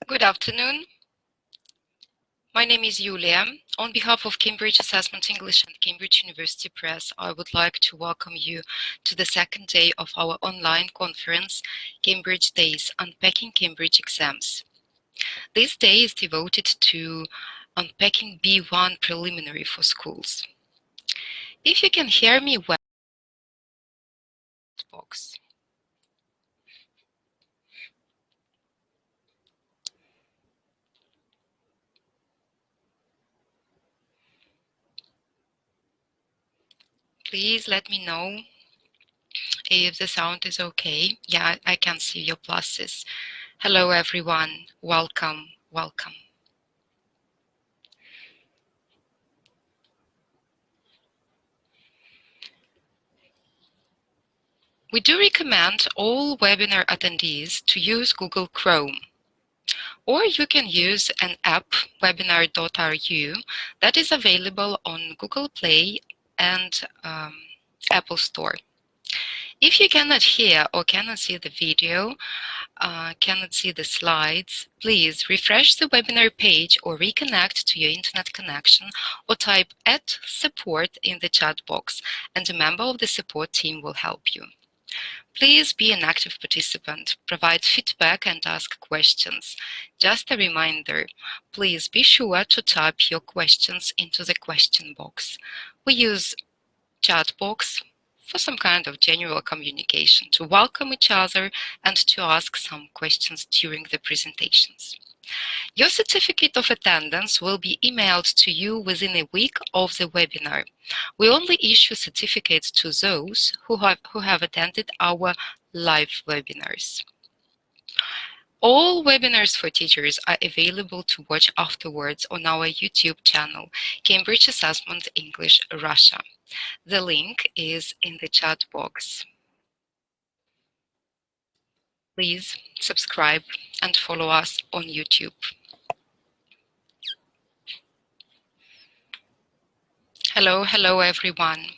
Good afternoon. My name is Julia. On behalf of Cambridge Assessment English and Cambridge University Press, I would like to welcome you to the second day of our online conference, Cambridge Days, Unpacking Cambridge Exams. This day is devoted to unpacking B1 preliminary for schools. If you can hear me well, box. Please let me know if the sound is okay. Yeah, I can see your pluses. Hello everyone, welcome. We do recommend all webinar attendees to use Google Chrome, or you can use an app, webinar.ru, that is available on Google Play and Apple Store. If you cannot hear or cannot see the video, cannot see the slides, please refresh the webinar page or reconnect to your internet connection or type @support in the chat box and a member of the support team will help you. Please be an active participant, provide feedback and ask questions. Just a reminder, please be sure to type your questions into the question box. We use chat box for some kind of general communication, to welcome each other and to ask some questions during the presentations. Your certificate of attendance will be emailed to you within a week of the webinar. We only issue certificates to those who have attended our live webinars. All webinars for teachers are available to watch afterwards on our YouTube channel, Cambridge Assessment English Russia. The link is in the chat box. Please subscribe and follow us on YouTube. Hello everyone.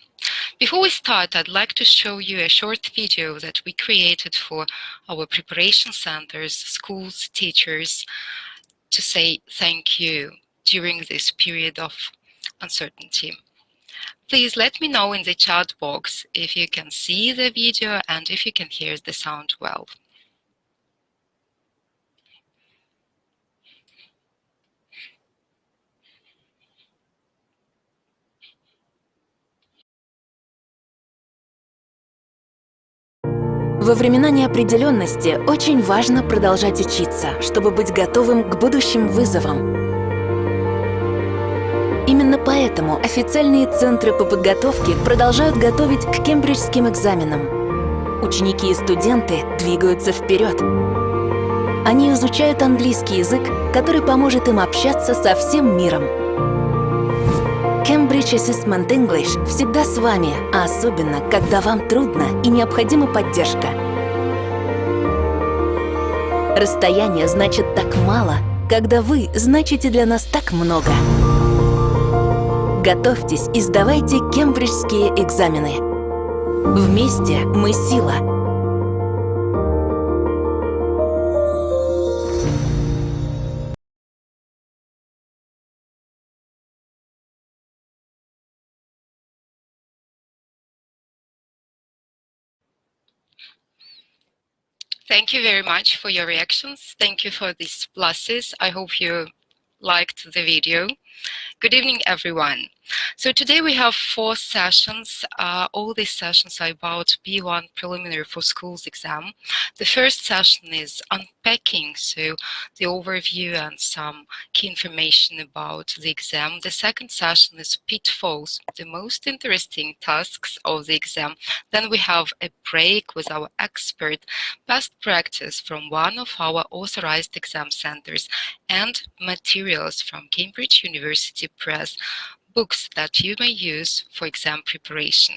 Before we start, I'd like to show you a short video that we created for our preparation centers, schools, teachers, to say thank you during this period of uncertainty. Please let me know in the chat box if you can see the video and if you can hear the sound well. Во времена неопределенности очень важно продолжать учиться, чтобы быть готовым к будущим вызовам. Именно поэтому официальные центры по подготовке продолжают готовить к кембриджским экзаменам. Ученики и студенты двигаются вперед. Они изучают английский язык, который поможет им общаться со всем миром. Cambridge Assessment English всегда с вами, а особенно, когда вам трудно и необходима поддержка. Расстояние значит так мало, когда вы значите для нас так много. Готовьтесь и сдавайте кембриджские экзамены. Вместе мы сила. Thank you very much for your reactions. Thank you for these pluses. I hope you liked the video. Good evening, everyone. So today we have 4 sessions. All these sessions are about B1 preliminary for schools exam. The first session is unpacking, so the overview and some key information about the exam. The second session is pitfalls, the most interesting tasks of the exam. Then we have a break with our expert, best practice from one of our authorized exam centers, and materials from Cambridge University Press, books that you may use for exam preparation.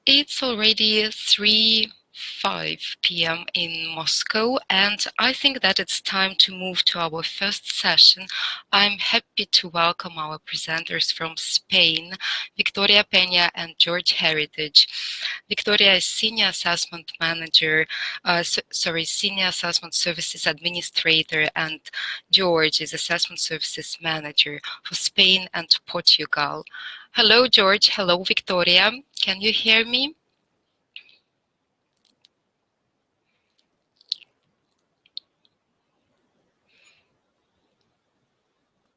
It's already 3:05 p.m. in Moscow, and I think that it's time to move to our first session. I'm happy to welcome our presenters from Spain, Victoria Peña and George Heritage. Victoria is Senior Assessment Manager, Senior Assessment Services Administrator, and George is Assessment Services Manager for Spain and Portugal. Hello, George. Hello, Victoria. Can you hear me?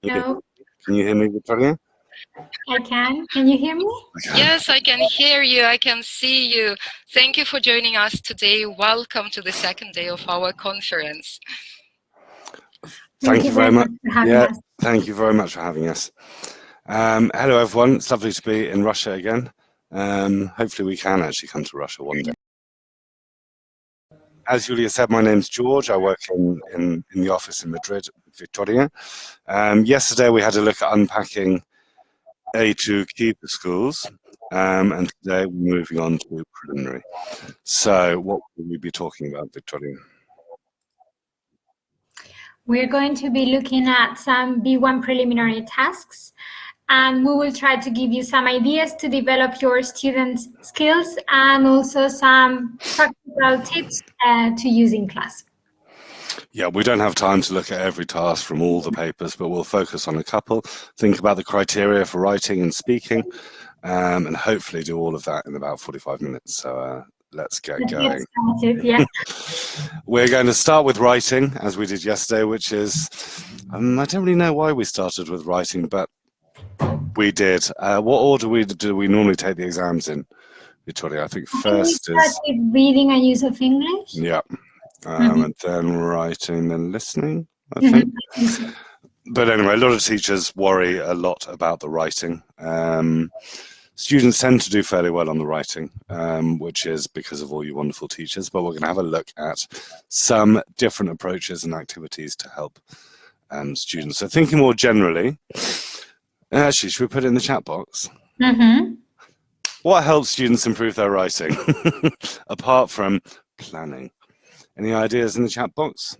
Hello. Can you hear me, Victoria? I can. Can you hear me? Yes, I can hear you. I can see you. Thank you for joining us today. Welcome to the second day of our conference. Thank you very much for having us. Thank you very much for having us. Hello, everyone. It's lovely to be in Russia again. Hopefully we can actually come to Russia one day. As Julia said, my name's George. I work in the office in Madrid, Victoria. Yesterday we had a look at unpacking A2 keeper schools, and today we're moving on to preliminary. So what will we be talking about, Victoria? We're going to be looking at some B1 preliminary tasks, and we will try to give you some ideas to develop your students' skills and also some practical tips to use in class. Yeah, we don't have time to look at every task from all the papers, but we'll focus on a couple, think about the criteria for writing and speaking, and hopefully do all of that in about 45 minutes. So let's get going. Yeah. We're going to start with writing, as we did yesterday, which is, I don't really know why we started with writing, but we did. What order do we normally take the exams in, Victoria? I think first is reading and use of English. Yeah. And then writing, then listening, I think. But anyway, a lot of teachers worry a lot about the writing. Students tend to do fairly well on the writing, which is because of all you wonderful teachers. But we're going to have a look at some different approaches and activities to help students. So thinking more generally, actually, should we put it in the chat box? What helps students improve their writing, apart from planning? Any ideas in the chat box?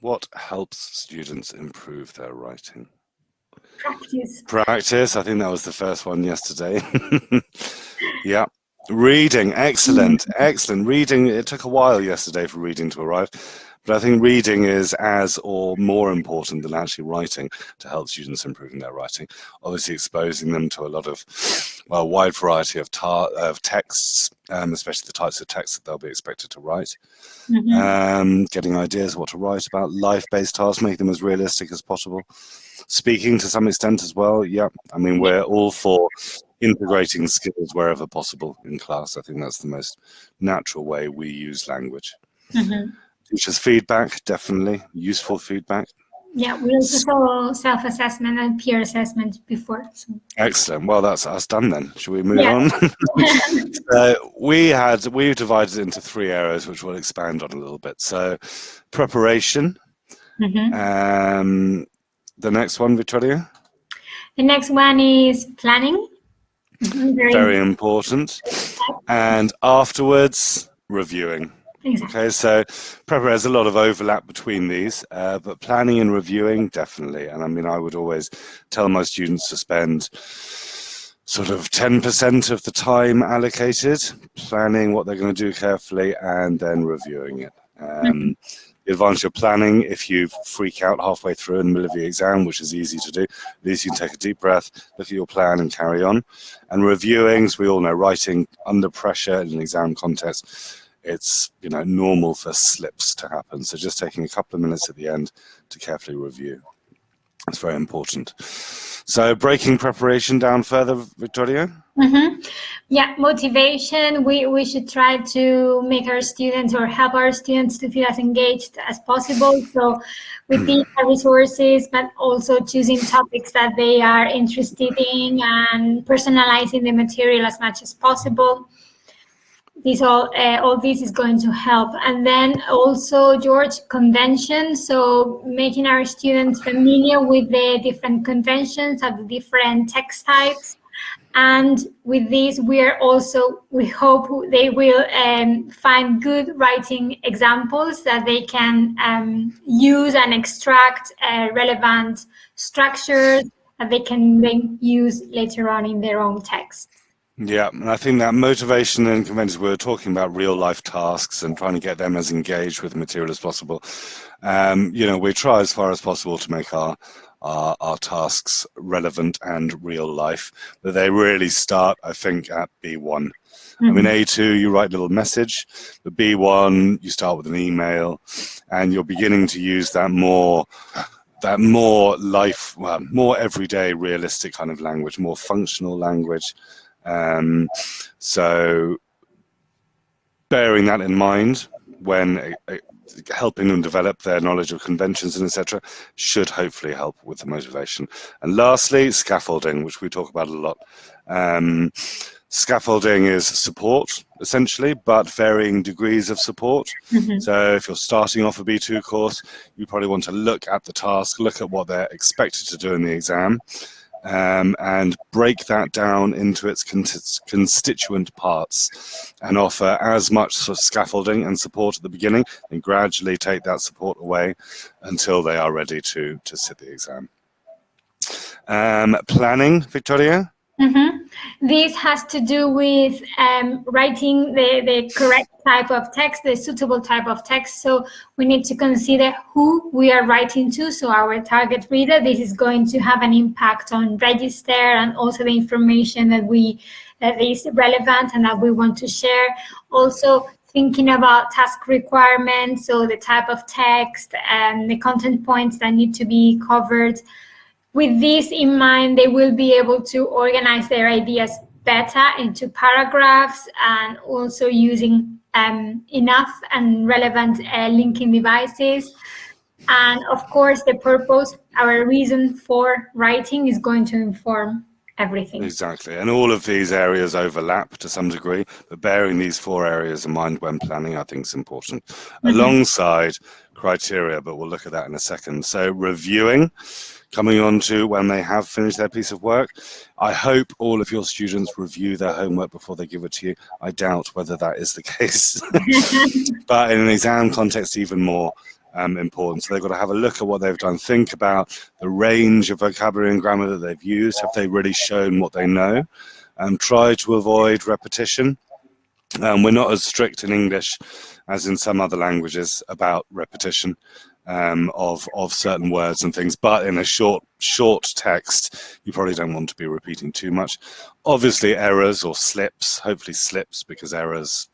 What helps students improve their writing? Practice. Practice. I think that was the first one yesterday. Yeah. Reading. Excellent. Excellent. Reading. It took a while yesterday for reading to arrive. But I think reading is as or more important than actually writing to help students improving their writing. Obviously exposing them to a lot of, well, a wide variety of texts, especially the types of texts that they'll be expected to write. Getting ideas what to write about, life-based tasks, making them as realistic as possible. Speaking to some extent as well, yeah. I mean, we're all for integrating skills wherever possible in class. I think that's the most natural way we use language. Teachers' feedback, definitely. Useful feedback. Yeah, we also saw self-assessment and peer assessment before. So. Excellent. Well, that's us done then. Should we move on? We've divided it into 3 areas, which we'll expand on a little bit. So preparation. The next one, Victoria? The next one is planning. Very important. And afterwards, reviewing. Exactly. Okay, so there's a lot of overlap between these, but planning and reviewing, definitely. And I mean, I would always tell my students to spend sort of 10% of the time allocated, planning what they're going to do carefully, and then reviewing it. The advantage of planning, if you freak out halfway through in the middle of the exam, which is easy to do, at least you can take a deep breath, look at your plan and carry on. And reviewing, as we all know, writing under pressure in an exam context, it's normal for slips to happen. So just taking a couple of minutes at the end to carefully review. It's very important. So breaking preparation down further, Victoria? Yeah, motivation. We should try to make our students or help our students to feel as engaged as possible. So with these resources, but also choosing topics that they are interested in and personalizing the material as much as possible. All this is going to help. And then also, George, convention. So making our students familiar with the different conventions of the different text types. And with this, we hope they will find good writing examples that they can use and extract relevant structures that they can then use later on in their own texts. Yeah, and I think that motivation and conventions, we were talking about real life tasks and trying to get them as engaged with the material as possible. We try as far as possible to make our tasks relevant and real life, but they really start, I think, at B1. I mean, A2, you write a little message, but B1, you start with an email, and you're beginning to use that more more everyday, realistic kind of language, more functional language. So bearing that in mind when helping them develop their knowledge of conventions and etc. should hopefully help with the motivation. And lastly, scaffolding, which we talk about a lot. Scaffolding is support, essentially, but varying degrees of support. So if you're starting off a B2 course, you probably want to look at the task, look at what they're expected to do in the exam, and break that down into its constituent parts and offer as much sort of scaffolding and support at the beginning and gradually take that support away until they are ready to sit the exam. Planning, Victoria? This has to do with writing the correct type of text, the suitable type of text. So we need to consider who we are writing to. So our target reader, this is going to have an impact on register and also the information that is relevant and that we want to share. Also thinking about task requirements, so the type of text and the content points that need to be covered. With this in mind, they will be able to organize their ideas better into paragraphs and also using enough and relevant linking devices. And of course, the purpose, our reason for writing is going to inform everything. Exactly. And all of these areas overlap to some degree, but bearing these 4 areas in mind when planning, I think is important. Alongside criteria, but we'll look at that in a second. So reviewing, coming on to when they have finished their piece of work. I hope all of your students review their homework before they give it to you. I doubt whether that is the case. But in an exam context, even more important. So they've got to have a look at what they've done, think about the range of vocabulary and grammar that they've used. Have they really shown what they know? Try to avoid repetition. We're not as strict in English as in some other languages about repetition of certain words and things, but in a short text, you probably don't want to be repeating too much. Obviously, errors or slips, hopefully slips, because errors,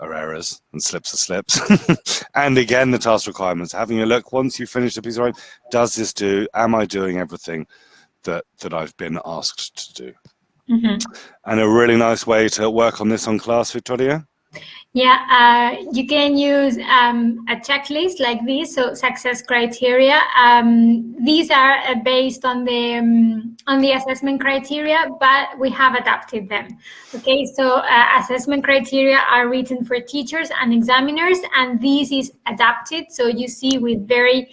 are errors and slips are slips. And again, the task requirements, having a look once you finish the piece of writing, am I doing everything that I've been asked to do? And a really nice way to work on this on class, Victoria? Yeah, you can use a checklist like this, so success criteria. These are based on the assessment criteria, but we have adapted them. Okay, so assessment criteria are written for teachers and examiners, and this is adapted. So you see, with very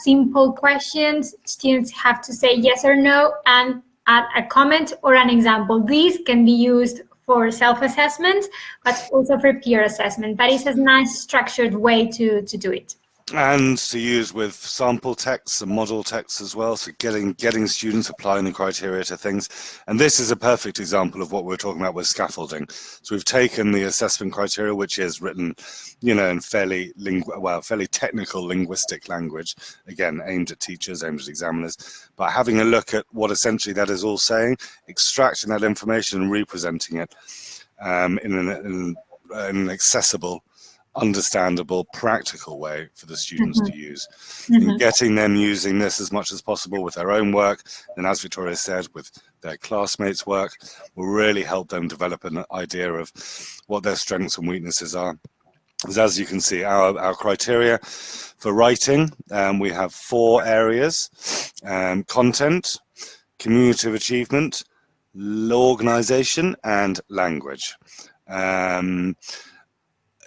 simple questions, students have to say yes or no and add a comment or an example. These can be used for self-assessment, but also for peer assessment. But it's a nice structured way to do it. And to use with sample texts and model texts as well, so getting students applying the criteria to things. And this is a perfect example of what we're talking about with scaffolding. So we've taken the assessment criteria, which is written, in fairly technical linguistic language, again, aimed at teachers, aimed at examiners, but having a look at what essentially that is all saying, extracting that information and representing it in an accessible, understandable, practical way for the students to use. And getting them using this as much as possible with their own work, and as Victoria said, with their classmates' work, will really help them develop an idea of what their strengths and weaknesses are. As you can see, our criteria for writing, we have 4 areas: content, communicative achievement, organization, and language.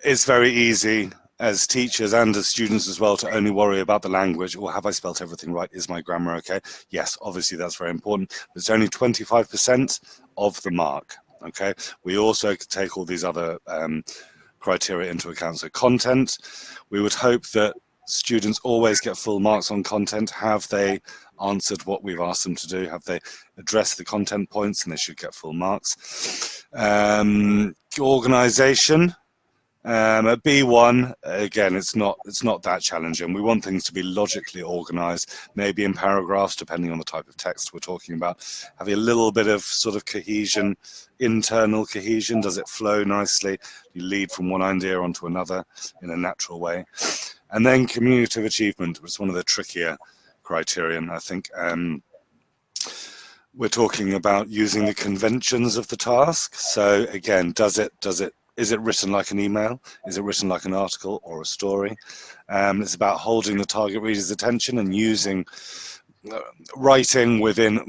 It's very easy as teachers and as students as well to only worry about the language. Or have I spelt everything right? Is my grammar okay? Yes, obviously that's very important, but it's only 25% of the mark. Okay, we also take all these other criteria into account. So content, we would hope that students always get full marks on content. Have they answered what we've asked them to do? Have they addressed the content points? And they should get full marks. Organisation. At B1, again, it's not that challenging. We want things to be logically organized, maybe in paragraphs, depending on the type of text we're talking about. Having a little bit of sort of cohesion, internal cohesion. Does it flow nicely? You lead from one idea onto another in a natural way. And then communicative achievement was one of the trickier criterion, I think. We're talking about using the conventions of the task. So again, is it written like an email? Is it written like an article or a story? It's about holding the target reader's attention and using writing within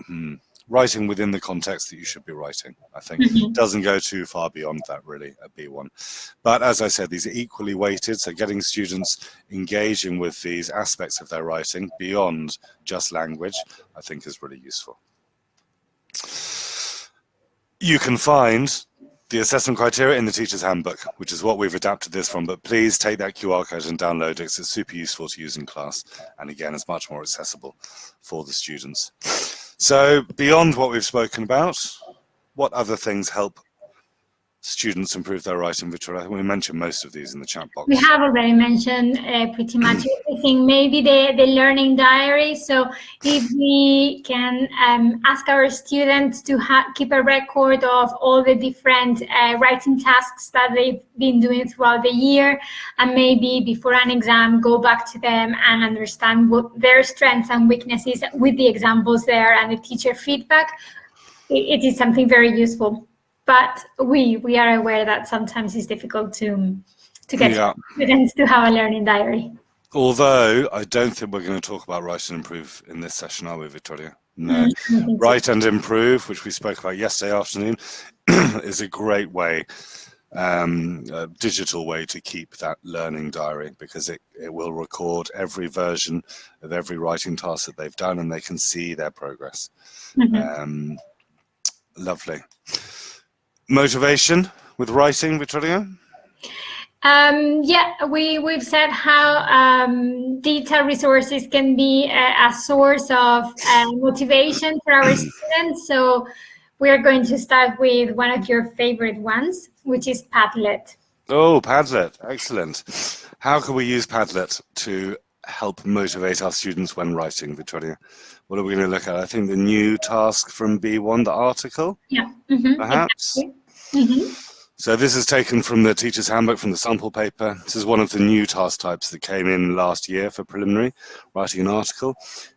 the context that you should be writing. I think doesn't go too far beyond that really at B1. But as I said, these are equally weighted, so getting students engaging with these aspects of their writing beyond just language, I think is really useful. You can find the assessment criteria in the teacher's handbook, which is what we've adapted this from, but please take that QR code and download it. It's super useful to use in class. And again, it's much more accessible for the students. So beyond what we've spoken about, what other things help students improve their writing, Victoria? We mentioned most of these in the chat box. We have already mentioned pretty much everything. Maybe the learning diary. So if we can ask our students to keep a record of all the different writing tasks that they've been doing throughout the year, and maybe before an exam, go back to them and understand what their strengths and weaknesses with the examples there and the teacher feedback, it is something very useful. But we are aware that sometimes it's difficult to get students to have a learning diary. Although I don't think we're going to talk about Write and Improve in this session, are we, Victoria? No. Write and Improve, which we spoke about yesterday afternoon, is a great way, a digital way to keep that learning diary, because it will record every version of every writing task that they've done, and they can see their progress. Lovely. Motivation with writing, Victoria? Yeah, we've said how digital resources can be a source of motivation for our students. So we're going to start with one of your favorite ones, which is Padlet. Oh, Padlet, excellent. How can we use Padlet to help motivate our students when writing, Victoria? What are we going to look at? I think the new task from B1, the article, perhaps? Exactly. So this is taken from the teacher's handbook, from the sample paper. This is one of the new task types that came in last year for preliminary, writing an article.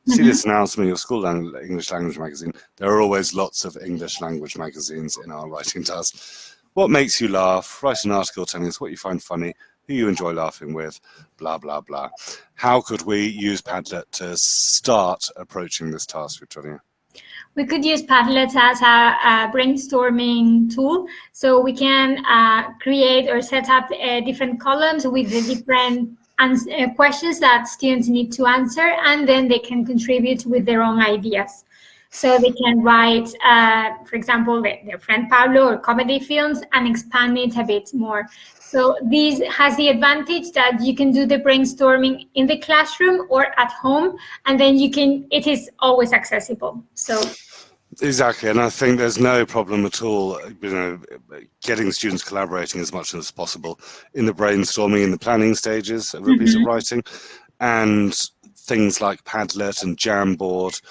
See this announcement in your school English language magazine. There are always lots of English language magazines in our writing task. What makes you laugh? Write an article telling us what you find funny, who you enjoy laughing with, blah, blah, blah. How could we use Padlet to start approaching this task, Victoria? We could use Padlet as a brainstorming tool. So we can create or set up different columns with the different questions that students need to answer, and then they can contribute with their own ideas. So they can write, for example, their friend Pablo or comedy films and expand it a bit more. So this has the advantage that you can do the brainstorming in the classroom or at home, and then it is always accessible. So exactly, and I think there's no problem at all, getting students collaborating as much as possible in the brainstorming, in the planning stages of a piece of writing, and things like Padlet and Jamboard.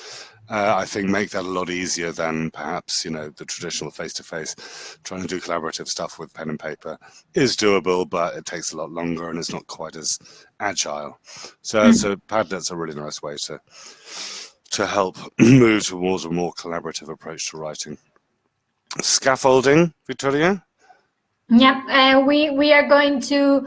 I think make that a lot easier than perhaps, the traditional face-to-face. Trying to do collaborative stuff with pen and paper is doable, but it takes a lot longer and it's not quite as agile. So Padlet's a really nice way to help move towards a more collaborative approach to writing. Scaffolding, Victoria? Yeah, we are going to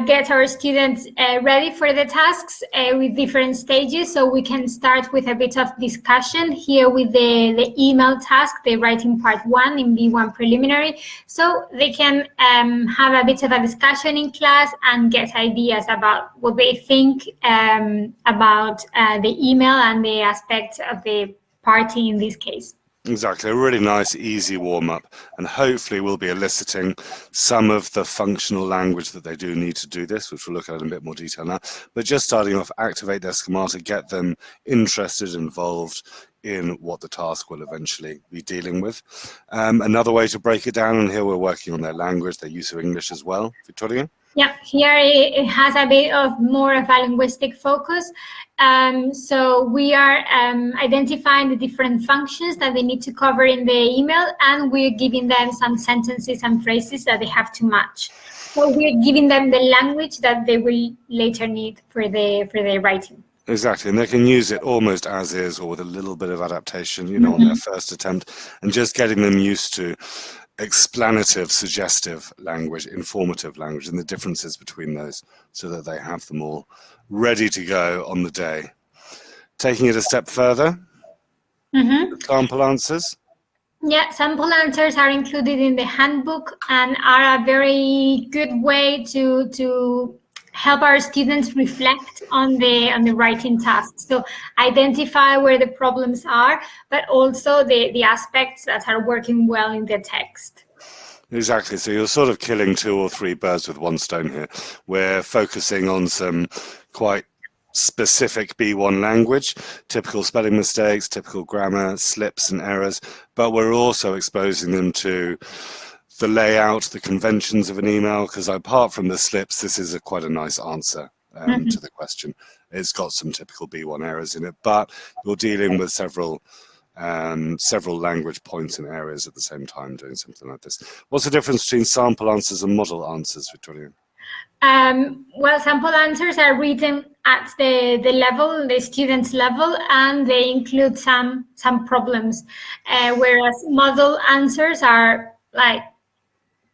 get our students ready for the tasks with different stages. So we can start with a bit of discussion here with the email task, the writing part 1 in B1 preliminary. So they can have a bit of a discussion in class and get ideas about what they think about the email and the aspects of the party in this case. Exactly, a really nice, easy warm-up, and hopefully we'll be eliciting some of the functional language that they do need to do this, which we'll look at in a bit more detail now. But just starting off, activate their schemata, get them interested, involved in what the task will eventually be dealing with. Another way to break it down, and here we're working on their language, their use of English as well. Victoria? Yeah, here it has a bit of more of a linguistic focus. So we are identifying the different functions that they need to cover in the email, and we're giving them some sentences and phrases that they have to match. So we're giving them the language that they will later need for the writing. Exactly, and they can use it almost as is or with a little bit of adaptation, you know, on their first attempt, and just getting them used to explanative, suggestive language, informative language, and the differences between those so that they have them all ready to go on the day. Taking it a step further, sample answers. Yeah, sample answers are included in the handbook and are a very good way to help our students reflect on the writing task. So identify where the problems are, but also the aspects that are working well in the text. Exactly. So you're sort of killing 2 or 3 birds with one stone here. We're focusing on some quite specific B1 language, typical spelling mistakes, typical grammar, slips and errors, but we're also exposing them to the layout, the conventions of an email, because apart from the slips, this is quite a nice answer to the question. It's got some typical B1 errors in it, but you're dealing with several language points and areas at the same time doing something like this. What's the difference between sample answers and model answers, Victoria? Well, sample answers are written at the level, the student's level, and they include some problems, whereas model answers are like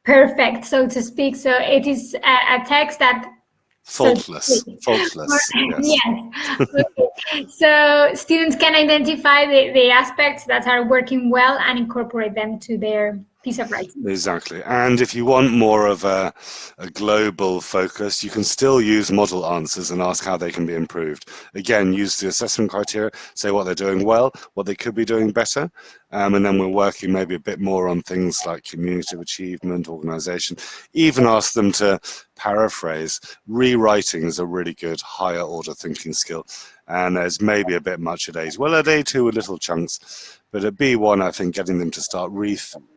perfect, so to speak. So it is a text that faultless. Yes. Okay. So students can identify the aspects that are working well and incorporate them to their piece of writing. Exactly. And if you want more of a global focus, you can still use model answers and ask how they can be improved. Again, use the assessment criteria, say what they're doing well, what they could be doing better, and then we're working maybe a bit more on things like communicative achievement, organization, even ask them to paraphrase. Rewriting is a really good higher order thinking skill, and there's maybe a bit much at A2. Well, at A2 with little chunks, but at B1, I think getting them to start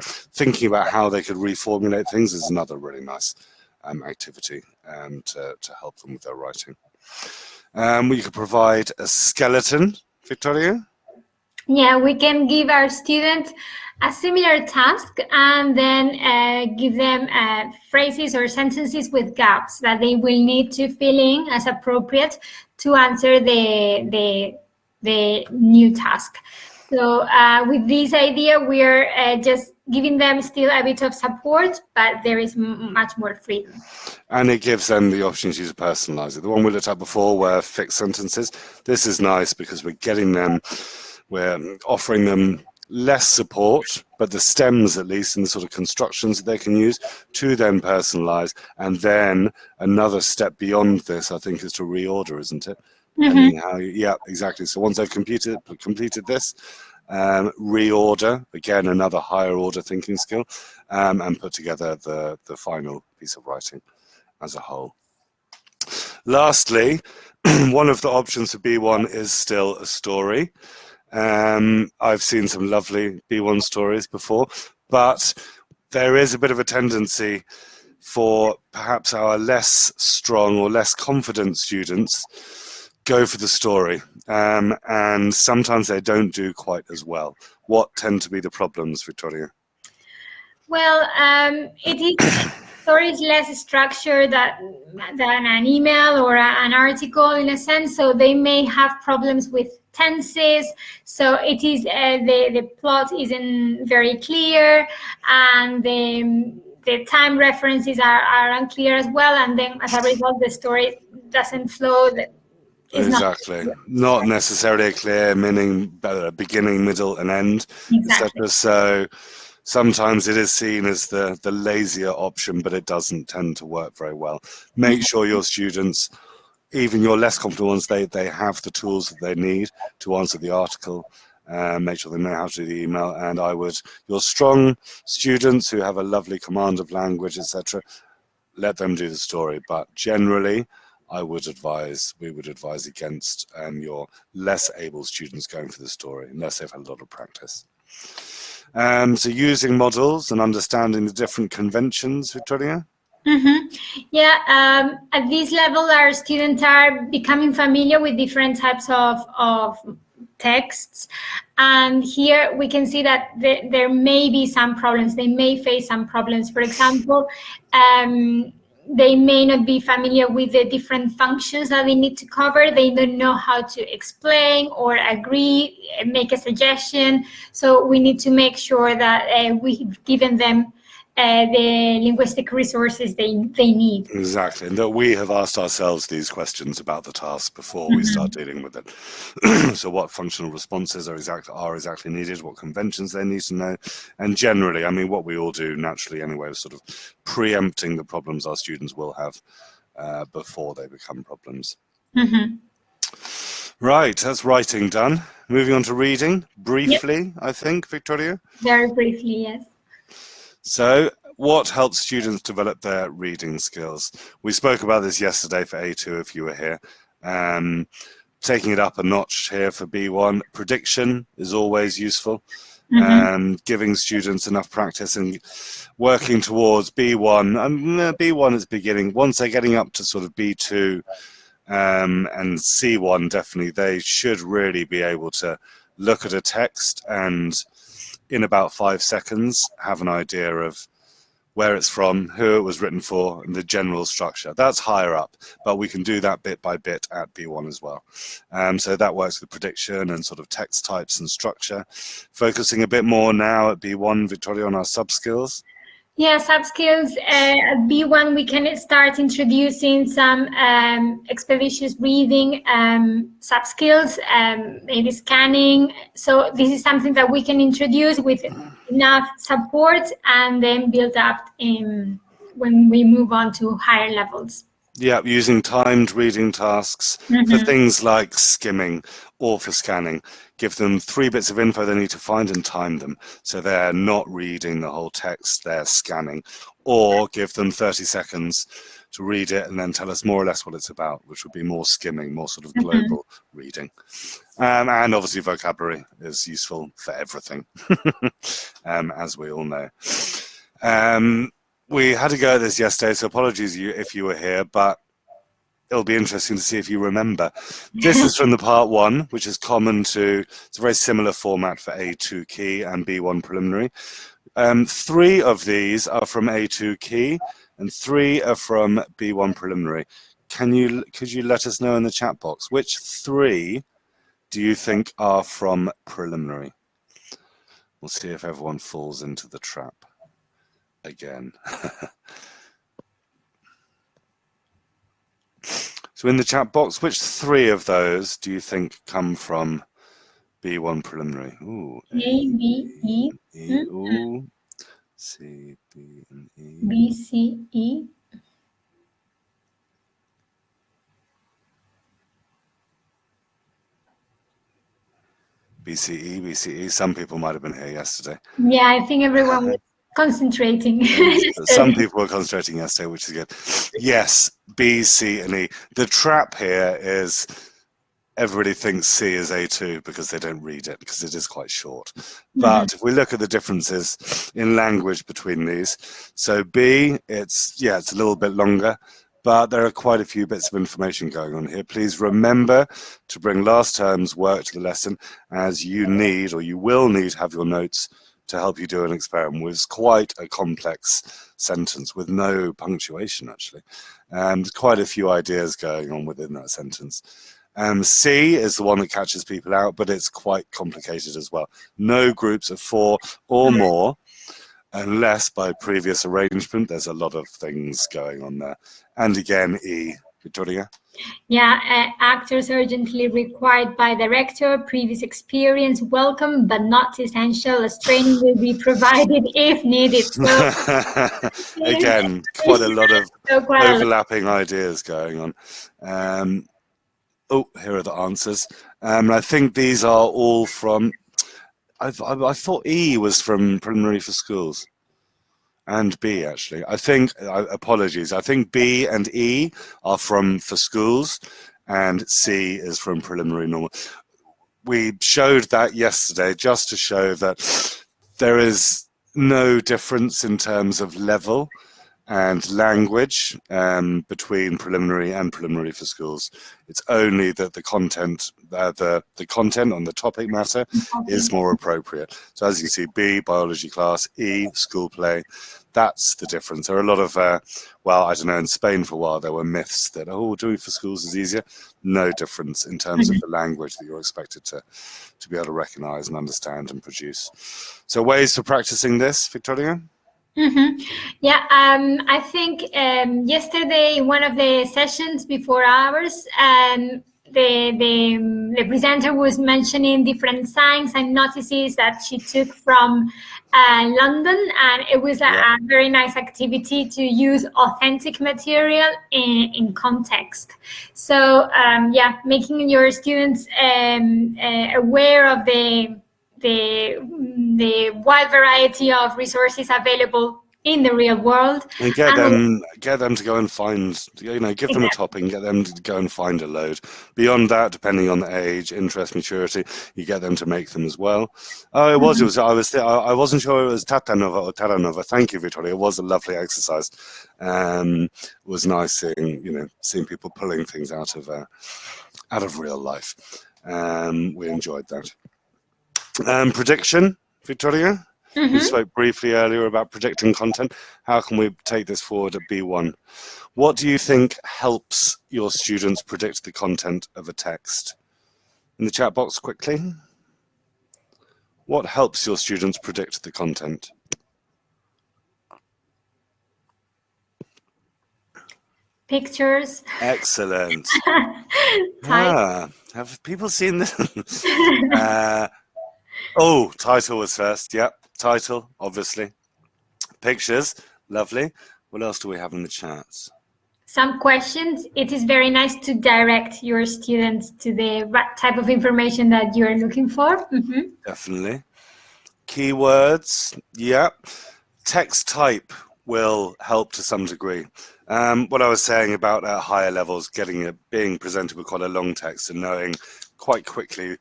thinking about how they could reformulate things is another really nice activity to help them with their writing. We could provide a skeleton, Victoria? Yeah, we can give our students a similar task and then give them phrases or sentences with gaps that they will need to fill in as appropriate to answer the new task. So with this idea, we are just giving them still a bit of support, but there is much more freedom. And it gives them the opportunity to personalize it. The one we looked at before were fixed sentences. This is nice because we're offering them less support, but the stems at least and the sort of constructions that they can use to then personalize. And then another step beyond this, I think, is to reorder, isn't it? Yeah, exactly. So once they've completed this, reorder, again, another higher order thinking skill, and put together the final piece of writing as a whole. Lastly, one of the options for B1 is still a story. I've seen some lovely B1 stories before, but there is a bit of a tendency for perhaps our less strong or less confident students go for the story, and sometimes they don't do quite as well. What tend to be the problems, Victoria? Well, story is less structured than an email or an article in a sense, so they may have problems with tenses, so it is the plot isn't very clear, and the time references are unclear as well, and then as a result the story doesn't flow. Exactly. Not necessarily a clear meaning, beginning, middle, and end, exactly. etc. So sometimes it is seen as the lazier option, but it doesn't tend to work very well. Make sure your students, even your less confident ones, they have the tools that they need to answer the article make sure they know how to do the email, and your strong students who have a lovely command of language, etc., let them do the story. But generally, we would advise against your less able students going for the story, unless they've had a lot of practice. So using models and understanding the different conventions, Victoria? Yeah, at this level, our students are becoming familiar with different types of texts. And here we can see that there may be some problems. They may face some problems. For example, they may not be familiar with the different functions that they need to cover. They don't know how to explain or agree, make a suggestion. So we need to make sure that we've given them the linguistic resources they need. Exactly, and that we have asked ourselves these questions about the task before we start dealing with it. So what functional responses are exactly needed, what conventions they need to know, and generally, I mean, what we all do naturally anyway is sort of preempting the problems our students will have before they become problems. Right, that's writing done. Moving on to reading, briefly, I think, Victoria? Very briefly, yes. So, what helps students develop their reading skills? We spoke about this yesterday for A2 if you were here. Taking it up a notch here for B1. Prediction is always useful. Giving students enough practice and working towards B1. B1 is beginning. Once they're getting up to sort of B2 and C1, definitely, they should really be able to look at a text and in about 5 seconds have an idea of where it's from, who it was written for, and the general structure. That's higher up, but we can do that bit by bit at B1 as well. So that works with prediction and sort of text types and structure. Focusing a bit more now at B1, Victoria, on our sub-skills. Yeah, sub-skills. At B1, we can start introducing some expeditious reading sub-skills, maybe scanning. So this is something that we can introduce with enough support and then build up when we move on to higher levels. Yeah, using timed reading tasks for things like skimming or for scanning. Give them 3 bits of info they need to find and time them. So they're not reading the whole text, they're scanning. Or give them 30 seconds to read it and then tell us more or less what it's about, which would be more skimming, more sort of global reading. And obviously vocabulary is useful for everything, as we all know. We had to go at this yesterday, so apologies if you were here, but it'll be interesting to see if you remember. This is from the part 1, which is common to, it's a very similar format for A2 key and B1 preliminary. 3 of these are from A2 key and 3 are from B1 preliminary. Could you let us know in the chat box, which 3 do you think are from preliminary? We'll see if everyone falls into the trap again. So in the chat box, which 3 of those do you think come from B1 preliminary? Ooh, A, B, E. Ooh, C, B, and E. B, C, E. BCE, BCE. Some people might have been here yesterday. Yeah, I think everyone was concentrating. Some people were concentrating yesterday, which is good. Yes, B, C, and E. The trap here is everybody thinks C is A2 because they don't read it, because it is quite short. But if we look at the differences in language between these, so B, it's a little bit longer, but there are quite a few bits of information going on here. Please remember to bring last term's work to the lesson, as you need, or you will need, to have your notes to help you do an experiment. It's quite a complex sentence with no punctuation, actually, and quite a few ideas going on within that sentence. C is the one that catches people out, but it's quite complicated as well. No groups of 4 or more, unless by previous arrangement. There's a lot of things going on there. And again, E, Victoria? Yeah, actors urgently required by director, previous experience welcome, but not essential, as training will be provided if needed. So, again, quite a lot of overlapping ideas going on. Oh, here are the answers. I think these are all from, I thought E was from preliminary for schools. And B, actually. I think, apologies, I think B and E are from for schools, and C is from preliminary normal. We showed that yesterday just to show that there is no difference in terms of level and language between preliminary and preliminary for schools. It's only that the content, the content on the topic matter is more appropriate. So as you see, B, biology class, E, school play. That's the difference. There are a lot of, well, I don't know, in Spain for a while, there were myths that, oh, doing for schools is easier. No difference in terms of the language that you're expected to be able to recognize and understand and produce. So ways for practicing this, Victoria? Yeah, I think yesterday in one of the sessions before ours, the presenter was mentioning different signs and notices that she took from London, and it was a very nice activity to use authentic material in context. So yeah, making your students aware of the wide variety of resources available in the real world, and get them to go and find, give them a topic and get them to go and find a load. Beyond that, depending on the age, interest, maturity, you get them to make them as well. Oh, I wasn't sure it was Tatanova or Taranova. Thank you, Victoria. It was a lovely exercise. It was nice seeing people pulling things out of real life. We enjoyed that. Prediction, Victoria? We spoke briefly earlier about predicting content. How can we take this forward at B1? What do you think helps your students predict the content of a text? In the chat box quickly. What helps your students predict the content? Pictures. Excellent. Have people seen this? Title was first. Yep, title, obviously. Pictures, lovely. What else do we have in the chats? Some questions. It is very nice to direct your students to the right type of information that you're looking for. Definitely. Keywords, yep. Text type will help to some degree. What I was saying about at higher levels, being presented with quite a long text and knowing quite quickly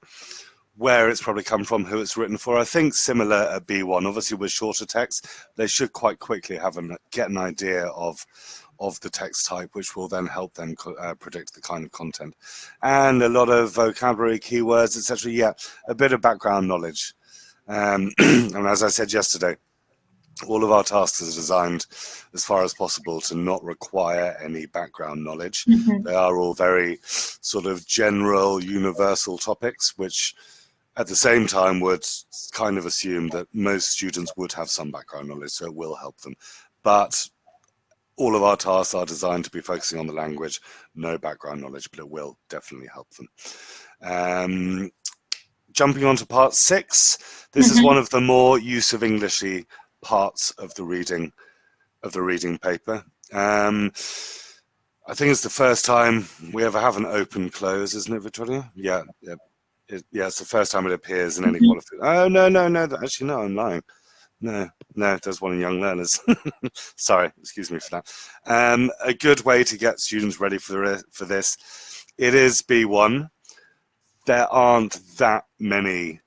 where it's probably come from, who it's written for. I think similar at B1, obviously with shorter text, they should quite quickly get an idea of the text type, which will then help them predict the kind of content. And a lot of vocabulary, keywords, etc. Yeah, a bit of background knowledge. And as I said yesterday, all of our tasks are designed as far as possible to not require any background knowledge. They are all very sort of general, universal topics, which at the same time would kind of assume that most students would have some background knowledge, so it will help them. But all of our tasks are designed to be focusing on the language, no background knowledge, but it will definitely help them. Jumping on to part 6, this is one of the more use of Englishy parts of the reading paper. I think it's the first time we ever have an open close, isn't it, Victoria? Yeah. It's the first time it appears in any qualification. Oh, no, actually, no, I'm lying. No, there's one in Young Learners. Sorry, excuse me for that. A good way to get students ready for this, it is B1. There aren't that many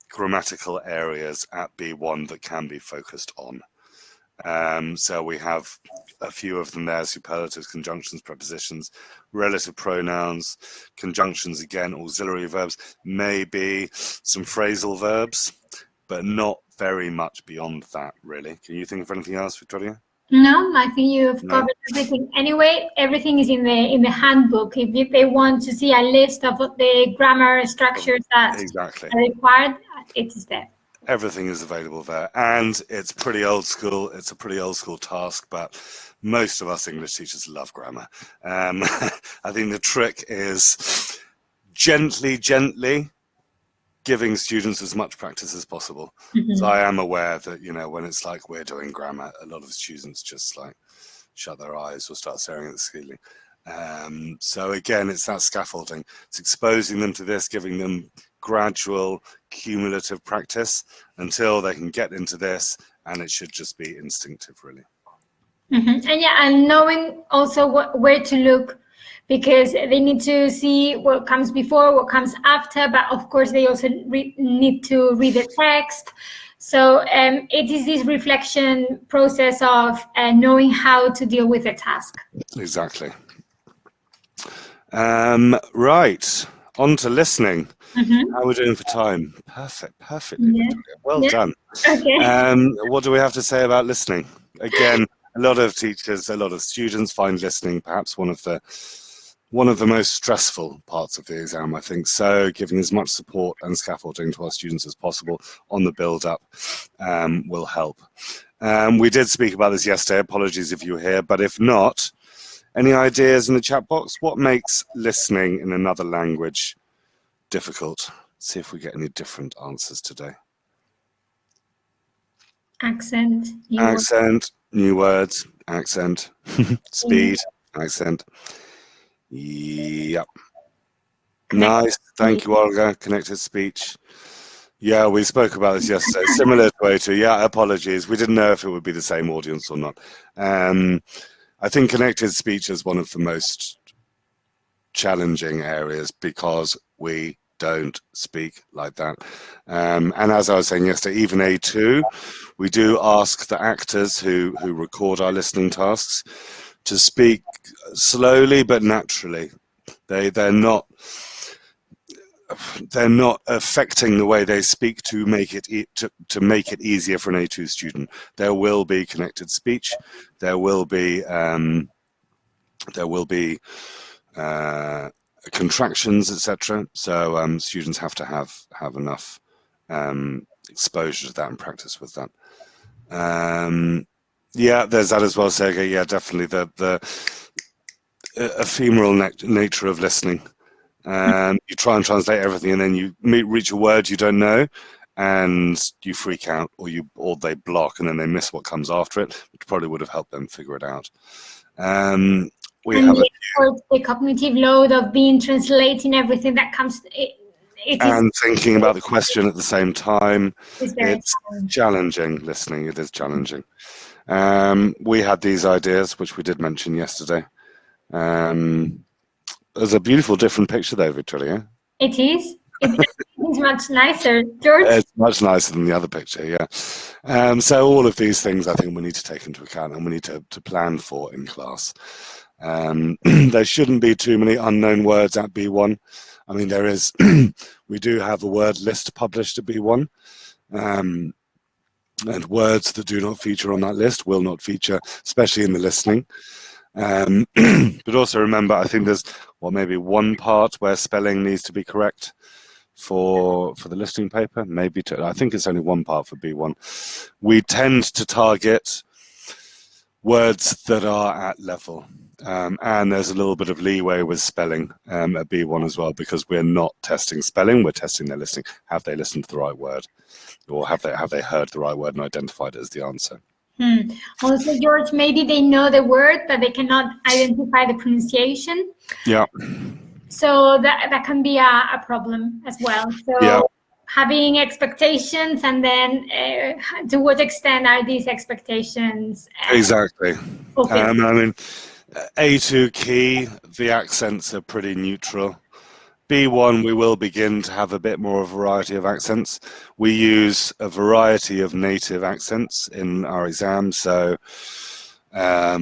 grammatical areas at B1 that can be focused on. So we have a few of them there: superlatives, conjunctions, prepositions, relative pronouns, conjunctions again, auxiliary verbs, maybe some phrasal verbs, but not very much beyond that, really. Can you think of anything else, Victoria? No, I think you've covered everything. Anyway, everything is in the handbook. If they want to see a list of the grammar structures that are required, it is there. Everything is available there, and it's pretty old school. It's a pretty old school task, but most of us English teachers love grammar. I think the trick is gently giving students as much practice as possible. So I am aware that, when it's like we're doing grammar, a lot of students just like shut their eyes or start staring at the ceiling. So again, it's that scaffolding. It's exposing them to this, giving them gradual, cumulative practice until they can get into this, and it should just be instinctive, really. Mm-hmm. And knowing also where to look, because they need to see what comes before, what comes after, but of course they also need to read the text. So it is this reflection process of knowing how to deal with the task. Exactly. Right, on to listening. Mm-hmm. How are we doing for time? Perfectly, Yeah. Victoria. Well done. Okay. What do we have to say about listening? Again, a lot of teachers, a lot of students find listening perhaps one of the most stressful parts of the exam, I think. So giving as much support and scaffolding to our students as possible on the build-up will help. We did speak about this yesterday. Apologies if you were here, but if not, any ideas in the chat box? What makes listening in another language difficult? Let's see if we get any different answers today. Accent. New words, accent, speed, accent. Yep. Nice. Thank you, Olga. Connected speech. Yeah, we spoke about this yesterday. Similar to A2. Yeah, apologies. We didn't know if it would be the same audience or not. I think connected speech is one of the most challenging areas because we don't speak like that. And as I was saying yesterday, even A2, we do ask the actors who record our listening tasks to speak slowly but naturally. They're not affecting the way they speak to make it easier for an A2 student. There will be connected speech. There will be contractions, etc. So students have to have enough exposure to that and practice with that. Yeah, there's that as well, Sergey. Yeah, definitely the ephemeral nature of listening. You try and translate everything, and then you reach a word you don't know, and you freak out, or they block, and then they miss what comes after it, which probably would have helped them figure it out. We have the cognitive load of translating everything that comes. And thinking about the question at the same time. It's challenging listening. It is challenging. We had these ideas, which we did mention yesterday. There's a beautiful different picture there, Victoria. It is. It's much nicer, George. It's much nicer than the other picture, yeah. So all of these things I think we need to take into account and we need to plan for in class. There shouldn't be too many unknown words at B1. I mean, there is, we do have a word list published at B1, and words that do not feature on that list will not feature, especially in the listening. But also remember, I think there's maybe one part where spelling needs to be correct for the listening paper, maybe two. I think it's only one part for B1. We tend to target words that are at level, and there's a little bit of leeway with spelling at B1 as well, because we're not testing spelling, we're testing their listening. Have they listened to the right word, or have they heard the right word and identified it as the answer? Also, George, maybe they know the word, but they cannot identify the pronunciation. Yeah. So that can be a problem as well. So yeah. Having expectations, and then to what extent are these expectations? Exactly. Okay. I mean, A2 key, the accents are pretty neutral. B1, we will begin to have a bit more of a variety of accents. We use a variety of native accents in our exams. So, I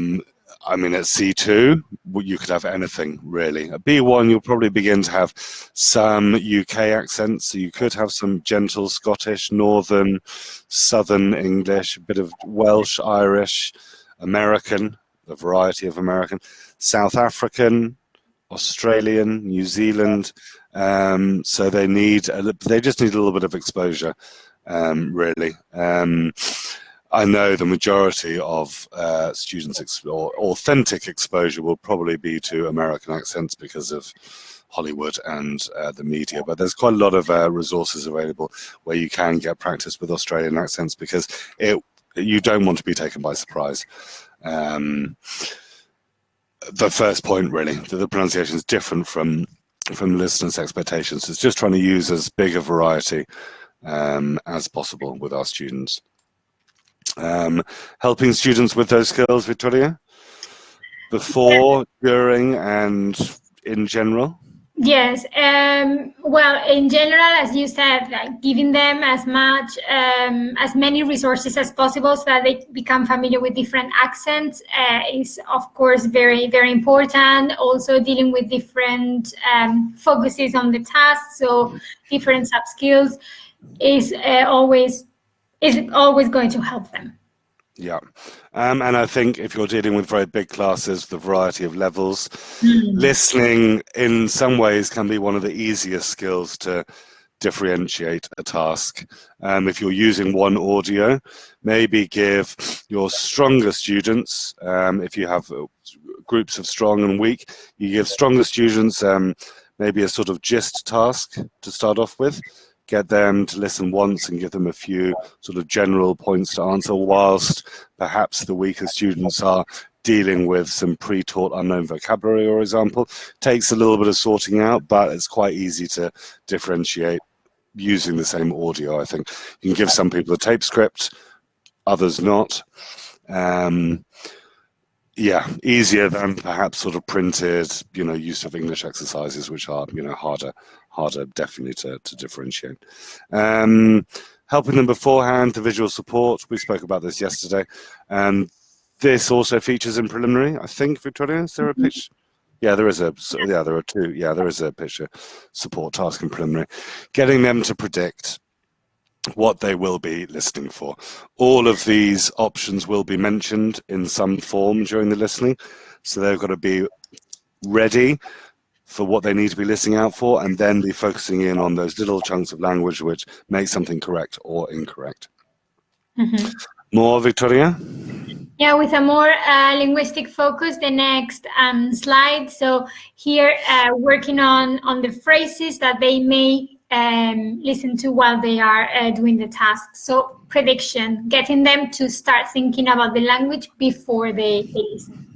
mean, at C2, you could have anything, really. At B1, you'll probably begin to have some UK accents. So you could have some gentle Scottish, Northern, Southern English, a bit of Welsh, Irish, American, a variety of American, South African, Australian, New Zealand. So they just need a little bit of exposure, really. I know the majority of students' authentic exposure will probably be to American accents because of Hollywood and the media, but there's quite a lot of resources available where you can get practice with Australian accents, because you don't want to be taken by surprise. The first point, really, that the pronunciation is different from listeners' expectations. It's just trying to use as big a variety as possible with our students. Helping students with those skills, Victoria, before, during, and in general? Yes. Well, in general, as you said, like giving them as many resources as possible so that they become familiar with different accents is, of course, very, very important. Also, dealing with different focuses on the task, so different sub skills is always going to help them. Yeah. And I think if you're dealing with very big classes, the variety of levels, listening in some ways can be one of the easiest skills to differentiate a task. If you're using one audio, maybe give your stronger students, if you have groups of strong and weak, you give stronger students maybe a sort of gist task to start off with. Get them to listen once and give them a few sort of general points to answer, whilst perhaps the weaker students are dealing with some pre-taught unknown vocabulary, for example. Takes a little bit of sorting out, but it's quite easy to differentiate using the same audio, I think. You can give some people a tape script, others not. Yeah, easier than perhaps sort of printed, use of English exercises, which are, harder definitely to differentiate. Helping them beforehand, the visual support, we spoke about this yesterday. This also features in preliminary, I think, Victoria, is there a picture? Yeah, there are two. Yeah, there is a picture support task in preliminary. Getting them to predict what they will be listening for. All of these options will be mentioned in some form during the listening, so they've got to be ready for what they need to be listening out for, and then be focusing in on those little chunks of language which make something correct or incorrect. More, Victoria? Yeah, with a more linguistic focus, the next slide. So here, working on the phrases that they may listen to while they are doing the task. So prediction, getting them to start thinking about the language before they listen.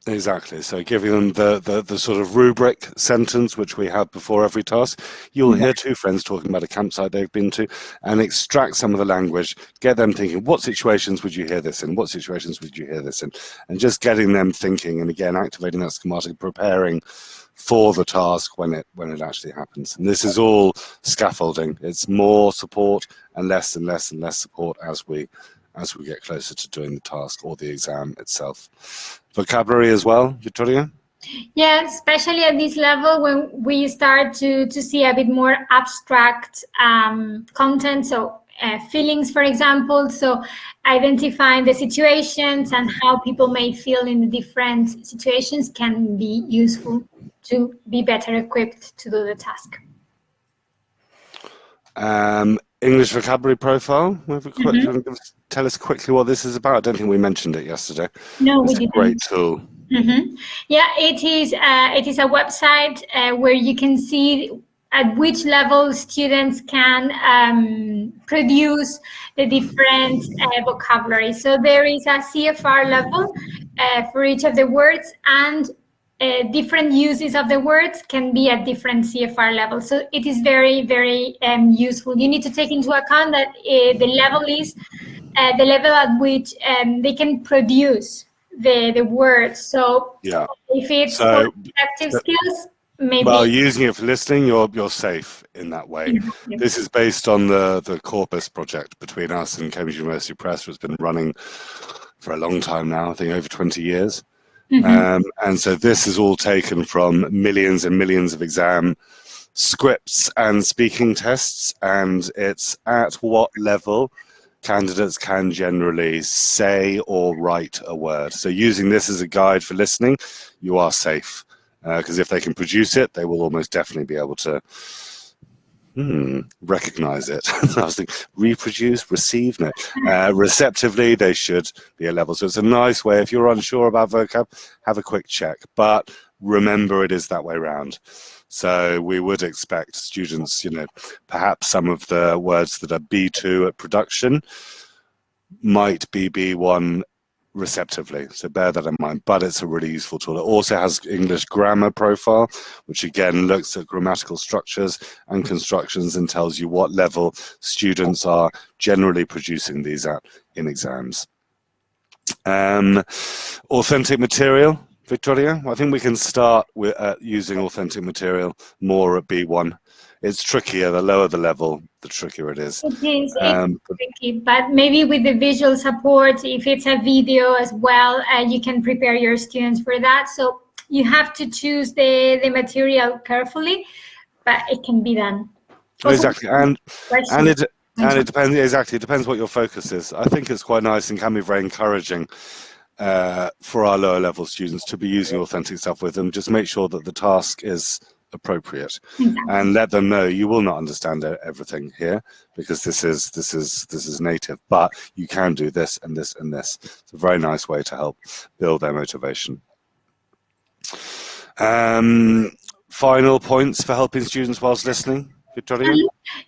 Exactly. So giving them the sort of rubric sentence, which we have before every task. You'll hear two friends talking about a campsite they've been to, and extract some of the language, get them thinking, what situations would you hear this in? What situations would you hear this in? And just getting them thinking, and again, activating that schematic, preparing for the task when it actually happens. And this is all scaffolding. It's more support and less and less and less support as we get closer to doing the task or the exam itself. Vocabulary as well, Victoria? Yeah, especially at this level when we start to see a bit more abstract content. So feelings, for example. So identifying the situations and how people may feel in the different situations can be useful to be better equipped to do the task. English vocabulary profile. Tell us quickly what this is about. I don't think we mentioned it yesterday. No, it's we didn't. A great tool. Yeah, it is a website where you can see at which level students can produce the different vocabulary. So there is a CFR level for each of the words, and different uses of the words can be at different CFR levels. So it is very, very useful. You need to take into account that the level is the level at which they can produce the words. So yeah, if it's for active skills, maybe. Well, using it for listening, you're safe in that way. Yeah. This is based on the Corpus project between us and Cambridge University Press, which has been running for a long time now, I think over 20 years. And so this is all taken from millions and millions of exam scripts and speaking tests, and it's at what level candidates can generally say or write a word. So using this as a guide for listening, you are safe, because if they can produce it, they will almost definitely be able to recognize it. I was thinking, reproduce, receive, no. Receptively, they should be a level. So it's a nice way, if you're unsure about vocab, have a quick check. But remember, it is that way around. So we would expect students, perhaps some of the words that are B2 at production might be B1 receptively. So bear that in mind, but it's a really useful tool. It also has English grammar profile, which again looks at grammatical structures and constructions and tells you what level students are generally producing these at in exams. Authentic material, Victoria. I think we can start with using authentic material more at B1. It's trickier. The lower the level, the trickier it is. It is. It's tricky, but maybe with the visual support, if it's a video as well, you can prepare your students for that. So you have to choose the material carefully, but it can be done. Also, exactly, and it depends. Exactly, it depends what your focus is. I think it's quite nice and can be very encouraging for our lower level students to be using authentic stuff with them. Just make sure that the task is appropriate, and let them know you will not understand everything here because this is native, but you can do this and this and this. It's a very nice way to help build their motivation. Final points for helping students whilst listening, Victoria?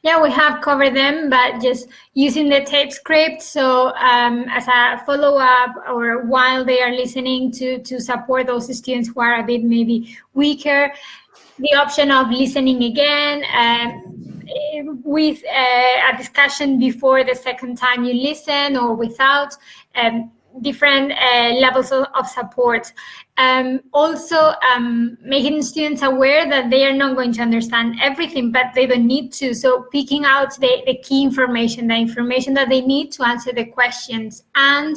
Yeah, we have covered them, but just using the tape script. So as a follow-up or while they are listening to support those students who are a bit maybe weaker, the option of listening again with a discussion before the second time you listen or without, different levels of support. Also, making students aware that they are not going to understand everything, but they don't need to. So picking out the key information, the information that they need to answer the questions, and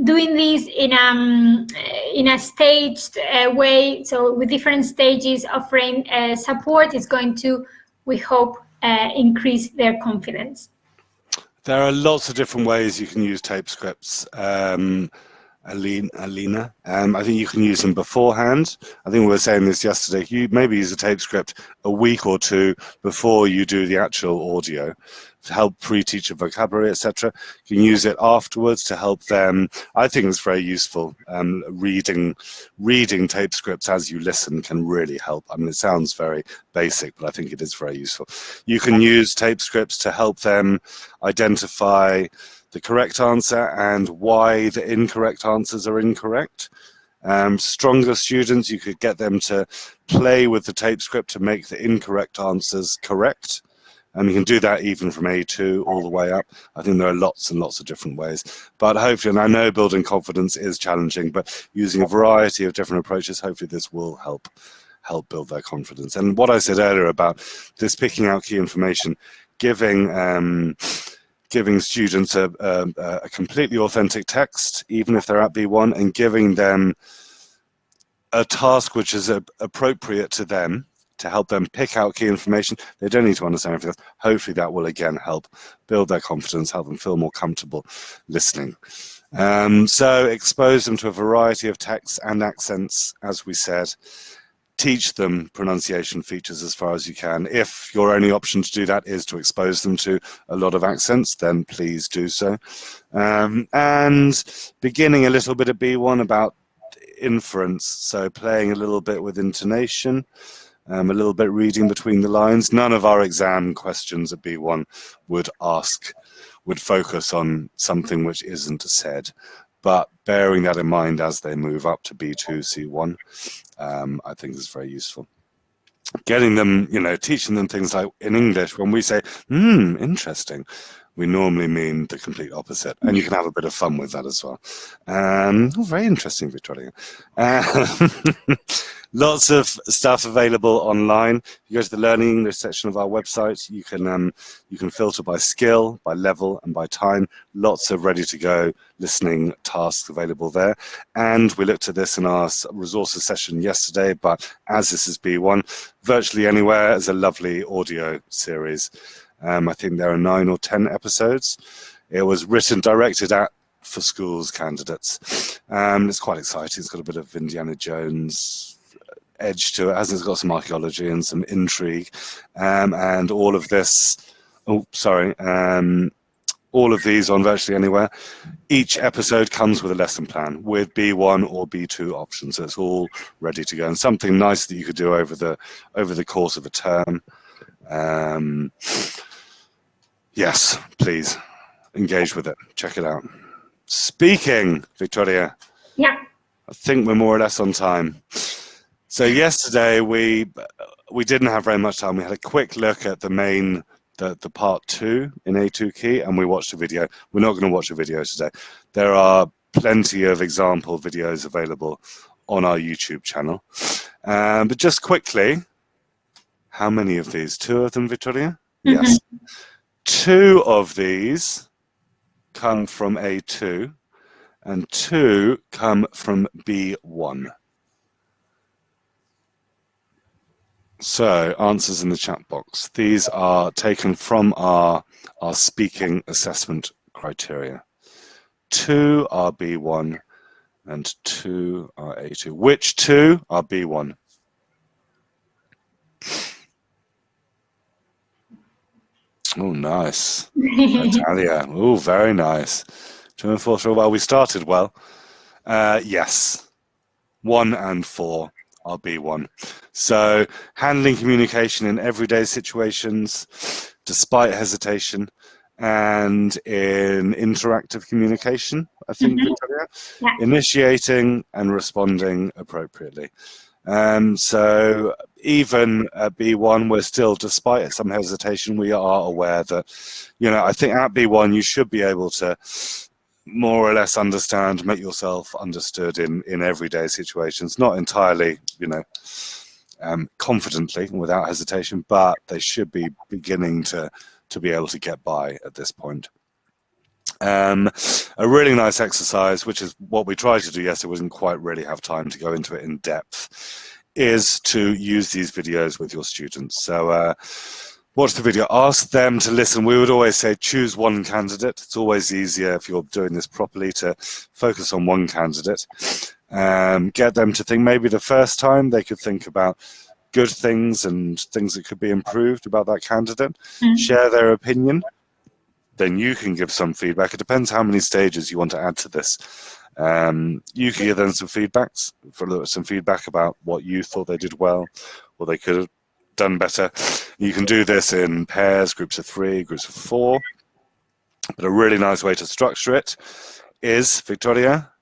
doing this in a staged way, so with different stages, offering support is going to, we hope, increase their confidence. There are lots of different ways you can use tape scripts. Alina, I think you can use them beforehand. I think we were saying this yesterday. You maybe use a tape script a week or two before you do the actual audio to help pre-teach vocabulary, etc. You can use it afterwards to help them. I think it's very useful. Reading tape scripts as you listen can really help. I mean, it sounds very basic, but I think it is very useful. You can use tape scripts to help them identify the correct answer and why the incorrect answers are incorrect. Stronger students, you could get them to play with the tape script to make the incorrect answers correct. And you can do that even from A2 all the way up. I think there are lots and lots of different ways. But hopefully, and I know building confidence is challenging, but using a variety of different approaches, hopefully this will help build their confidence. And what I said earlier about this picking out key information, giving students a completely authentic text, even if they're at B1, and giving them a task which is appropriate to them to help them pick out key information. They don't need to understand everything else. Hopefully that will again help build their confidence, help them feel more comfortable listening. So expose them to a variety of texts and accents, as we said. Teach them pronunciation features as far as you can. If your only option to do that is to expose them to a lot of accents, then please do so. And beginning a little bit at B1 about inference, so playing a little bit with intonation, a little bit reading between the lines. None of our exam questions at B1 would focus on something which isn't said, but bearing that in mind as they move up to B2, C1, I think is very useful. Getting them, teaching them things like in English, when we say, interesting, we normally mean the complete opposite. And you can have a bit of fun with that as well. Very interesting, Victoria. Lots of stuff available online. If you go to the Learning English section of our website, you can filter by skill, by level, and by time. Lots of ready-to-go listening tasks available there. And we looked at this in our resources session yesterday, but as this is B1, virtually anywhere is a lovely audio series. I think there are 9 or 10 episodes. It was directed for schools candidates. It's quite exciting. It's got a bit of Indiana Jones edge to it, hasn't it? It's got some archaeology and some intrigue, and all of this. All of these on virtually anywhere. Each episode comes with a lesson plan with B1 or B2 options, so it's all ready to go, and something nice that you could do over the course of a term. Yes, please engage with it. Check it out. speaking, Victoria. Yeah. I think we're more or less on time. So yesterday we didn't have very much time. We had a quick look at the part 2 in A2 key, and we watched a video. We're not going to watch a video today. There are plenty of example videos available on our YouTube channel. But just quickly, how many of these? 2 of them, Victoria? Mm-hmm. Yes. 2 of these come from A2, and 2 come from B1. So, answers in the chat box. These are taken from our speaking assessment criteria. 2 are B1 and 2 are A2. Which 2 are B1? Oh, nice. Natalia. Oh, very nice. 2 and 4. So, well, we started well. Yes. 1 and 4 are B1. So, handling communication in everyday situations, despite hesitation, and in interactive communication, I think, Victoria, Yeah. initiating and responding appropriately. So even at B1, we're still, despite some hesitation, we are aware that, I think at B1 you should be able to more or less understand, make yourself understood in everyday situations, not entirely, confidently, without hesitation, but they should be beginning to be able to get by at this point. A really nice exercise, which is what we tried to do yesterday, we didn't quite really have time to go into it in depth, is to use these videos with your students. So watch the video, ask them to listen. We would always say choose one candidate. It's always easier if you're doing this properly to focus on one candidate. Get them to think, maybe the first time they could think about good things and things that could be improved about that candidate, share their opinion. Then you can give some feedback. It depends how many stages you want to add to this. You can give them some feedback about what you thought they did well, or they could have done better. You can do this in pairs, groups of 3, groups of 4. But a really nice way to structure it is, Victoria?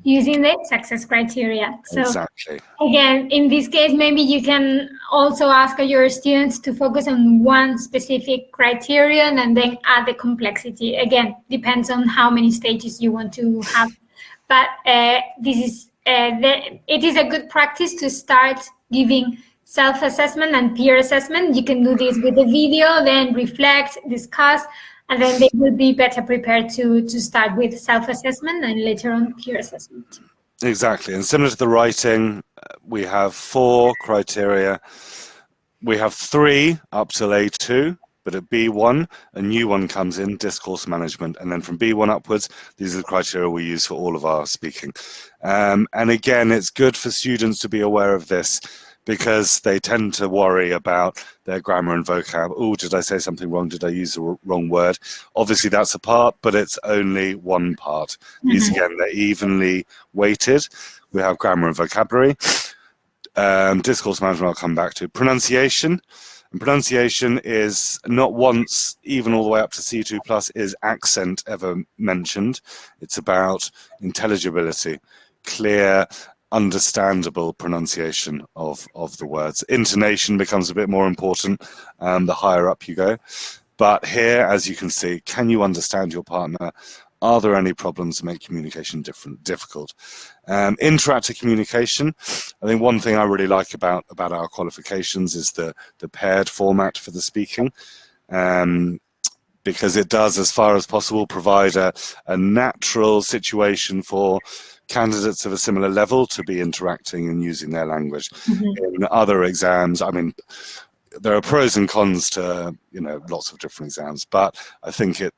Using the success criteria. So exactly. Again, in this case, maybe you can also ask your students to focus on one specific criterion and then add the complexity. Again, depends on how many stages you want to have. But it is a good practice to start giving self-assessment and peer assessment. You can do this with the video, then reflect, discuss, and then they will be better prepared to start with self-assessment and later on peer assessment. Exactly. And similar to the writing, we have 4 criteria. We have 3 up till A2, but at B1, a new one comes in, discourse management. And then from B1 upwards, these are the criteria we use for all of our speaking. And again, it's good for students to be aware of this, because they tend to worry about their grammar and vocab. Oh, did I say something wrong? Did I use the wrong word? Obviously, that's a part, but it's only one part. These, again, they're evenly weighted. We have grammar and vocabulary. Discourse management I'll come back to. Pronunciation. And pronunciation is not once, even all the way up to C2+, is accent ever mentioned. It's about intelligibility, clear, understandable pronunciation of the words. Intonation becomes a bit more important the higher up you go. But here, as you can see, can you understand your partner? Are there any problems that make communication difficult? Interactive communication. I think one thing I really like about our qualifications is the paired format for the speaking. Because it does, as far as possible, provide a natural situation for candidates of a similar level to be interacting and using their language. In other exams, I mean, there are pros and cons to lots of different exams, but I think it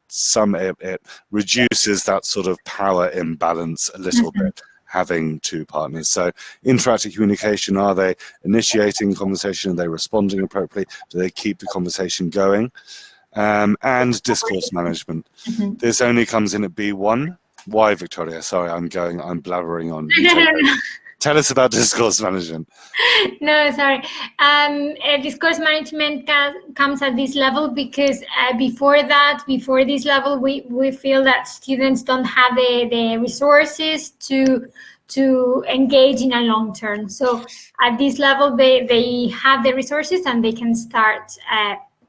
reduces that sort of power imbalance a little bit, having 2 partners. So interactive communication, are they initiating conversation? Are they responding appropriately? Do they keep the conversation going? And discourse management. This only comes in at B1. Why, Victoria? Sorry, I'm blabbering on. Tell us about discourse management. No, sorry. Discourse management comes at this level because before this level, we feel that students don't have the resources to engage in a long term. So at this level, they have the resources and they can start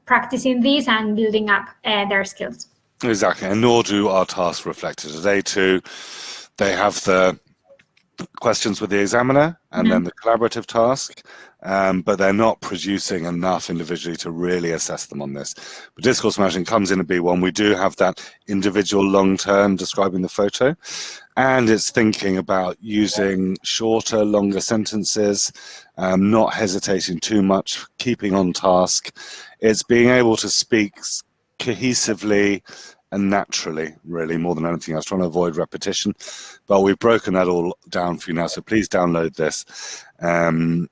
practicing this and building up their skills. Exactly, and nor do our tasks reflect it. Today too, they have the questions with the examiner and then the collaborative task, but they're not producing enough individually to really assess them on this. But discourse management comes in at B1. We do have that individual long term describing the photo, and it's thinking about using shorter, longer sentences, not hesitating too much, keeping on task. It's being able to speak cohesively and naturally, really, more than anything else, trying to avoid repetition. But we've broken that all down for you now, so please download this.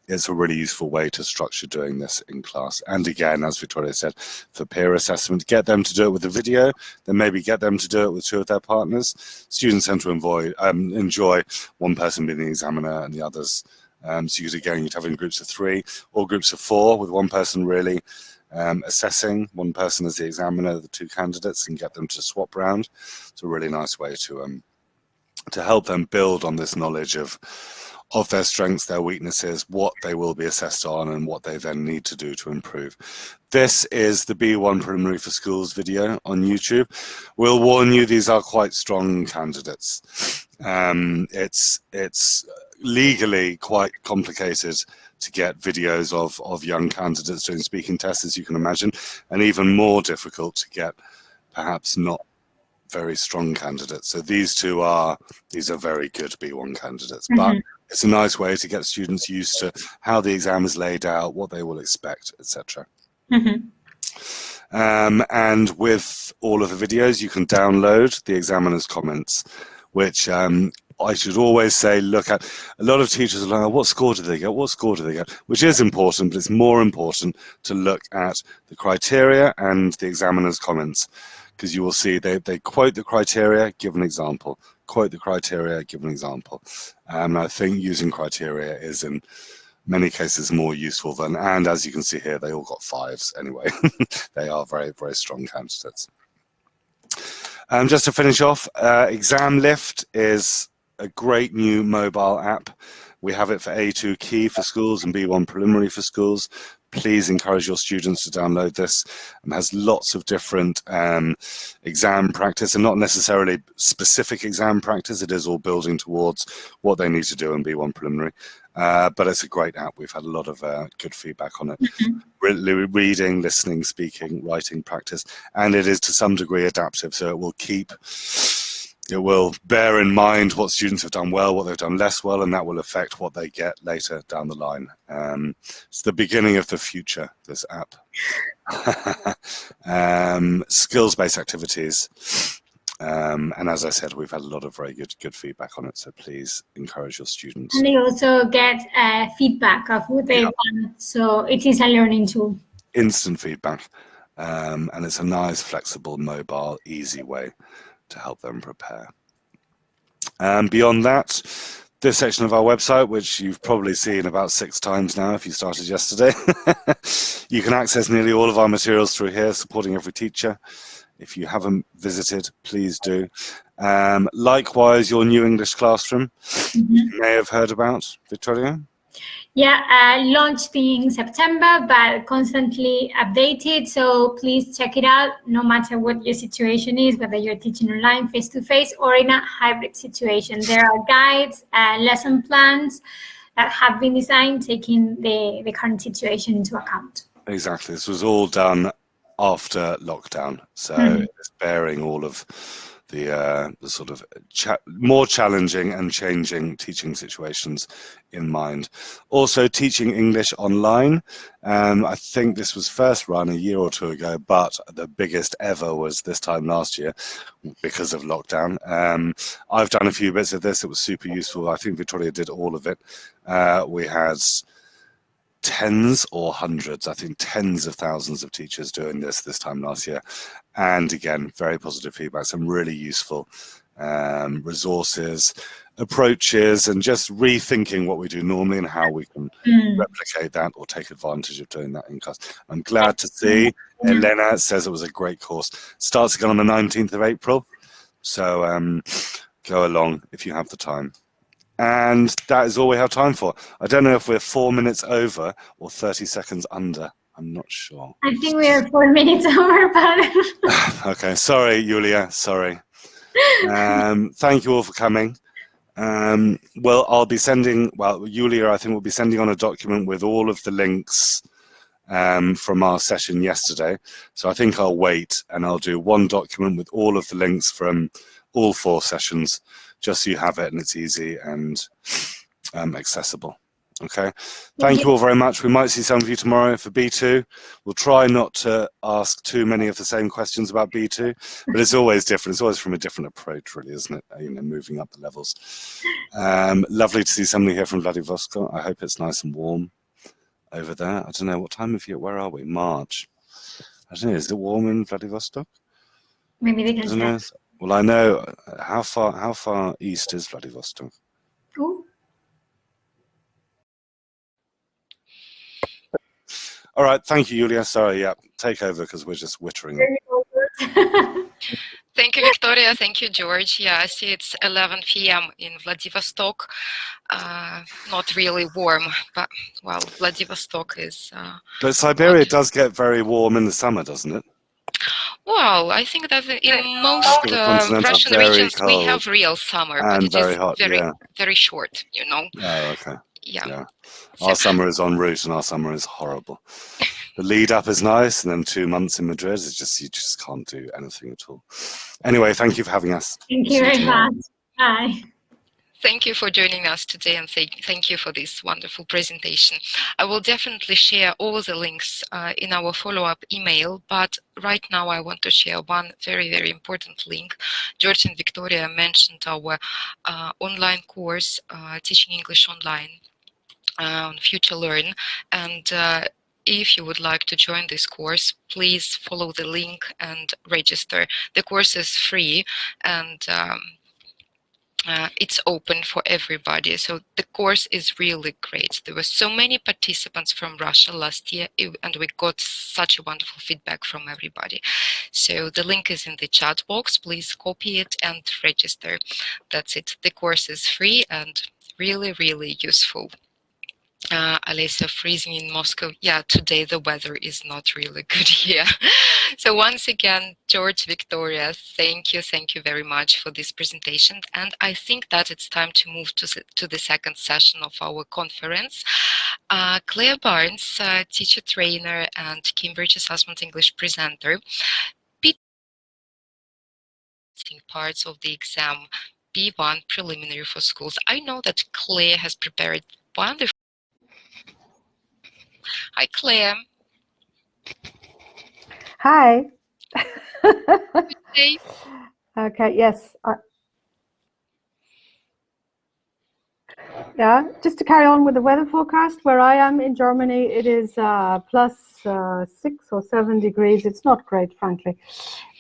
It's a really useful way to structure doing this in class. And again, as Victoria said, for peer assessment, get them to do it with a video, then maybe get them to do it with 2 of their partners. Students tend to enjoy one person being the examiner and the others. So you'd have in groups of 3 or groups of 4 with one person really assessing, one person as the examiner, the 2 candidates, and get them to swap round. It's a really nice way to help them build on this knowledge of their strengths, their weaknesses, what they will be assessed on, and what they then need to do to improve. This is the B1 Preliminary for Schools video on YouTube. We'll warn you, these are quite strong candidates. It's legally quite complicated to get videos of young candidates doing speaking tests, as you can imagine, and even more difficult to get perhaps not very strong candidates. So these are very good B1 candidates, but it's a nice way to get students used to how the exam is laid out, what they will expect, etc. And with all of the videos, you can download the examiner's comments, which I should always say, look at. A lot of teachers are like, what score did they get? What score did they get? Which is important, but it's more important to look at the criteria and the examiner's comments, because you will see they quote the criteria, give an example, quote the criteria, give an example. And I think using criteria is in many cases more useful than, and as you can see here, they all got 5s anyway. They are very, very strong candidates. Just to finish off, Exam Lift is a great new mobile app. We have it for A2 Key for schools and B1 Preliminary for schools. Please encourage your students to download this. It has lots of different exam practice, and not necessarily specific exam practice. It is all building towards what they need to do in B1 Preliminary. But it's a great app. We've had a lot of good feedback on it. Reading, listening, speaking, writing practice. And it is to some degree adaptive, so it will bear in mind what students have done well, what they've done less well, and that will affect what they get later down the line. It's the beginning of the future, this app. Skills-based activities. And as I said, we've had a lot of very good feedback on it, so please encourage your students. And they also get feedback of what they've done, so it is a learning tool. Instant feedback. And it's a nice, flexible, mobile, easy way to help them prepare. Beyond that, this section of our website, which you've probably seen about 6 times now if you started yesterday, you can access nearly all of our materials through here, supporting every teacher. If you haven't visited, please do. Likewise, your new English classroom, you may have heard about, Victoria? Yeah, launched in September, but constantly updated. So please check it out, no matter what your situation is, whether you're teaching online, face-to-face, or in a hybrid situation. There are guides, lesson plans that have been designed taking the current situation into account. Exactly. This was all done after lockdown, so it's bearing all of the sort of more challenging and changing teaching situations in mind. Also, teaching English online. I think this was first run a year or 2 ago, but the biggest ever was this time last year because of lockdown. I've done a few bits of this. It was super useful. I think Victoria did all of it. We had tens or hundreds, I think tens of thousands of teachers doing this time last year. And again, very positive feedback, some really useful resources, approaches and just rethinking what we do normally and how we can replicate that or take advantage of doing that in class. I'm glad to see Elena says it was a great course. Starts again on the 19th of April. So go along if you have the time. And that is all we have time for. I don't know if we're 4 minutes over or 30 seconds under. I'm not sure. I think we are 4 minutes over, but... Okay, sorry, Julia, sorry. Thank you all for coming. Well, I'll be sending, Julia, I think will be sending on a document with all of the links from our session yesterday. So I think I'll wait and I'll do one document with all of the links from all 4 sessions, just so you have it and it's easy and accessible. Okay, thank you all very much. We might see some of you tomorrow for B2. We'll try not to ask too many of the same questions about B2, but it's always different. It's always from a different approach, really, isn't it? You know, moving up the levels. Lovely to see somebody here from Vladivostok. I hope it's nice and warm over there. I don't know, what time of year, where are we? March. I don't know, is it warm in Vladivostok? Maybe they can know. Well, I know, how far east is Vladivostok? Ooh. All right, thank you, Julia. Sorry, yeah, take over because we're just wittering. Thank you, Victoria. Thank you, George. Yeah, I see it's 11 p.m. in Vladivostok. Not really warm, but, well, Vladivostok is... but Siberia does get very warm in the summer, doesn't it? Well, I think that in most Russian regions we have real summer, but it is hot, very short, you know. Oh, okay. Yeah. Our summer is en route and our summer is horrible. The lead up is nice, and then 2 months in Madrid is just, you just can't do anything at all. Anyway, thank you for having us. Thank you very much. Bye. Thank you for joining us today, and thank you for this wonderful presentation. I will definitely share all the links in our follow-up email, but right now I want to share one very, very important link. George and Victoria mentioned our online course, Teaching English Online on Future Learn, and if you would like to join this course, please follow the link and register. The course is free, and it's open for everybody. So the course is really great. There were so many participants from Russia last year, and we got such a wonderful feedback from everybody. So the link is in the chat box. Please copy it and register. That's it. The course is free and really, really useful. Alessia, freezing in Moscow. Yeah, today the weather is not really good here. So once again, George, Victoria, thank you very much for this presentation. And I think that it's time to move to the second session of our conference. Claire Barnes, teacher trainer and Cambridge Assessment English presenter, parts of the exam B1 preliminary for schools. I know that Claire has prepared wonderful. Hi, Claire. Hi. Good day. Okay, yes. Yeah, just to carry on with the weather forecast, where I am in Germany, it is plus 6 or 7 degrees. It's not great, frankly.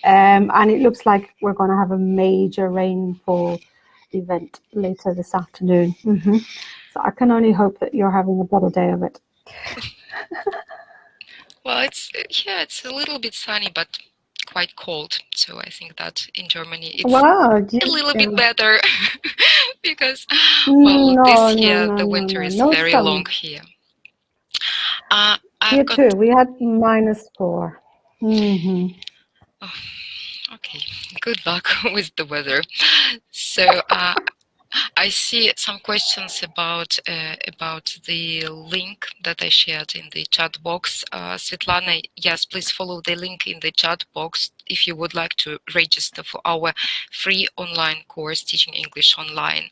And it looks like we're going to have a major rainfall event later this afternoon. So I can only hope that you're having a better day of it. Well, it's a little bit sunny, but quite cold. So I think that in Germany it's a little bit better because this year the winter is very long here. Here too, we had -4. Oh, okay, good luck with the weather. So I see some questions about the link that I shared in the chat box. Svetlana, yes, please follow the link in the chat box if you would like to register for our free online course, Teaching English Online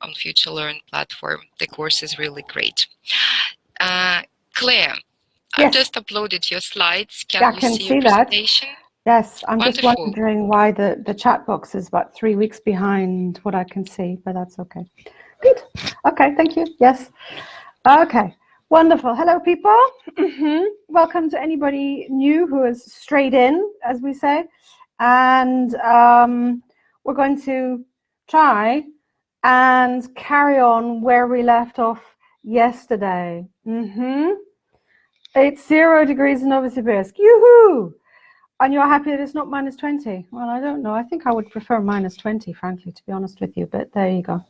on Future Learn platform. The course is really great. Claire, yes. I've just uploaded your slides. Can you see your presentation? Yes, I'm Wonderful. just wondering why the chat box is about 3 weeks behind what I can see, but that's okay. Good. Okay, thank you. Yes. Okay, wonderful. Hello, people. Welcome to anybody new who has strayed in, as we say. And we're going to try and carry on where we left off yesterday. It's 0 degrees in Novosibirsk. Yoo-hoo! And you're happy that it's not minus 20? Well, I don't know. I think I would prefer minus 20, frankly, to be honest with you. But there you go.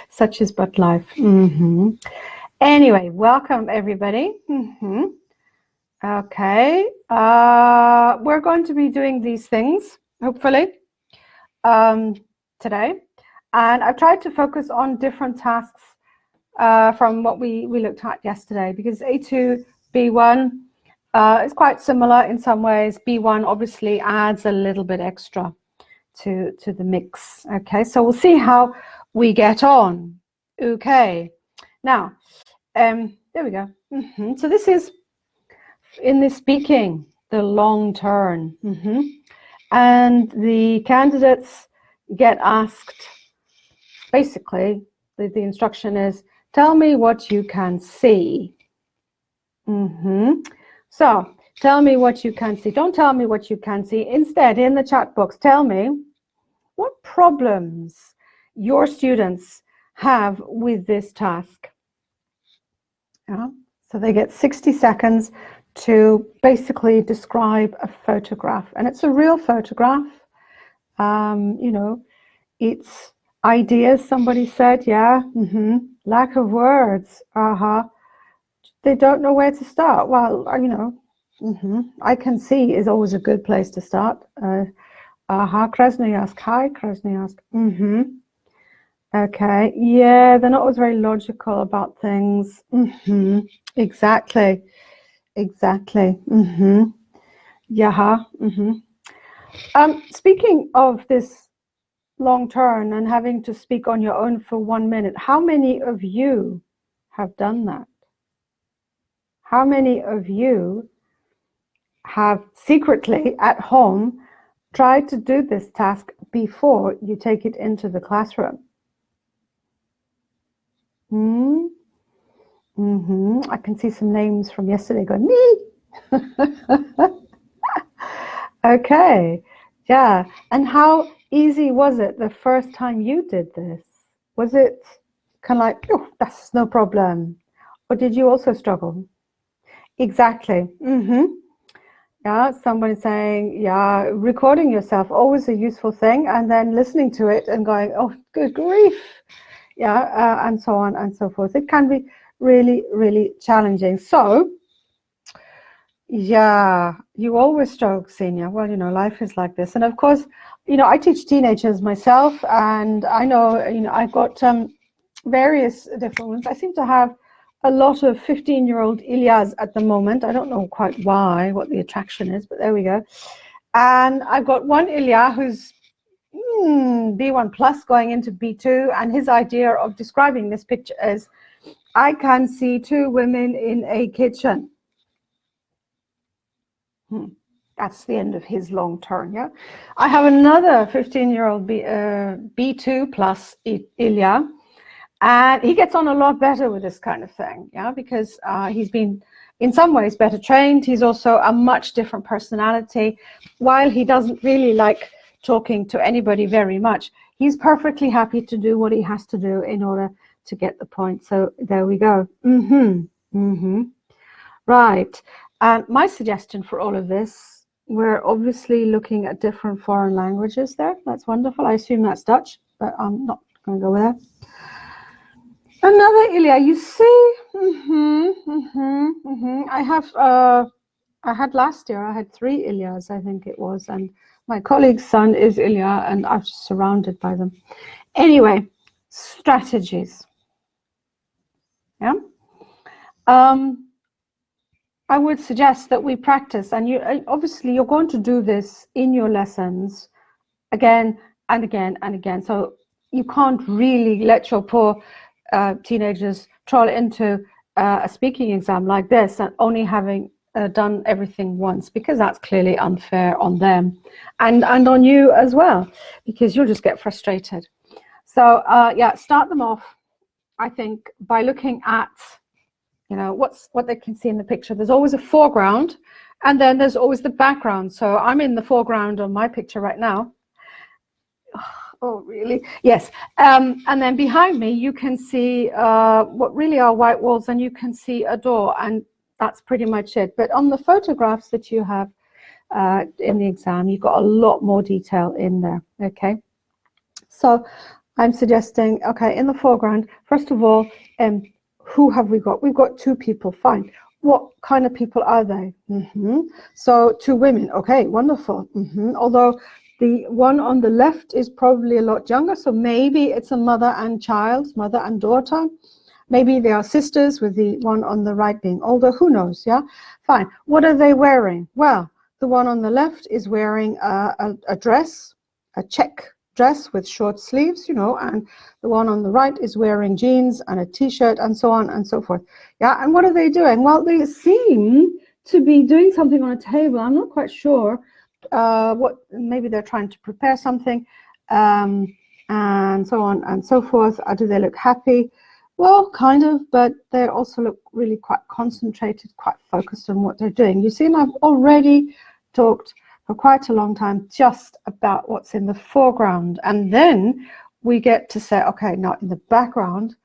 Such is but life. Anyway, welcome, everybody. Okay. We're going to be doing these things, hopefully, today. And I've tried to focus on different tasks from what we looked at yesterday, because A2, B1 is quite similar in some ways. B1 obviously adds a little bit extra to the mix. Okay, so we'll see how we get on. Okay, now, there we go. So this is, in this speaking, the long turn. And the candidates get asked, basically, the instruction is, tell me what you can see. So, tell me what you can see. Don't tell me what you can see. Instead, in the chat box, tell me what problems your students have with this task. So they get 60 seconds to basically describe a photograph. And it's a real photograph. You know, it's ideas, somebody said, yeah. Lack of words. They don't know where to start. Well, you know, I can see is always a good place to start. Krasnoyarsk. Hi, Krasnoyarsk. Okay. Yeah, they're not always very logical about things. Exactly. Yeah. Speaking of this long turn and having to speak on your own for 1 minute, how many of you have done that? How many of you have secretly at home tried to do this task before you take it into the classroom? I can see some names from yesterday going, me. Okay, yeah. And how easy was it the first time you did this? Was it kind of like, oh, that's no problem? Or did you also struggle? Exactly. Yeah, somebody saying, yeah, recording yourself, always a useful thing, and then listening to it and going, oh, good grief. Yeah, and so on and so forth. It can be really, really challenging. So, yeah, you always struggle, Xenia. Well, you know, life is like this. And of course, you know, I teach teenagers myself, and I know, you know, I've got various different ones. I seem to have a lot of 15-year-old Ilyas at the moment. I don't know quite why, what the attraction is, but there we go. And I've got one Ilya who's B1 plus going into B2, and his idea of describing this picture is, I can see two women in a kitchen. That's the end of his long turn. Yeah, I have another 15-year-old B2 plus Ilya, and he gets on a lot better with this kind of thing. Yeah, because he's been in some ways better trained. He's also a much different personality. While he doesn't really like talking to anybody very much, he's perfectly happy to do what he has to do in order to get the point. So there we go. Right. And my suggestion for all of this, we're obviously looking at different foreign languages there. That's wonderful. I assume that's Dutch, but I'm not going to go with that. Another Ilya, you see. I had last year, I had 3 Ilyas, I think it was, and my colleague's son is Ilya, and I'm just surrounded by them. Anyway, strategies. Yeah. I would suggest that we practice, and obviously you're going to do this in your lessons again and again and again. So you can't really let your poor teenagers troll into a speaking exam like this and only having done everything once, because that's clearly unfair on them and on you as well, because you'll just get frustrated. So yeah, start them off, I think, by looking at, you know, what they can see in the picture. There's always a foreground, and then there's always the background. So I'm in the foreground on my picture right now. Oh, really? Yes. And then behind me, you can see what really are white walls, and you can see a door, and that's pretty much it. But on the photographs that you have in the exam, you've got a lot more detail in there, okay? So I'm suggesting, okay, in the foreground, first of all, who have we got? We've got 2 people, fine. What kind of people are they? So 2 women, okay, wonderful. Although the one on the left is probably a lot younger, so maybe it's a mother and child, mother and daughter. Maybe they are sisters, with the one on the right being older, who knows, yeah? Fine. What are they wearing? Well, the one on the left is wearing a dress, a check dress with short sleeves, you know, and the one on the right is wearing jeans and a t-shirt and so on and so forth. Yeah, and what are they doing? Well, they seem to be doing something on a table. I'm not quite sure what, maybe they're trying to prepare something, and so on and so forth. Do they look happy? Well, kind of, but they also look really quite concentrated, quite focused on what they're doing. You see, and I've already talked for quite a long time just about what's in the foreground, and then we get to say, okay, now in the background,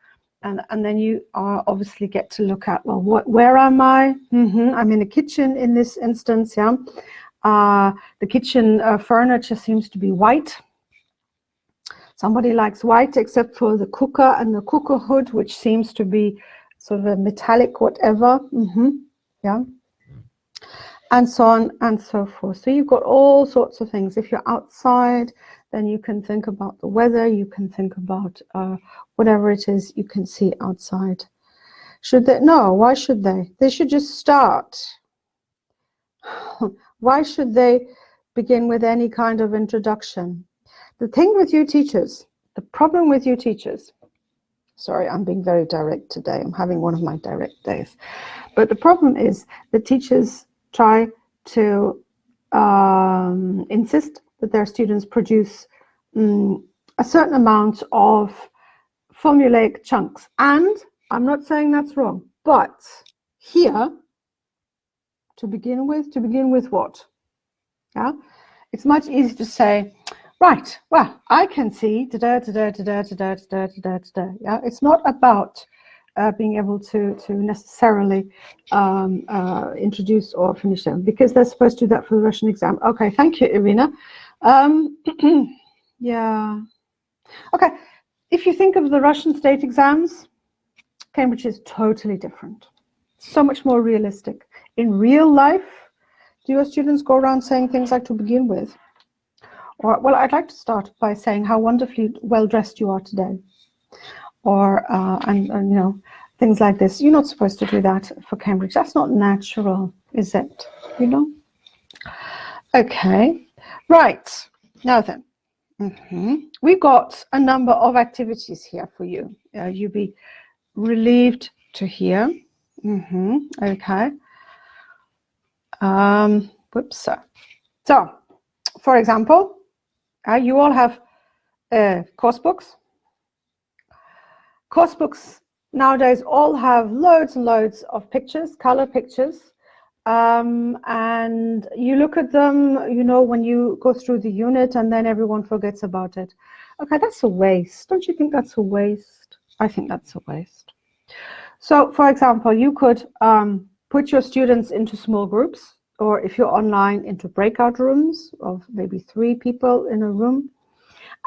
and then you obviously get to look at, well, where am I? I'm in the kitchen in this instance, yeah. The kitchen furniture seems to be white. Somebody likes white, except for the cooker and the cooker hood, which seems to be sort of a metallic whatever. Yeah. And so on and so forth. So you've got all sorts of things. If you're outside, then you can think about the weather. You can think about whatever it is you can see outside. Should they? No, why should they? They should just start. Why should they begin with any kind of introduction? The thing with you teachers, the problem with you teachers, sorry, I'm being very direct today. I'm having one of my direct days. But the problem is the teachers try to insist that their students produce a certain amount of formulaic chunks. And I'm not saying that's wrong, but here, to begin with what? Yeah, it's much easier to say, right, well, I can see, yeah, it's not about being able to necessarily introduce or finish them, because they're supposed to do that for the Russian exam. Okay, thank you, Irina. Yeah. Okay, if you think of the Russian state exams, Cambridge is totally different. So much more realistic. In real life, do your students go around saying things like, to begin with? Or, well, I'd like to start by saying how wonderfully well-dressed you are today. Or, and you know, things like this. You're not supposed to do that for Cambridge. That's not natural, is it? You know? Okay, right. Now then, we've got a number of activities here for you. You'll be relieved to hear. Okay. Whoops. So, for example, you all have course books. Course books nowadays all have loads and loads of pictures, color pictures, and you look at them, you know, when you go through the unit, and then everyone forgets about it. Okay, that's a waste. Don't you think that's a waste? I think that's a waste. So, for example, you could put your students into small groups, or if you're online, into breakout rooms of maybe 3 people in a room,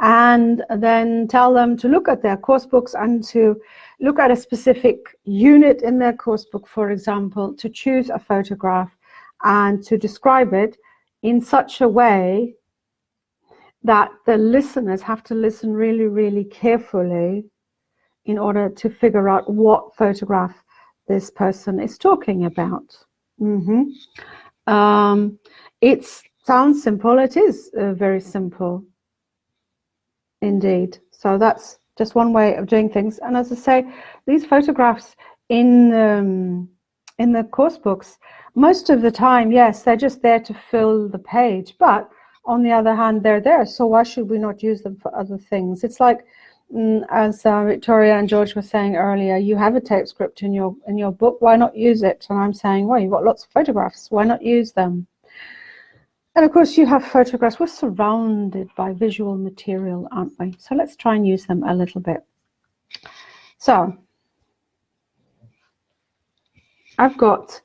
and then tell them to look at their course books and to look at a specific unit in their course book, for example, to choose a photograph and to describe it in such a way that the listeners have to listen really, really carefully in order to figure out what photograph this person is talking about. It sounds simple. It is very simple indeed. So that's just one way of doing things. And as I say, these photographs in the course books, most of the time, yes, they're just there to fill the page. But on the other hand, they're there. So why should we not use them for other things? It's like, as Victoria and George were saying earlier, you have a tape script in your book. Why not use it? And I'm saying, well, you've got lots of photographs. Why not use them? And of course you have photographs. We're surrounded by visual material, aren't we? So let's try and use them a little bit. So I've got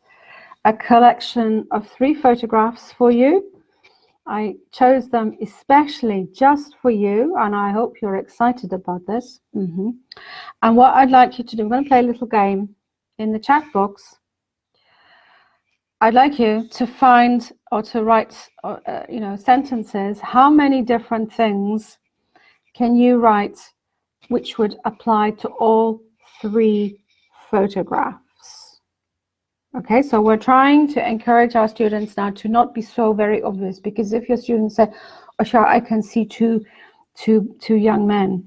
a collection of 3 photographs for you. I chose them especially just for you, and I hope you're excited about this. And what I'd like you to do, I'm going to play a little game in the chat box. I'd like you to find or to write, sentences. How many different things can you write which would apply to all 3 photographs? Okay, so we're trying to encourage our students now to not be so very obvious, because if your students say, oh, sure, I can see two young men.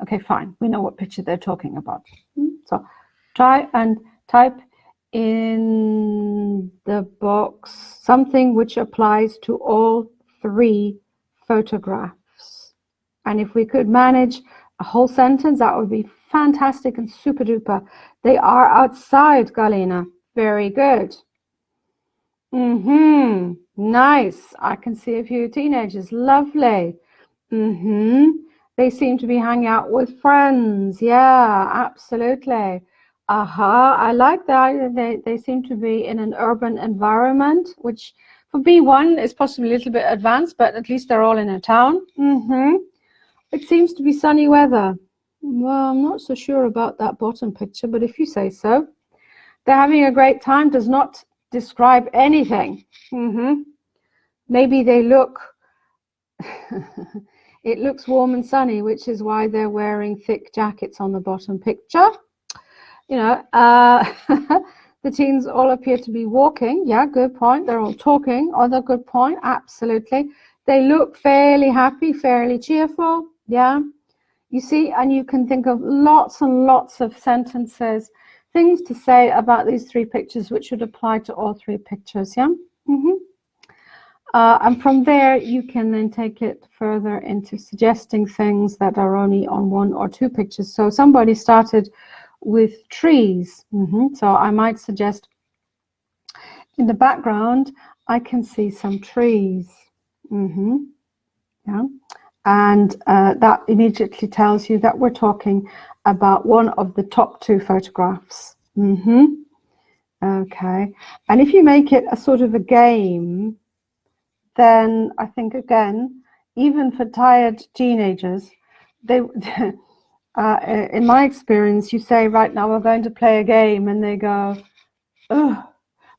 Okay, fine, we know what picture they're talking about. So try and type in the box something which applies to all 3 photographs. And if we could manage a whole sentence, that would be fantastic and super duper. They are outside, Galina. Very good. Nice. I can see a few teenagers. Lovely. They seem to be hanging out with friends. Yeah, absolutely. I like that. They seem to be in an urban environment, which for B1 is possibly a little bit advanced, but at least they're all in a town. It seems to be sunny weather. Well, I'm not so sure about that bottom picture, but if you say so. They're having a great time does not describe anything. Maybe they look, it looks warm and sunny, which is why they're wearing thick jackets on the bottom picture. The teens all appear to be walking. Yeah, good point. They're all talking. Other good point. Absolutely. They look fairly happy, fairly cheerful. Yeah. You see, and you can think of lots and lots of sentences, things to say about these 3 pictures, which would apply to all 3 pictures. Yeah. And from there, you can then take it further into suggesting things that are only on 1 or 2 pictures. So somebody started with trees. So I might suggest in the background, I can see some trees. Yeah. And that immediately tells you that we're talking about one of the top 2 photographs. Okay. And if you make it a sort of a game, then I think, again, even for tired teenagers, they in my experience, you say, right now we're going to play a game, and they go, ugh.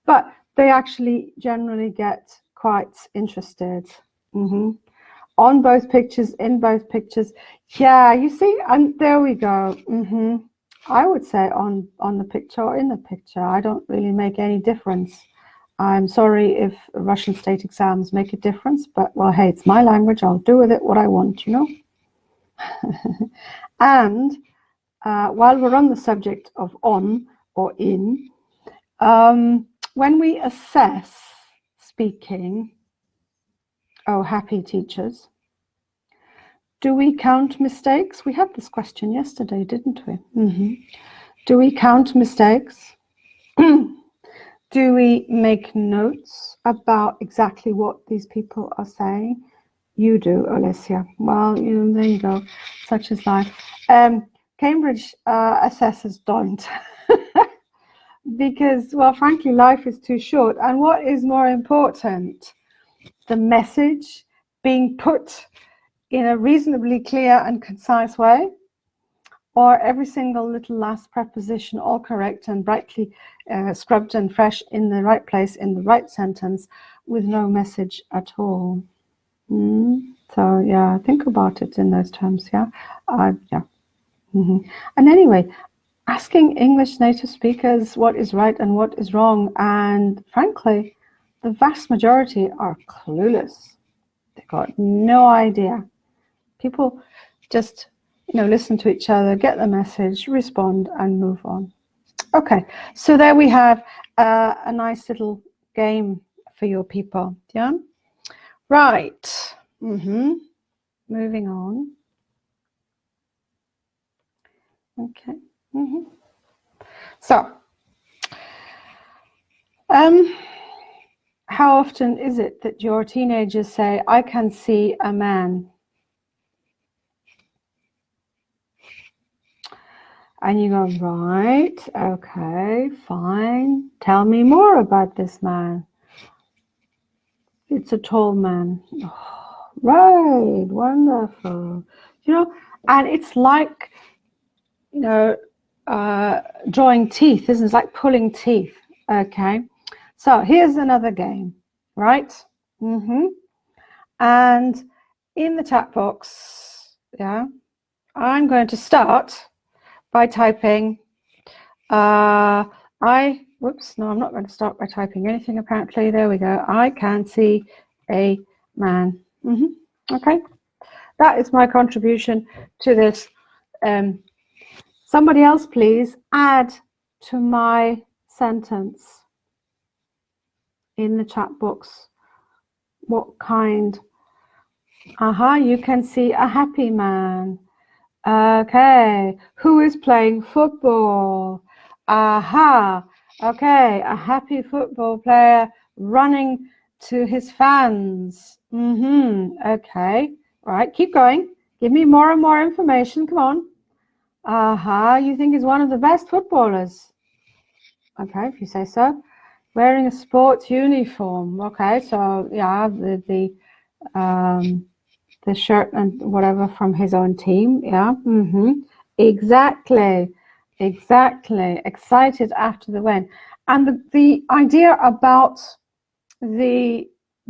But they actually generally get quite interested. On both pictures, in both pictures. Yeah, you see, and there we go. I would say on the picture or in the picture. I don't really make any difference. I'm sorry if Russian state exams make a difference, but, well, hey, it's my language. I'll do with it what I want, And while we're on the subject of on or in, when we assess speaking, oh, happy teachers, do we count mistakes? We had this question yesterday, didn't we? Do we count mistakes? Do we make notes about exactly what these people are saying? You do, Alessia. Well, there you go. Such is life. Cambridge assessors don't. Because, well, frankly, life is too short. And what is more important? The message being put in a reasonably clear and concise way, or every single little last preposition all correct and brightly scrubbed and fresh in the right place in the right sentence with no message at all. So yeah, think about it in those terms. Yeah. And anyway, asking English native speakers what is right and what is wrong, and frankly, the vast majority are clueless. They've got no idea. People just listen to each other, get the message, respond, and move on. Okay, so there we have a nice little game for your people. Yeah, right. Moving on. Okay. So how often is it that your teenagers say, I can see a man? And you go, right, okay, fine. Tell me more about this man. It's a tall man. Oh, right, wonderful. You know, and it's like, you know, drawing teeth, isn't it? It's like pulling teeth, okay? So here's another game, right? And in the chat box, yeah, I'm going to start by typing, whoops, no, I'm not going to start by typing anything apparently. There we go. I can see a man. Okay, that is my contribution to this. Somebody else, please, add to my sentence in the chat box. What kind? You can see a happy man. Okay, who is playing football? Okay, a happy football player running to his fans. Okay, right, keep going. Give me more and more information, come on. You think he's one of the best footballers? Okay, if you say so. Wearing a sports uniform. Okay, so yeah, the shirt and whatever from his own team. Yeah. Exactly. Excited after the win. And the idea about the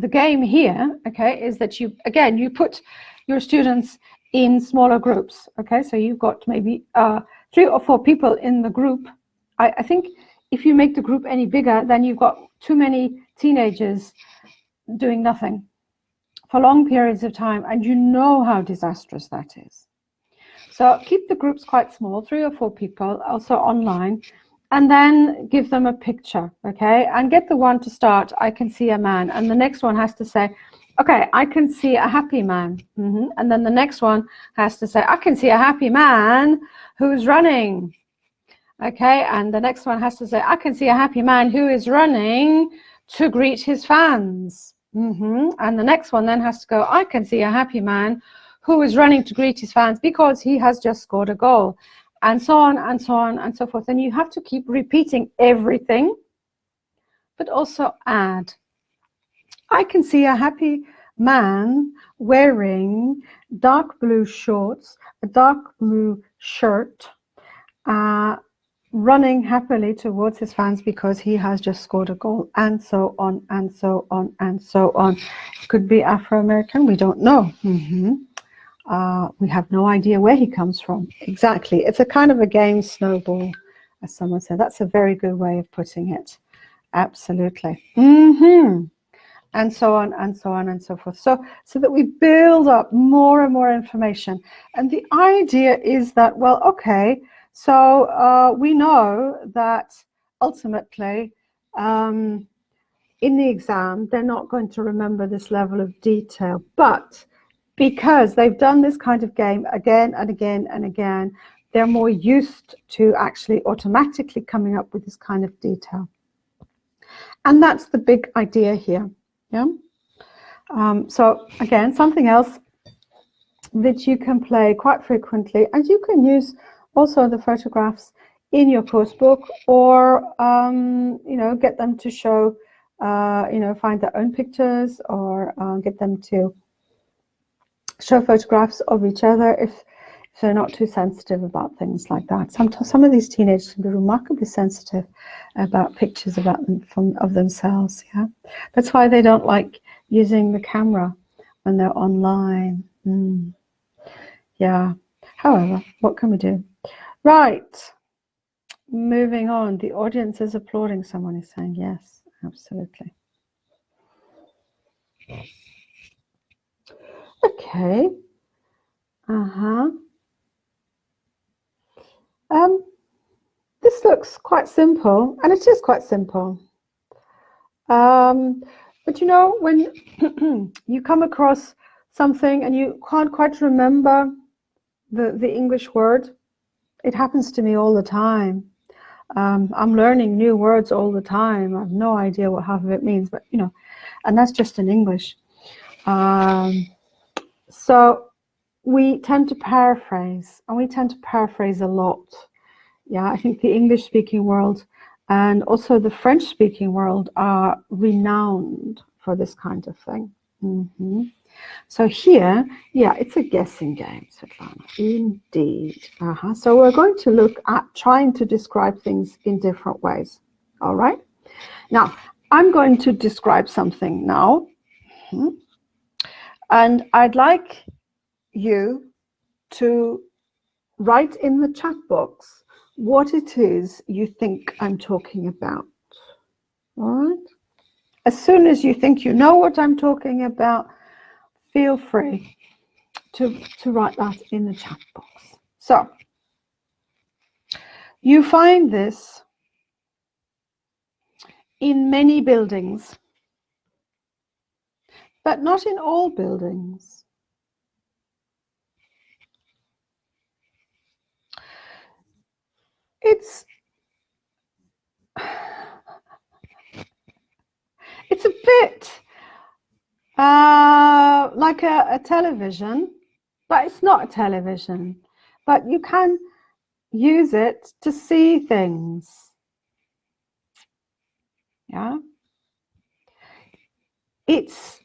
game here, okay, is that you put your students in smaller groups. Okay, so you've got maybe 3 or 4 people in the group. I think if you make the group any bigger, then you've got too many teenagers doing nothing for long periods of time, and you know how disastrous that is. So keep the groups quite small, 3 or 4 people, also online, and then give them a picture, okay? And get the one to start, I can see a man, and the next one has to say, okay, I can see a happy man. And then the next one has to say, I can see a happy man who's running. Okay, and the next one has to say, I can see a happy man who is running to greet his fans. And the next one then has to go, I can see a happy man who is running to greet his fans because he has just scored a goal, and so on and so on and so forth. And you have to keep repeating everything, but also add, I can see a happy man wearing dark blue shorts, a dark blue shirt, running happily towards his fans because he has just scored a goal, and so on and so on and so on. Could be Afro-American, we don't know. We have no idea where he comes from. Exactly. It's a kind of a game snowball, as someone said. That's a very good way of putting it. Absolutely. And so on and so on and so forth. So that we build up more and more information. And the idea is that, well, okay, so we know that ultimately in the exam, they're not going to remember this level of detail. But because they've done this kind of game again and again and again, they're more used to actually automatically coming up with this kind of detail. And that's the big idea here. Yeah. So again, something else that you can play quite frequently, and you can use also the photographs in your course book, or get them to show, find their own pictures, or get them to show photographs of each other if they're not too sensitive about things like that. Sometimes some of these teenagers can be remarkably sensitive about pictures of themselves. Yeah, that's why they don't like using the camera when they're online. Yeah. However, what can we do? Right. Moving on. The audience is applauding. Someone is saying yes. Absolutely. Okay. This looks quite simple, and it is quite simple. But when you come across something and you can't quite remember the English word, it happens to me all the time. I'm learning new words all the time. I have no idea what half of it means, but and that's just in English. So we tend to paraphrase, and we tend to paraphrase a lot. Yeah, I think the English-speaking world and also the French-speaking world are renowned for this kind of thing. So here, yeah, it's a guessing game, Svetlana. Indeed. So we're going to look at trying to describe things in different ways. All right. Now, I'm going to describe something now. And I'd like you to write in the chat box what it is you think I'm talking about. All right. As soon as you think you know what I'm talking about, feel free to write that in the chat box. So, you find this in many buildings, but not in all buildings. It's a bit like a television, but it's not a television. But you can use it to see things. Yeah. It's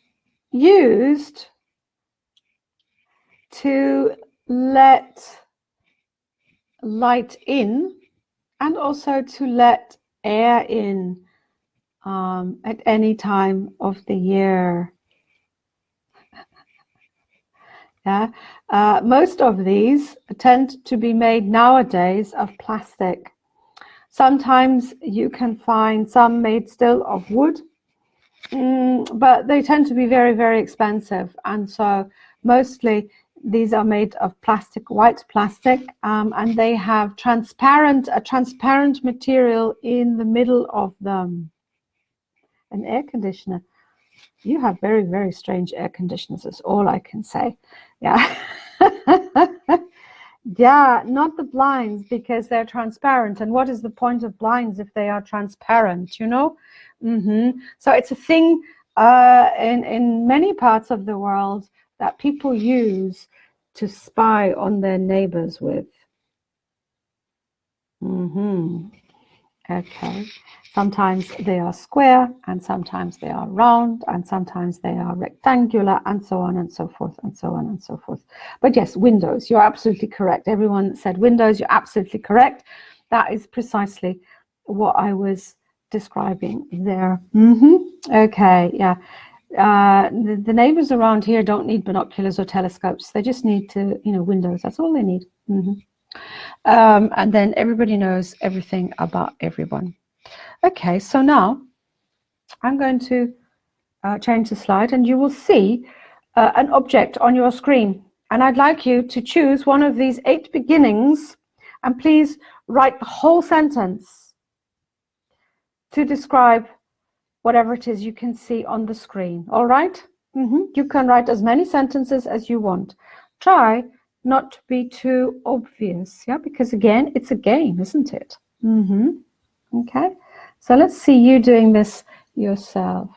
used to let light in and also to let air in at any time of the year. Yeah, most of these tend to be made nowadays of plastic. Sometimes you can find some made still of wood, but they tend to be very, very expensive. And so mostly these are made of plastic, white plastic, and they have a transparent material in the middle of them. An air conditioner. You have very, very strange air conditioners, is all I can say. Yeah. Yeah, not the blinds, because they're transparent. And what is the point of blinds if they are transparent, you know? So it's a thing in many parts of the world that people use to spy on their neighbors with. Okay. Sometimes they are square, and sometimes they are round, and sometimes they are rectangular, and so on and so forth, and so on and so forth. But yes, windows, you're absolutely correct. Everyone said windows, you're absolutely correct. That is precisely what I was describing there. Okay, yeah. The neighbors around here don't need binoculars or telescopes. They just need to, windows. That's all they need. And then everybody knows everything about everyone. Okay, so now I'm going to change the slide, and you will see an object on your screen. And I'd like you to choose one of these 8 beginnings, and please write the whole sentence to describe whatever it is you can see on the screen. All right? You can write as many sentences as you want. Try not to be too obvious, yeah, because again, it's a game, isn't it? Okay, so let's see you doing this yourself.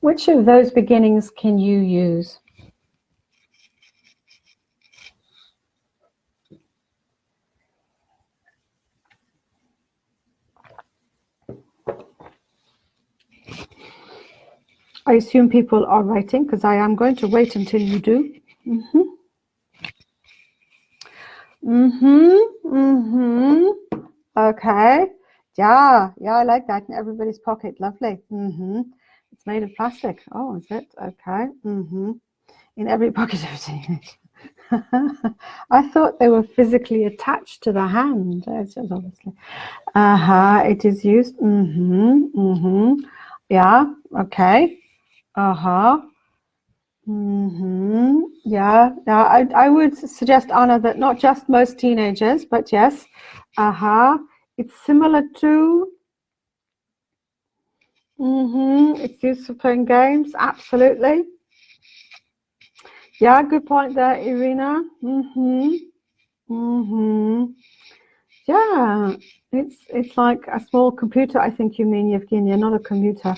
Which of those beginnings can you use? I assume people are writing, because I am going to wait until you do. Okay. Yeah, I like that. In everybody's pocket. Lovely. It's made of plastic. Oh, is it? Okay. In every pocket of a teenager. I thought they were physically attached to the hand. It's just obviously. It is used. Yeah. Okay. Yeah. I would suggest, Anna, that not just most teenagers, but yes. It's similar to. It's used for playing games. Absolutely. Yeah, good point there, Irina. Yeah, it's like a small computer, I think you mean, Evgenia, not a commuter.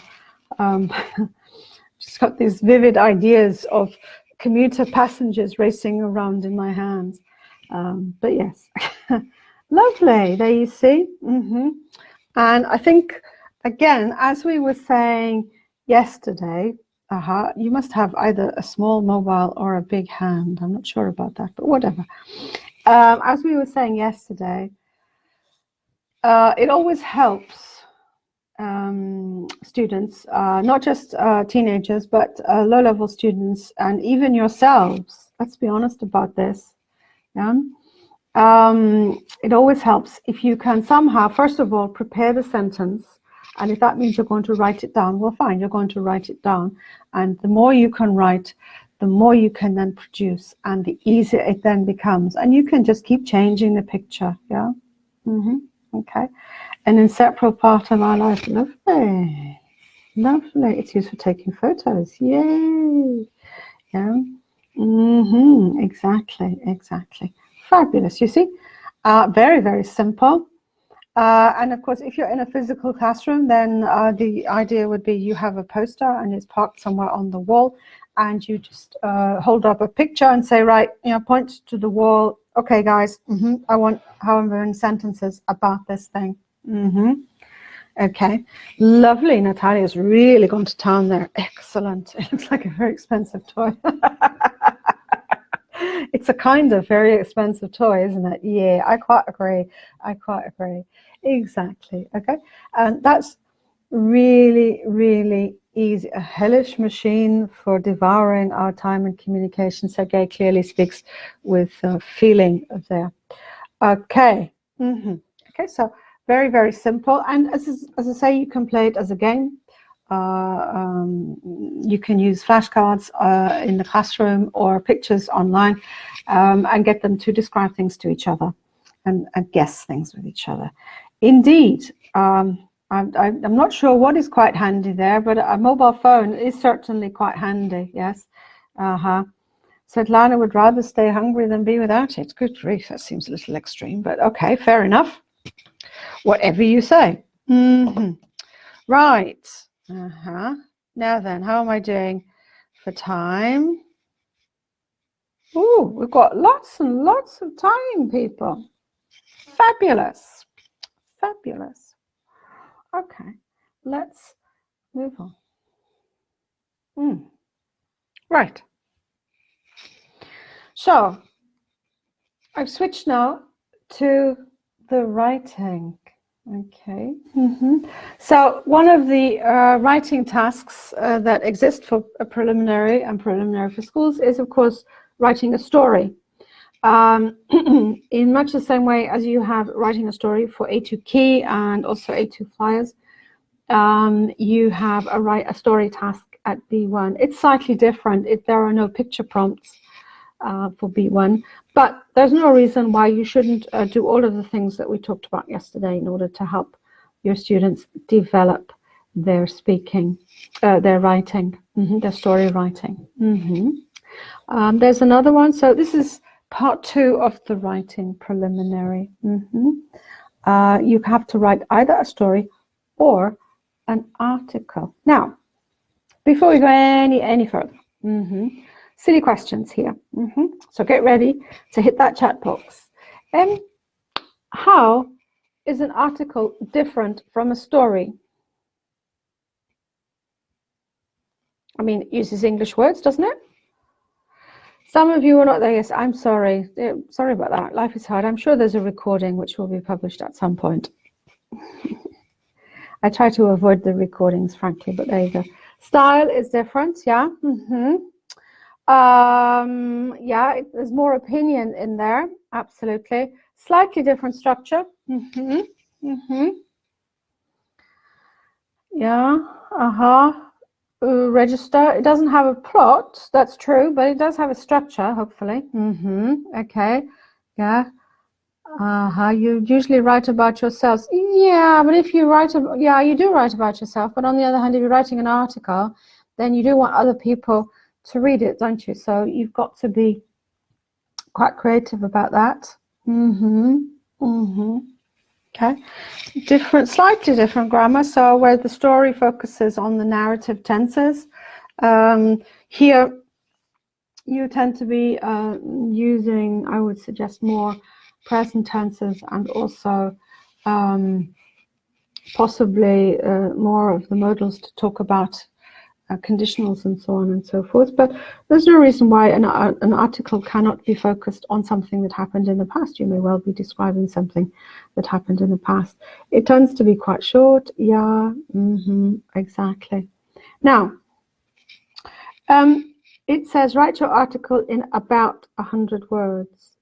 Just got these vivid ideas of commuter passengers racing around in my hands. But yes, lovely. There you see. And I think, again, as we were saying yesterday, you must have either a small mobile or a big hand. I'm not sure about that, but whatever. As we were saying yesterday, it always helps students, not just teenagers, but low-level students, and even yourselves. Let's be honest about this. Yeah. It always helps if you can somehow, first of all, prepare the sentence. And if that means you're going to write it down, well, fine, you're going to write it down. And the more you can write, the more you can then produce, and the easier it then becomes. And you can just keep changing the picture. Yeah. Okay. An inseparable part of our life. Lovely. Lovely. It's used for taking photos. Yay. Yeah. Exactly. Fabulous. You see, very, very simple. And of course, if you're in a physical classroom, then the idea would be you have a poster and it's parked somewhere on the wall, and you just hold up a picture and say, right, point to the wall. Okay, guys, I want however many sentences about this thing. Okay, lovely. Natalia's really gone to town there. Excellent. It looks like a very expensive toy. It's a kind of very expensive toy, isn't it? Yeah, I quite agree. Exactly. Okay, and that's really, really easy. A hellish machine for devouring our time and communication. Sergei clearly speaks with feeling there. Okay. Okay, so very, very simple. And as I say, you can play it as a game. You can use flashcards in the classroom or pictures online, and get them to describe things to each other and guess things with each other. Indeed, I'm not sure what is quite handy there, but a mobile phone is certainly quite handy. Yes. Svetlana would rather stay hungry than be without it. Good grief, that seems a little extreme, but okay, fair enough. Whatever you say. Right. Now then, how am I doing for time? Oh, we've got lots and lots of time, people. Fabulous. Okay, let's move on. Right. So, I've switched now to the writing. Okay. So one of the writing tasks that exist for a preliminary and preliminary for schools is, of course, writing a story. In much the same way as you have writing a story for A2 Key and also A2 Flyers, you have a story task at B1. It's slightly different if there are no picture prompts for B1, but there's no reason why you shouldn't do all of the things that we talked about yesterday in order to help your students develop their speaking, their writing, their story writing. There's another one. So this is part 2 of the writing preliminary. You have to write either a story or an article. Now, before we go any further, silly questions here. So get ready to hit that chat box. How is an article different from a story? I mean, it uses English words, doesn't it? Some of you are not there. Yes, I'm sorry. Sorry about that. Life is hard. I'm sure there's a recording which will be published at some point. I try to avoid the recordings, frankly, but there you go. Style is different, yeah. Yeah, there's more opinion in there, absolutely. Slightly different structure. Yeah, register. It doesn't have a plot, that's true, but it does have a structure, hopefully. Okay, yeah. You usually write about yourselves. Yeah, but if you write, you do write about yourself. But on the other hand, if you're writing an article, then you do want other people to read it, don't you? So you've got to be quite creative about that. Okay, slightly different grammar. So where the story focuses on the narrative tenses, here you tend to be using, I would suggest, more present tenses and also possibly more of the modals to talk about conditionals and so on and so forth. But there's no reason why an article cannot be focused on something that happened in the past. You may well be describing something that happened in the past. It tends to be quite short. Yeah, exactly. Now, it says write your article in about 100 words.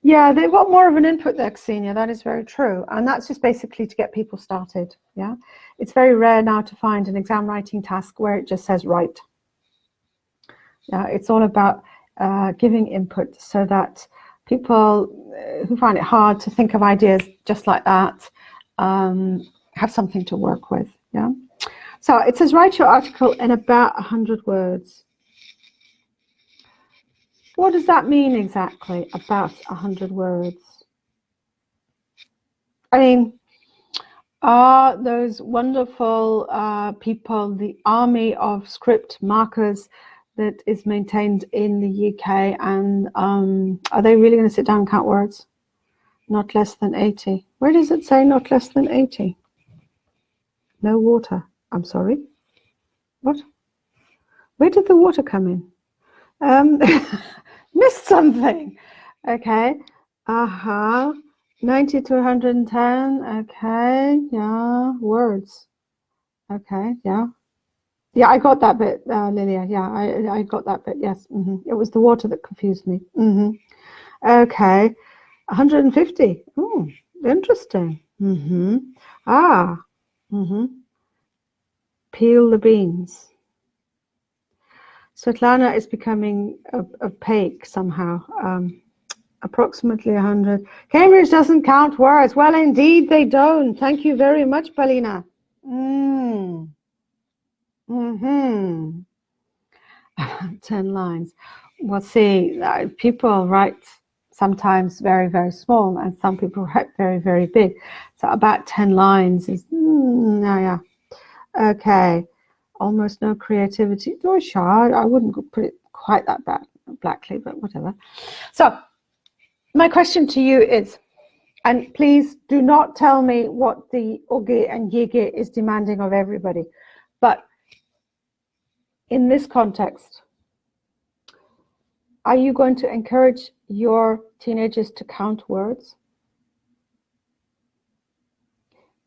Yeah, they've got more of an input there, Ksenia. That is very true. And that's just basically to get people started. Yeah, it's very rare now to find an exam writing task where it just says write. Yeah, it's all about giving input so that people who find it hard to think of ideas just like that have something to work with. Yeah. So it says write your article in about 100 words. What does that mean exactly, about 100 words? I mean, are those wonderful people, the army of script markers that is maintained in the UK, and are they really going to sit down and count words? Not less than 80. Where does it say not less than 80? No water. I'm sorry. What? Where did the water come in? Missed something. Okay. 90 to 110. Okay. Yeah. Words. Okay. Yeah. Yeah, I got that bit, Lilia. Yeah, I got that bit. Yes. It was the water that confused me. Okay. 150. Oh, interesting. Peel the beans. Svetlana is becoming opaque somehow. Approximately 100. Cambridge doesn't count words. Well, indeed they don't. Thank you very much, Paulina. 10 lines. Well, see, people write sometimes very, very small, and some people write very, very big. So about 10 lines is, yeah. Okay. Almost no creativity. Oh, sure, I wouldn't put it quite that bad, blackly, but whatever. So my question to you is, and please do not tell me what the Oge and Yege is demanding of everybody, but in this context, are you going to encourage your teenagers to count words?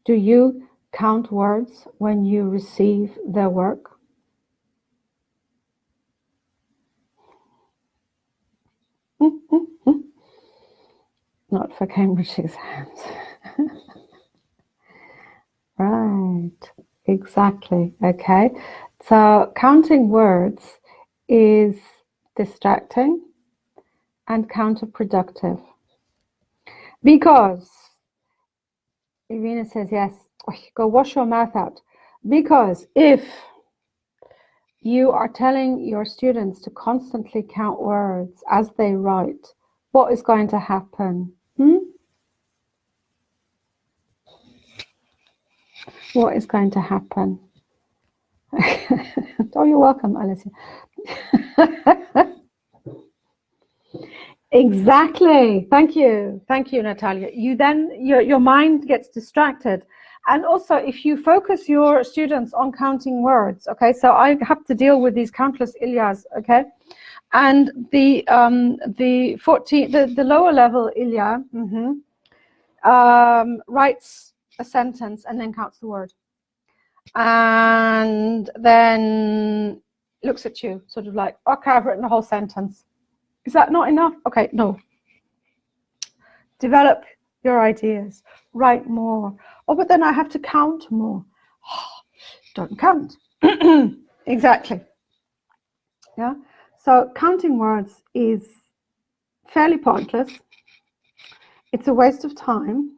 Do you count words when you receive their work? Not for Cambridge exams. Right, exactly. Okay, so counting words is distracting and counterproductive, because Irina says yes, go wash your mouth out, because if you are telling your students to constantly count words as they write, what is going to happen? What is going to happen? Oh, you're welcome, Alicia. Exactly. Thank you, Natalia. You then your mind gets distracted, and also if you focus your students on counting words. Okay, so I have to deal with these countless Ilyas. Okay, and the lower level Ilya writes a sentence and then counts the word, and then looks at you, sort of like, okay, I've written the whole sentence. Is that not enough? Okay, no. Develop your ideas. Write more. Oh, but then I have to count more. Don't count. Exactly. Yeah. So counting words is fairly pointless. It's a waste of time.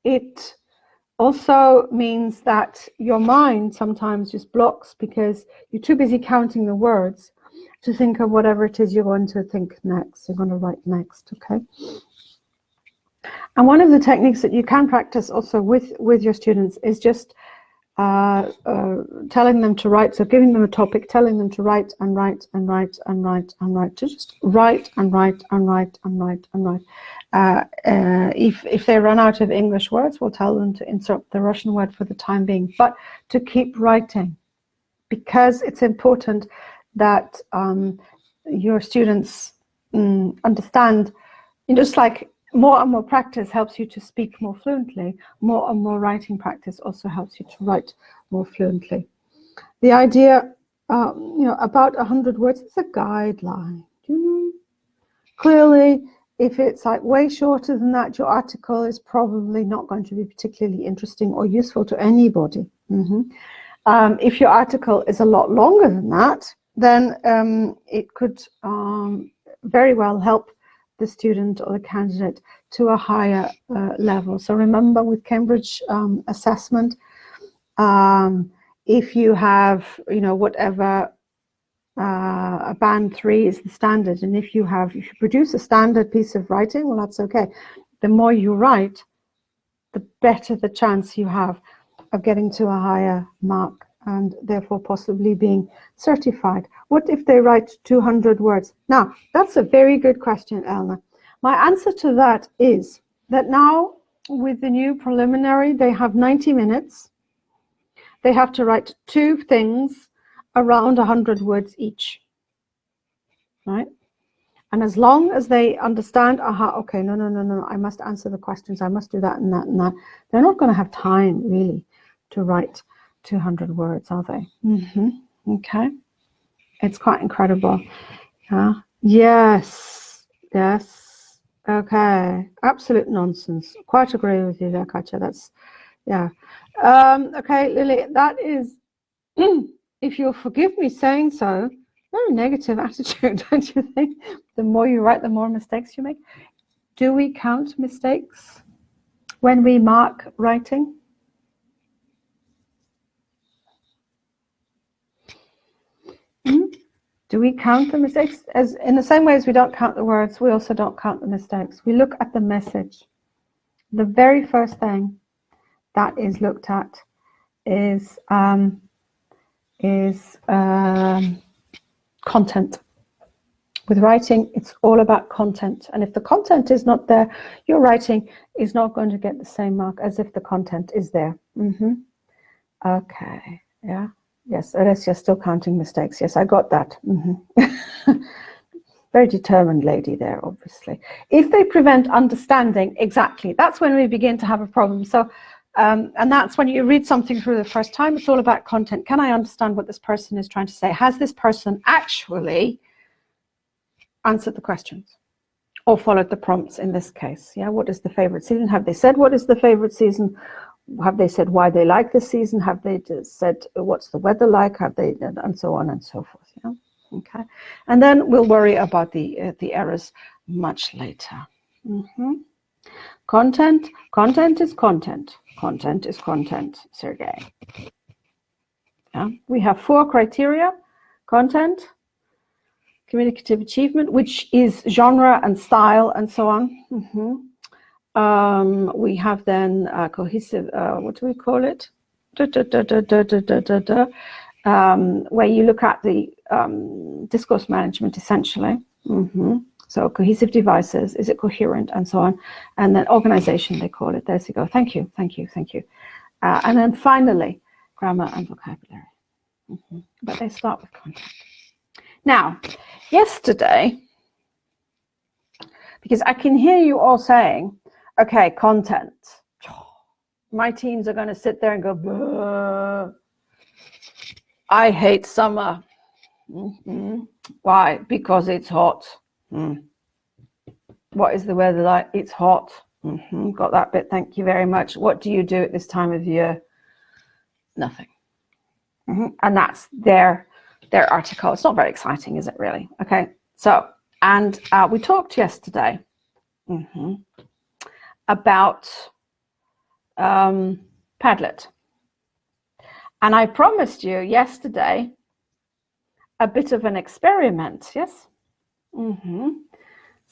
It also means that your mind sometimes just blocks because you're too busy counting the words to think of whatever it is you're going to think next, you're going to write next, okay? And one of the techniques that you can practice also with your students is just telling them to write. So giving them a topic, telling them to write and write and write and write and write. To just write and write and write and write and write. If they run out of English words, we'll tell them to insert the Russian word for the time being, but to keep writing, because it's important that your students understand, just like more and more practice helps you to speak more fluently, more and more writing practice also helps you to write more fluently. The idea, about 100 words is a guideline. Clearly, if it's like way shorter than that, your article is probably not going to be particularly interesting or useful to anybody. If your article is a lot longer than that, then it could very well help the student or the candidate to a higher level. So remember, with Cambridge assessment, if you have, whatever a band 3 is the standard, and if you produce a standard piece of writing, well, that's okay. The more you write, the better the chance you have of getting to a higher mark and therefore possibly being certified. What if they write 200 words? Now, that's a very good question, Elna. My answer to that is that now with the new preliminary, they have 90 minutes. They have to write 2 things around 100 words each, right? And as long as they understand, okay, no, I must answer the questions, I must do that and that and that, they're not going to have time really to write 200 words, are they? Okay. It's quite incredible. Yeah. Yes. Okay. Absolute nonsense. Quite agree with you there, Katja. That's, yeah. Okay, Lily, that is, if you'll forgive me saying so, very negative attitude, don't you think? The more you write, the more mistakes you make. Do we count mistakes when we mark writing? Do we count the mistakes? As in the same way as we don't count the words, we also don't count the mistakes. We look at the message. The very first thing that is looked at is content. With writing, it's all about content. And if the content is not there, your writing is not going to get the same mark as if the content is there. Okay, yeah. Yes, Alessia still counting mistakes. Yes, I got that. Very determined lady there, obviously. If they prevent understanding, exactly, that's when we begin to have a problem. So, and that's when you read something for the first time, it's all about content. Can I understand what this person is trying to say? Has this person actually answered the questions or followed the prompts in this case? Yeah, what is the favorite season? Have they said what is the favorite season? Have they said why they like this season? Have they just said what's the weather like? Have they, and so on and so forth? Yeah, okay. And then we'll worry about the errors much later. Content is content. Content is content, Sergey. Yeah, we have 4 criteria: content, communicative achievement, which is genre and style and so on. We have then cohesive, what do we call it? Where you look at the discourse management, essentially. So cohesive devices, is it coherent, and so on. And then organization, they call it. There you go. Thank you. And then finally, grammar and vocabulary. But they start with content. Now, yesterday, because I can hear you all saying, okay, content. My teens are going to sit there and go, "Bleh. I hate summer." Why? Because it's hot. What is the weather like? It's hot. Got that bit. Thank you very much. What do you do at this time of year? Nothing. And that's their article. It's not very exciting, is it really? Okay. So, and we talked yesterday about Padlet. And I promised you yesterday a bit of an experiment, yes?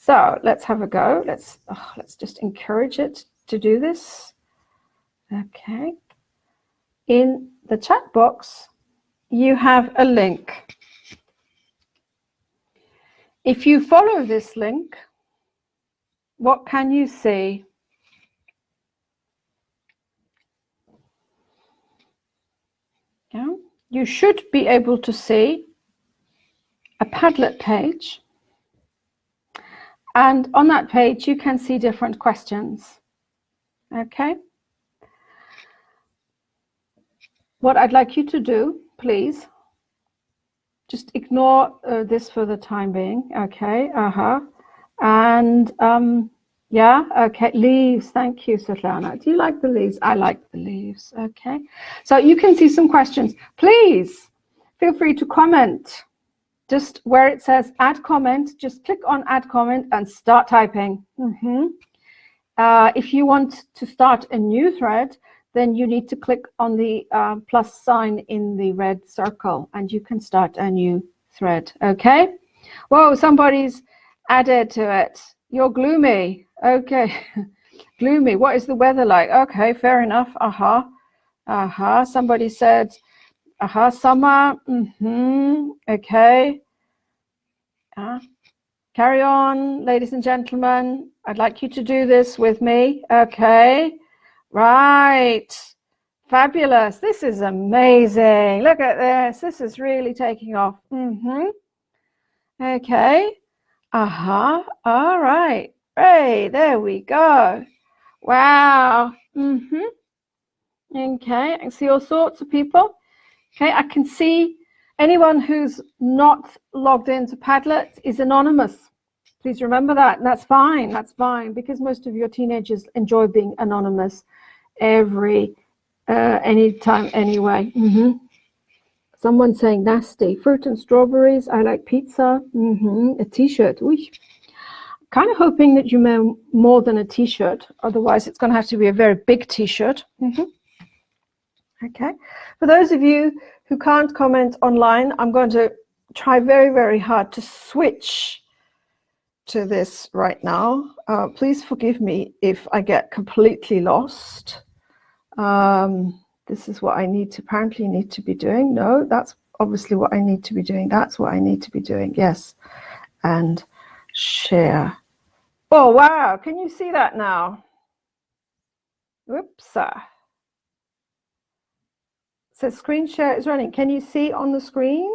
So let's have a go. Let's just encourage it to do this. Okay. In the chat box, you have a link. If you follow this link, what can you see? Yeah. You should be able to see a Padlet page. And on that page, you can see different questions. Okay. What I'd like you to do, please, just ignore this for the time being. Okay. And yeah. Okay. Leaves. Thank you, Svetlana. Do you like the leaves? I like the leaves. Okay. So you can see some questions. Please feel free to comment. Just where it says add comment, just click on add comment and start typing. If you want to start a new thread, then you need to click on the plus sign in the red circle and you can start a new thread. Okay. Whoa, somebody's added to it. You're gloomy. Okay. Gloomy. What is the weather like? Okay, fair enough. Somebody said summer. Okay. Carry on, ladies and gentlemen. I'd like you to do this with me. Okay. Right. Fabulous. This is amazing. Look at this. This is really taking off. Okay. All right. Hey, there we go. Wow. Okay. I can see all sorts of people. Okay. I can see anyone who's not logged into Padlet is anonymous. Please remember that. And that's fine. That's fine because most of your teenagers enjoy being anonymous anytime anyway. Someone saying nasty. Fruit and strawberries. I like pizza. A t-shirt. Kind of hoping that you meant more than a t-shirt. Otherwise, it's going to have to be a very big t-shirt. Okay. For those of you who can't comment online, I'm going to try very, very hard to switch to this right now. Please forgive me if I get completely lost. This is what I apparently need to be doing. No, that's obviously what I need to be doing. That's what I need to be doing. Yes. And share. Oh, wow. Can you see that now? Whoops. So screen share is running. Can you see on the screen?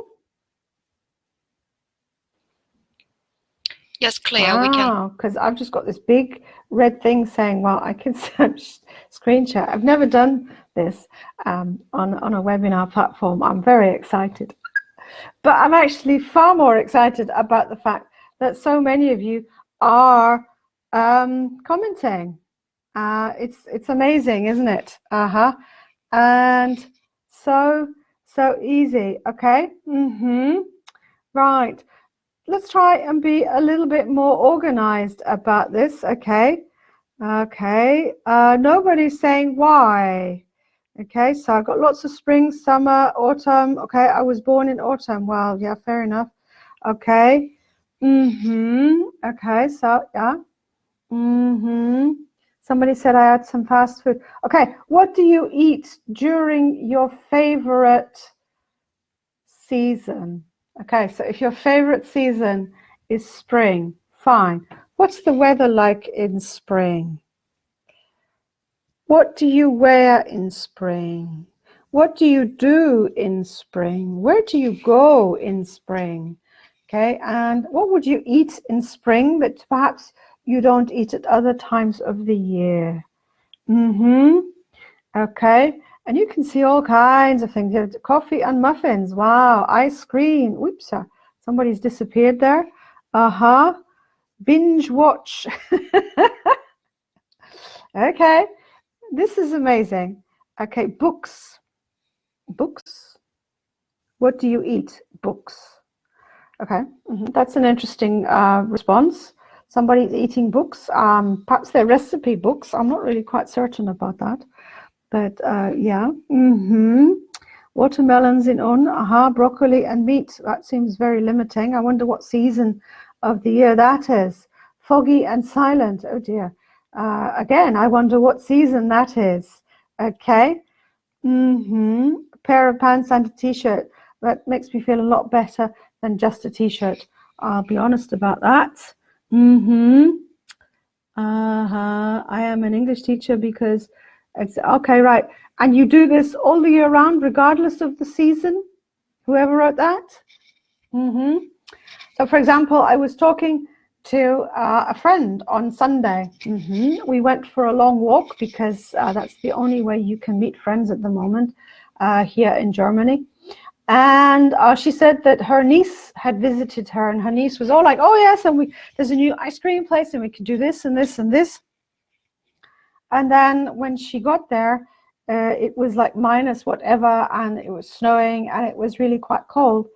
Yes, Claire, we can. Because I've just got this big red thing saying, well, I can screen share. I've never done this on a webinar platform. I'm very excited. But I'm actually far more excited about the fact that so many of you are commenting. It's amazing, isn't it? And so easy. Okay. Right. Let's try and be a little bit more organized about this. Okay. Nobody's saying why. Okay, so I've got lots of spring, summer, autumn. Okay, I was born in autumn. Well, yeah, fair enough. Okay. Okay, so yeah. Somebody said I had some fast food. Okay, what do you eat during your favorite season? Okay, so if your favorite season is spring, fine. What's the weather like in spring? What do you wear in spring? What do you do in spring? Where do you go in spring? Okay, and what would you eat in spring that perhaps you don't eat at other times of the year? Okay, and you can see all kinds of things. Coffee and muffins. Wow, ice cream. Oops, somebody's disappeared there. Binge watch. Okay, this is amazing. Okay, books. Books. What do you eat? Books. Okay, that's an interesting response. Somebody's eating books. Perhaps they're recipe books. I'm not really quite certain about that. But yeah. Watermelons in on. Broccoli and meat. That seems very limiting. I wonder what season of the year that is. foggy and silent. Oh dear. Again, I wonder what season that is. Okay. Pair of pants and a t-shirt. That makes me feel a lot better than just a t-shirt. I'll be honest about that. I am an English teacher because it's okay, right. And you do this all the year round, regardless of the season? Whoever wrote that? So, for example, I was talking to a friend on Sunday. We went for a long walk because that's the only way you can meet friends at the moment here in Germany. And she said that her niece had visited her, and her niece was all like, oh yes, and there's a new ice cream place and we can do this and this and this. And then when she got there, it was like minus whatever, and it was snowing, and it was really quite cold.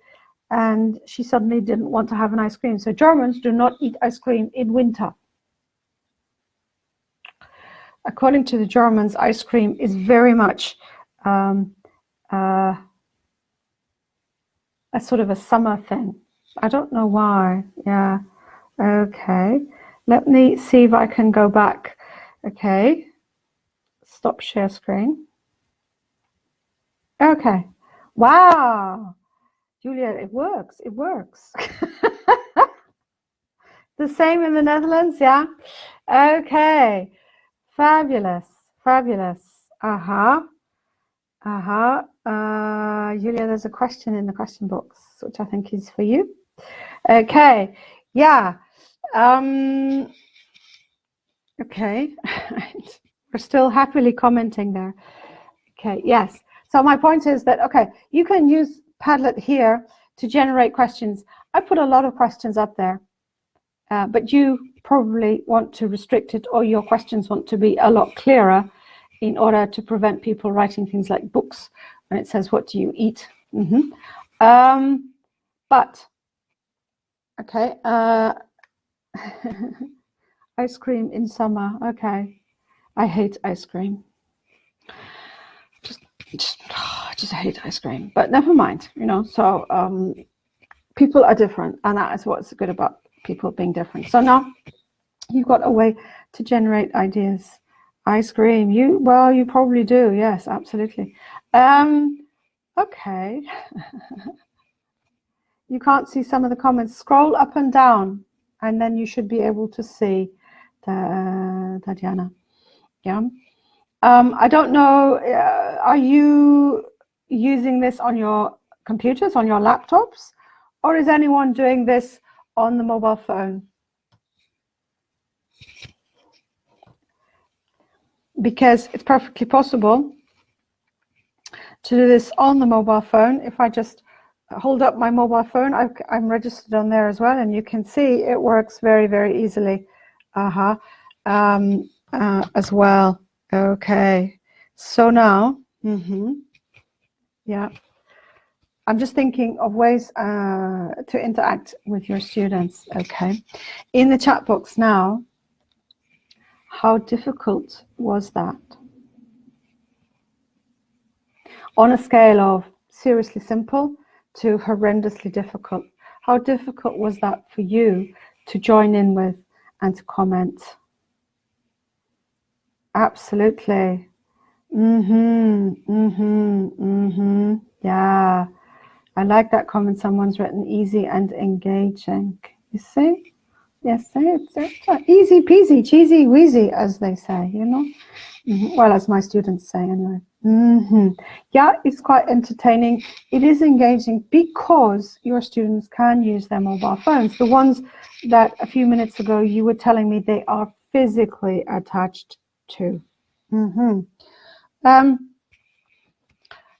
And she suddenly didn't want to have an ice cream. So Germans do not eat ice cream in winter. According to the Germans, ice cream is very much a sort of a summer thing. I don't know why. Yeah. Okay. Let me see if I can go back. Okay. Stop share screen. Okay. Wow. Julia, it works. It works. The same in the Netherlands, yeah? Okay. Fabulous. Fabulous. Julia, there's a question in the question box, which I think is for you. Okay. Yeah. Okay. We're still happily commenting there. Okay. Yes. So my point is that, okay, you can use Padlet here to generate questions. I put a lot of questions up there, but you probably want to restrict it, or your questions want to be a lot clearer in order to prevent people writing things like books when it says, what do you eat? But, okay, ice cream in summer. Okay, I hate ice cream. Just hate ice cream, but never mind, you know. So people are different, and that is what's good about people being different. So now you've got a way to generate ideas. Ice cream, you probably do. Yes, absolutely. Okay. You can't see some of the comments. Scroll up and down, and then you should be able to see Tatiana. Yeah. I don't know, are you using this on your computers, on your laptops, or is anyone doing this on the mobile phone? Because it's perfectly possible to do this on the mobile phone. If I just hold up my mobile phone, I'm registered on there as well, and you can see it works very, very easily as well. Okay, so now, yeah, I'm just thinking of ways to interact with your students. Okay, in the chat box now, how difficult was that? On a scale of seriously simple to horrendously difficult, how difficult was that for you to join in with and to comment? Absolutely. Yeah, I like that comment. Someone's written easy and engaging. You see? Yes, it's easy peasy, cheesy wheezy, as they say, you know. Well, as my students say anyway. Yeah, it's quite entertaining. It is engaging because your students can use their mobile phones. The ones that a few minutes ago you were telling me they are physically attached to. And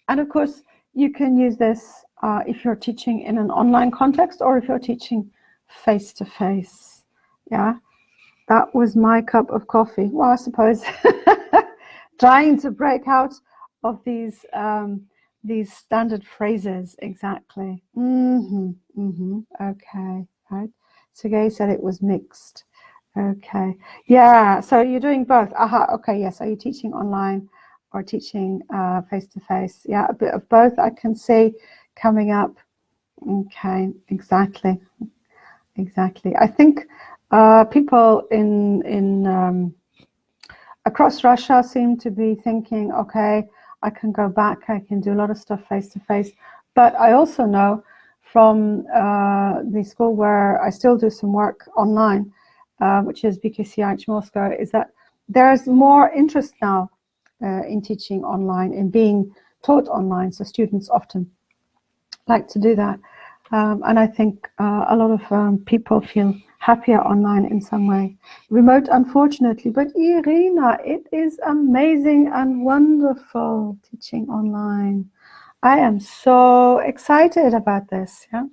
of course, you can use this if you're teaching in an online context or if you're teaching face-to-face. Yeah, that was my cup of coffee. Well, I suppose trying to break out of these standard phrases. Exactly. Okay, right. Sergey said it was mixed. Okay, yeah, so you're doing both. Okay, yes. Are you teaching online or teaching face-to-face? Yeah, a bit of both I can see coming up. Okay, exactly. I think people in across Russia seem to be thinking, okay, I can go back, I can do a lot of stuff face to face. But I also know from the school where I still do some work online, which is BKCH Moscow, is that there's more interest now in teaching online, in being taught online. So students often like to do that. And I think a lot of people feel happier online in some way. Remote, unfortunately, but Irina, it is amazing and wonderful teaching online. I am so excited about this, yeah.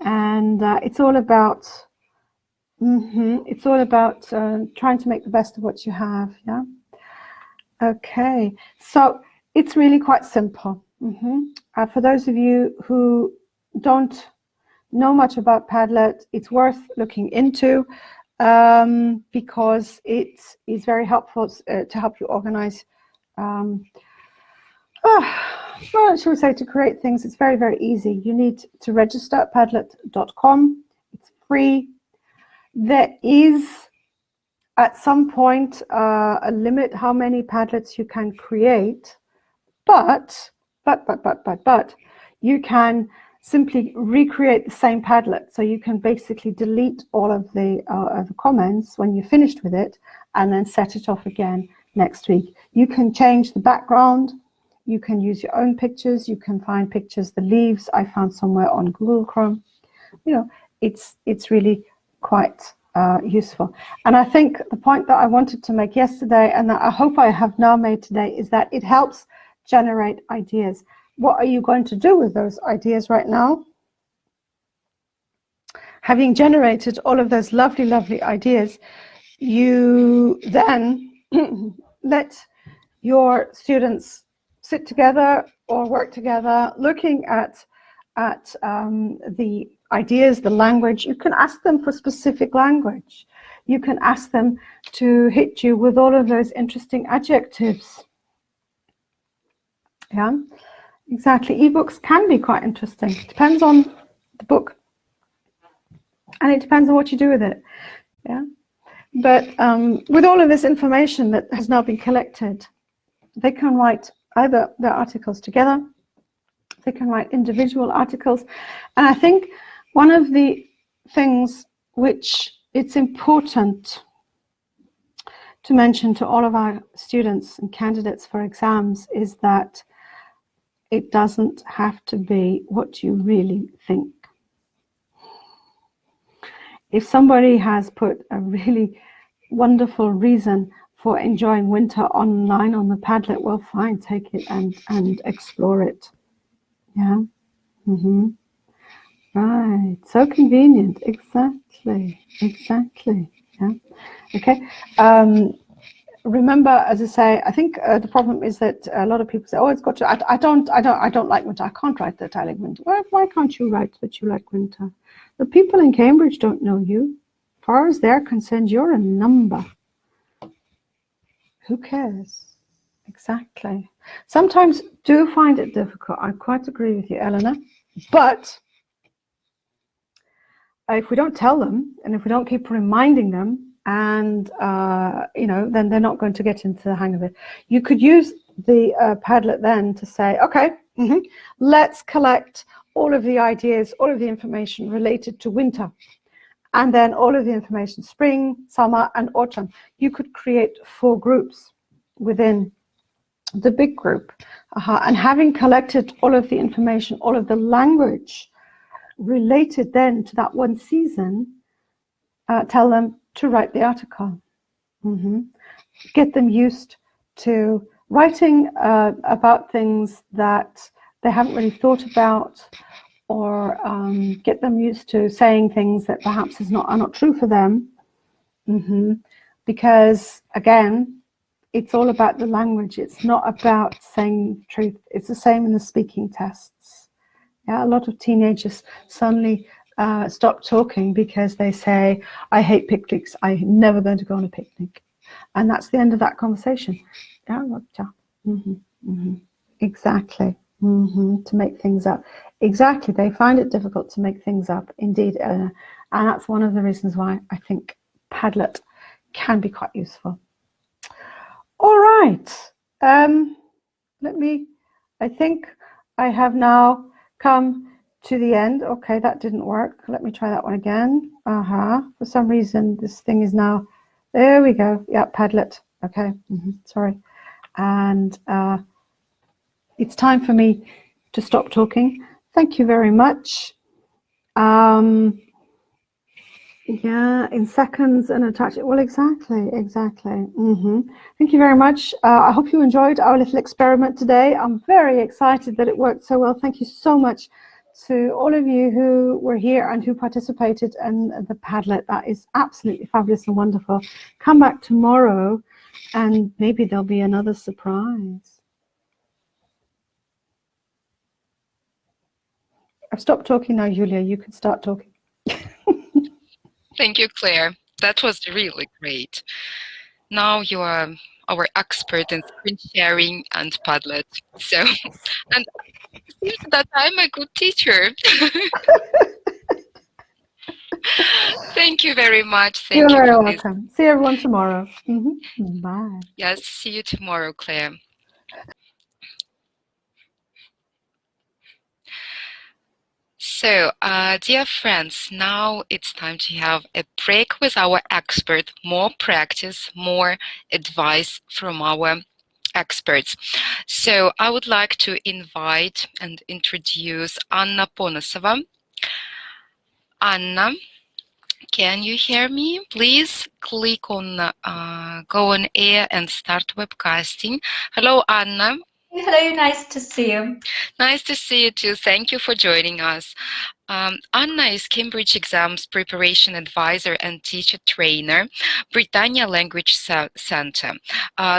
And it's all about trying to make the best of what you have, yeah. Okay, so it's really quite simple. For those of you who don't know much about Padlet, it's worth looking into because it is very helpful to help you organize. Well, shall we say, to create things. It's very, very easy. You need to register at padlet.com. It's free. There is at some point a limit how many Padlets you can create, but you can simply recreate the same Padlet. So you can basically delete all of the comments when you're finished with it and then set it off again next week. You can change the background. You can use your own pictures. You can find pictures, the leaves I found somewhere on Google Chrome. You know, it's really quite useful. And I think the point that I wanted to make yesterday, and that I hope I have now made today, is that it helps generate ideas. What are you going to do with those ideas right now? Having generated all of those lovely, lovely ideas, you then let your students sit together or work together, looking at the ideas, the language. You can ask them for specific language. You can ask them to hit you with all of those interesting adjectives. Yeah, exactly. Ebooks can be quite interesting. It depends on the book, and it depends on what you do with it. Yeah, but with all of this information that has now been collected, they can write either their articles together, they can write individual articles. And I think one of the things which it's important to mention to all of our students and candidates for exams is that it doesn't have to be what you really think. If somebody has put a really wonderful reason for enjoying winter online on the Padlet, well, fine, take it and explore it. Yeah. Right. So convenient. Exactly. Yeah. Okay. Remember, as I say, I think the problem is that a lot of people say, "Oh, it's got to." I don't like winter. I can't write that I like winter. Well, why can't you write that you like winter? The people in Cambridge don't know you. As far as they're concerned, you're a number. Who cares? Exactly. Sometimes do find it difficult. I quite agree with you, Eleanor. But if we don't tell them, and if we don't keep reminding them, and then they're not going to get into the hang of it. You could use the Padlet then to say, okay, let's collect all of the ideas, all of the information related to winter, and then all of the information spring, summer, and autumn. You could create 4 groups within the big group, and having collected all of the information, all of the language related then to that one season, tell them to write the article. Get them used to writing about things that they haven't really thought about, or get them used to saying things that perhaps are not true for them. Because again, it's all about the language. It's not about saying truth. It's the same in the speaking tests. Yeah, a lot of teenagers suddenly stop talking because they say, I hate picnics. I'm never going to go on a picnic. And that's the end of that conversation. Yeah, exactly. To make things up. Exactly. They find it difficult to make things up. Indeed, And that's one of the reasons why I think Padlet can be quite useful. All right. I think I have now come to the end. Okay, that didn't work. Let me try that one again. For some reason, this thing is now, there we go. Yeah, Padlet. Okay, sorry. And it's time for me to stop talking. Thank you very much. Yeah, in seconds and attach it. Well, exactly. Thank you very much. I hope you enjoyed our little experiment today. I'm very excited that it worked so well. Thank you so much to all of you who were here and who participated in the Padlet. That is absolutely fabulous and wonderful. Come back tomorrow and maybe there'll be another surprise. I've stopped talking now, Julia. You can start talking. Thank you, Claire. That was really great. Now you are our expert in screen sharing and Padlet. So, and it seems that I'm a good teacher. Thank you very much. You're Thank you very for welcome. See everyone tomorrow. Bye. Yes, see you tomorrow, Claire. So, dear friends, now it's time to have a break with our expert, more practice, more advice from our experts. So I would like to invite and introduce Anna Ponosova. Anna, can you hear me? Please click on go on air and start webcasting. Hello, Anna. Hello, nice to see you. Nice to see you too. Thank you for joining us. Anna is Cambridge Exams Preparation Advisor and Teacher Trainer, Britannia Language Center.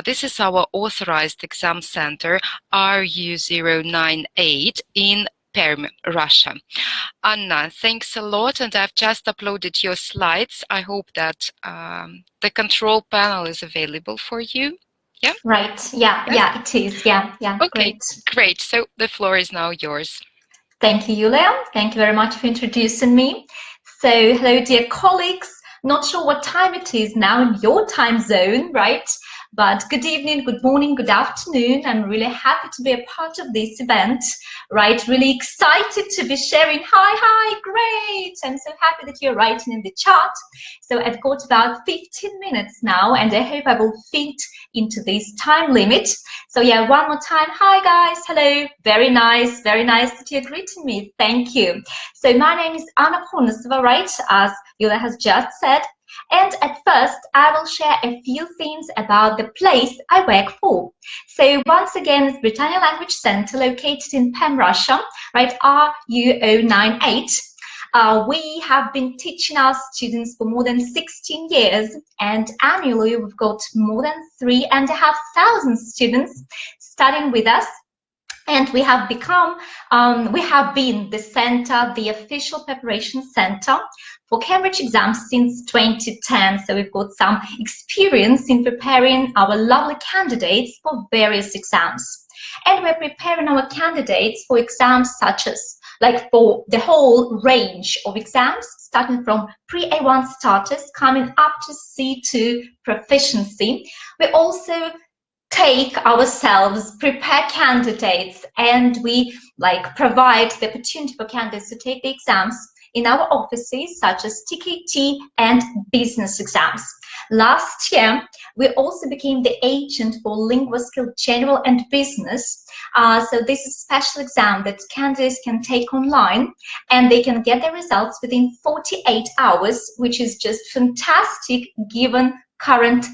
This is our authorized exam center, RU098 in Perm, Russia. Anna, thanks a lot, and I've just uploaded your slides. I hope that the control panel is available for you. Yeah. Right. Yeah. Yes? Yeah. It is. Yeah. Yeah. Okay. Great. So the floor is now yours. Thank you, Julia. Thank you very much for introducing me. So, hello, dear colleagues. Not sure what time it is now in your time zone, right? But good evening, good morning, good afternoon. I'm really happy to be a part of this event, right? Really excited to be sharing. Hi, great. I'm so happy that you're writing in the chat. So I've got about 15 minutes now, and I hope I will fit into this time limit. So yeah, one more time. Hi guys, hello. Very nice that you're greeting me. Thank you. So my name is Anna Ponosova, right, as Yulia has just said. And at first, I will share a few things about the place I work for. So once again, it's Britannia Language Center located in Perm, Russia, right, RU098. We have been teaching our students for more than 16 years, and annually we've got more than 3,500 students studying with us. And we have become, we have been the center, the official preparation center for Cambridge exams since 2010. So we've got some experience in preparing our lovely candidates for various exams. And we're preparing our candidates for exams such as, like for the whole range of exams, starting from pre-A1 starters, coming up to C2 proficiency. We also take ourselves, prepare candidates, and we provide the opportunity for candidates to take the exams in our offices such as TKT and business exams. Last year, we also became the agent for LinguaSkill General and Business. So this is a special exam that candidates can take online, and they can get their results within 48 hours, which is just fantastic given current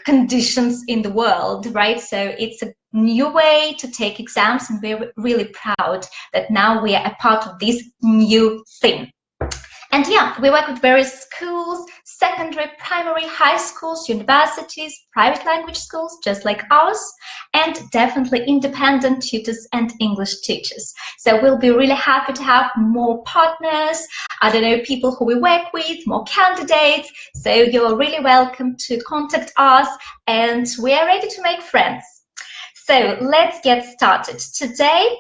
conditions in the world, right? So it's a new way to take exams, and we're really proud that now we are a part of this new thing. And yeah, we work with various schools, secondary, primary, high schools, universities, private language schools, just like ours, and definitely independent tutors and English teachers. So we'll be really happy to have more partners, I don't know, people who we work with, more candidates. So you're really welcome to contact us, and we are ready to make friends. So let's get started. Today,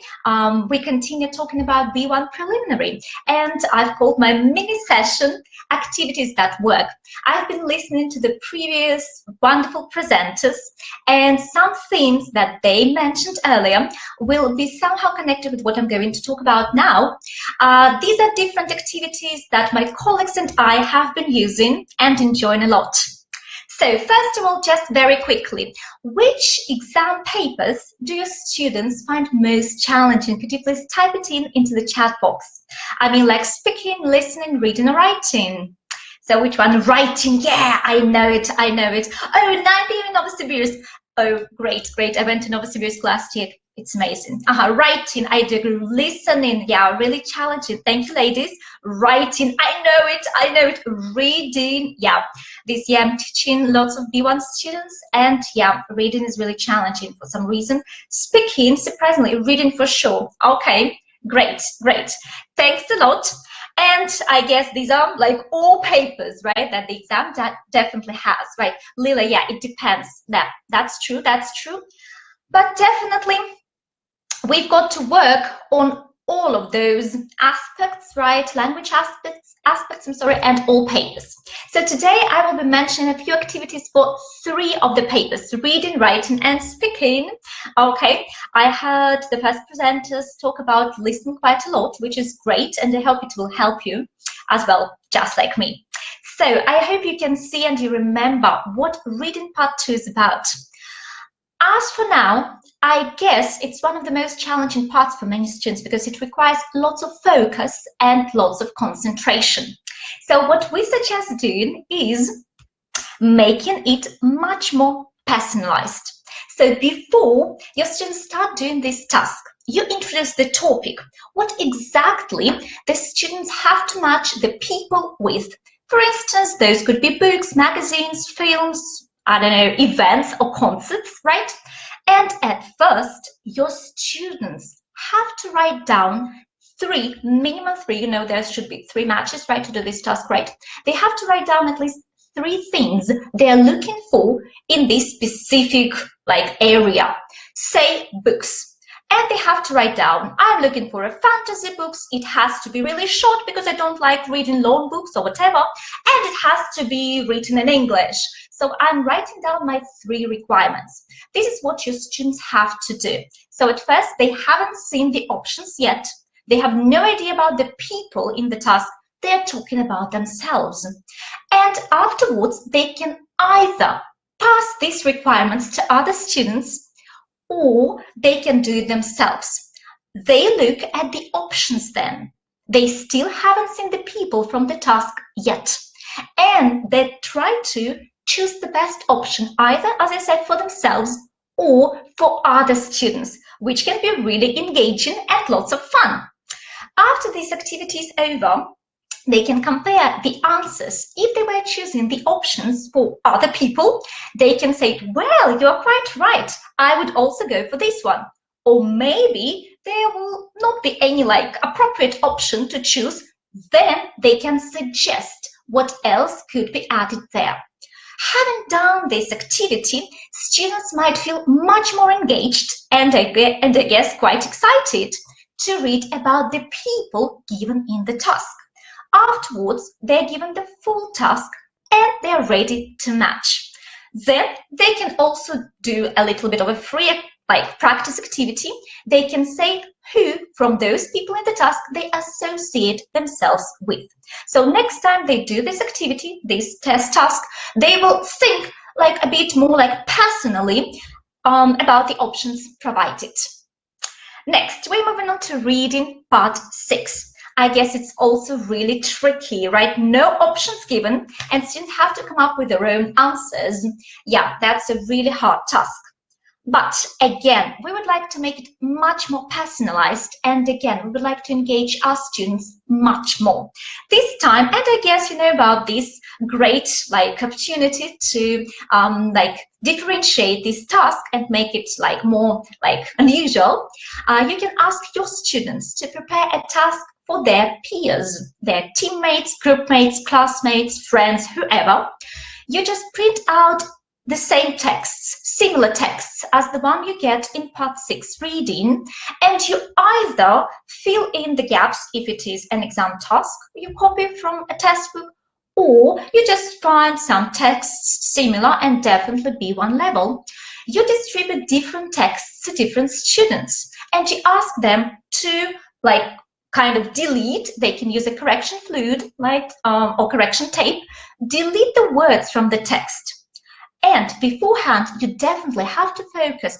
we continue talking about B1 preliminary, and I've called my mini session Activities That Work. I've been listening to the previous wonderful presenters, and some themes that they mentioned earlier will be somehow connected with what I'm going to talk about now. These are different activities that my colleagues and I have been using and enjoying a lot. So first of all, just very quickly, which exam papers do your students find most challenging? Could you please type it into the chat box? I mean, like speaking, listening, reading, or writing. So which one? Writing. Yeah, I know it. I know it. Oh, 9 p.m. in Novosibirsk. Oh, great, great. I went to Novosibirsk last year. It's amazing. Writing, I do agree. Listening, yeah, really challenging. Thank you, ladies. Writing, I know it. Reading, yeah. This year I'm teaching lots of B1 students, and yeah, reading is really challenging for some reason. Speaking, surprisingly, reading for sure. Okay, great, great. Thanks a lot. And I guess these are like all papers, right, that the exam definitely has, right? Lila, yeah, it depends. That's true, that's true. But definitely, we've got to work on all of those aspects, right? Language aspects, and all papers. So today I will be mentioning a few activities for 3 of the papers, reading, writing, and speaking. Okay, I heard the first presenters talk about listening quite a lot, which is great, and I hope it will help you as well, just like me. So I hope you can see and you remember what reading part 2 is about. As for now, I guess it's one of the most challenging parts for many students because it requires lots of focus and lots of concentration. So what we suggest doing is making it much more personalized. So before your students start doing this task, you introduce the topic, what exactly the students have to match the people with. For instance, those could be books, magazines, films, I don't know, events or concerts, right? And at first, your students have to write down minimum 3, you know, there should be 3 matches, right, to do this task, right? They have to write down at least 3 things they're looking for in this specific, like, area. Say, books. And they have to write down, I'm looking for a fantasy books. It has to be really short because I don't like reading long books or whatever. And it has to be written in English. So I'm writing down my 3 requirements. This is what your students have to do. So at first, they haven't seen the options yet. They have no idea about the people in the task. They're talking about themselves. And afterwards, they can either pass these requirements to other students or they can do it themselves. They look at the options then. They still haven't seen the people from the task yet. And they try to choose the best option, either, as I said, for themselves or for other students, which can be really engaging and lots of fun. After this activity is over, they can compare the answers. If they were choosing the options for other people, they can say, well, you're quite right. I would also go for this one. Or maybe there will not be any like appropriate option to choose. Then they can suggest what else could be added there. Having done this activity, students might feel much more engaged and I guess quite excited to read about the people given in the task. Afterwards, they're given the full task and they're ready to match. Then they can also do a little bit of a free practice activity. They can say who from those people in the task they associate themselves with. So next time they do this activity, this test task, they will think a bit more personally about the options provided. Next, we're moving on to reading part 6. I guess it's also really tricky, right? No options given, and students have to come up with their own answers. Yeah, that's a really hard task. But again, we would like to make it much more personalized. And again, we would like to engage our students much more. This time, and I guess you know about this great opportunity to differentiate this task and make it more unusual. You can ask your students to prepare a task for their peers, their teammates, group mates, classmates, friends, whoever. You just print out the same texts, similar texts as the one you get in part 6 reading, and you either fill in the gaps if it is an exam task you copy from a textbook, or you just find some texts similar and definitely B1 level. You distribute different texts to different students and you ask them to kind of delete. They can use a correction fluid or correction tape, delete the words from the text. And beforehand, you definitely have to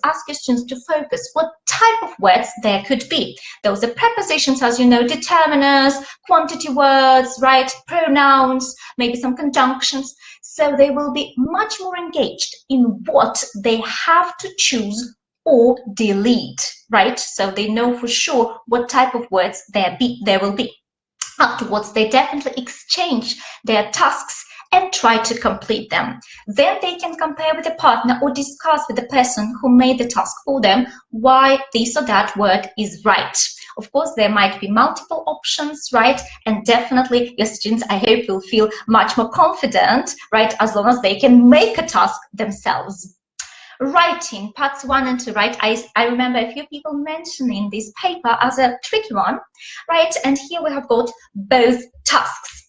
ask your students to focus what type of words there could be. Those are prepositions, as you know, determiners, quantity words, right? Pronouns, maybe some conjunctions. So they will be much more engaged in what they have to choose or delete, right? So they know for sure what type of words there will be. Afterwards, they definitely exchange their tasks and try to complete them. Then they can compare with a partner or discuss with the person who made the task for them why this or that word is right. Of course, there might be multiple options, right? And definitely your students, I hope, will feel much more confident, right? As long as they can make a task themselves. Writing, parts 1 and 2, right? I remember a few people mentioning this paper as a tricky one, right? And here we have got both tasks.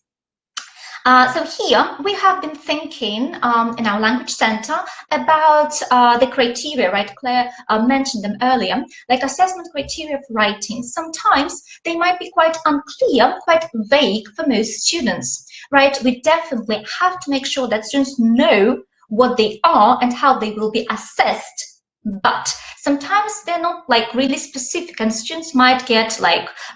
So here we have been thinking in our language center about the criteria, right? Claire mentioned them earlier, like assessment criteria for writing. Sometimes they might be quite unclear, quite vague for most students, right? We definitely have to make sure that students know what they are and how they will be assessed. But sometimes they're not really specific and students might get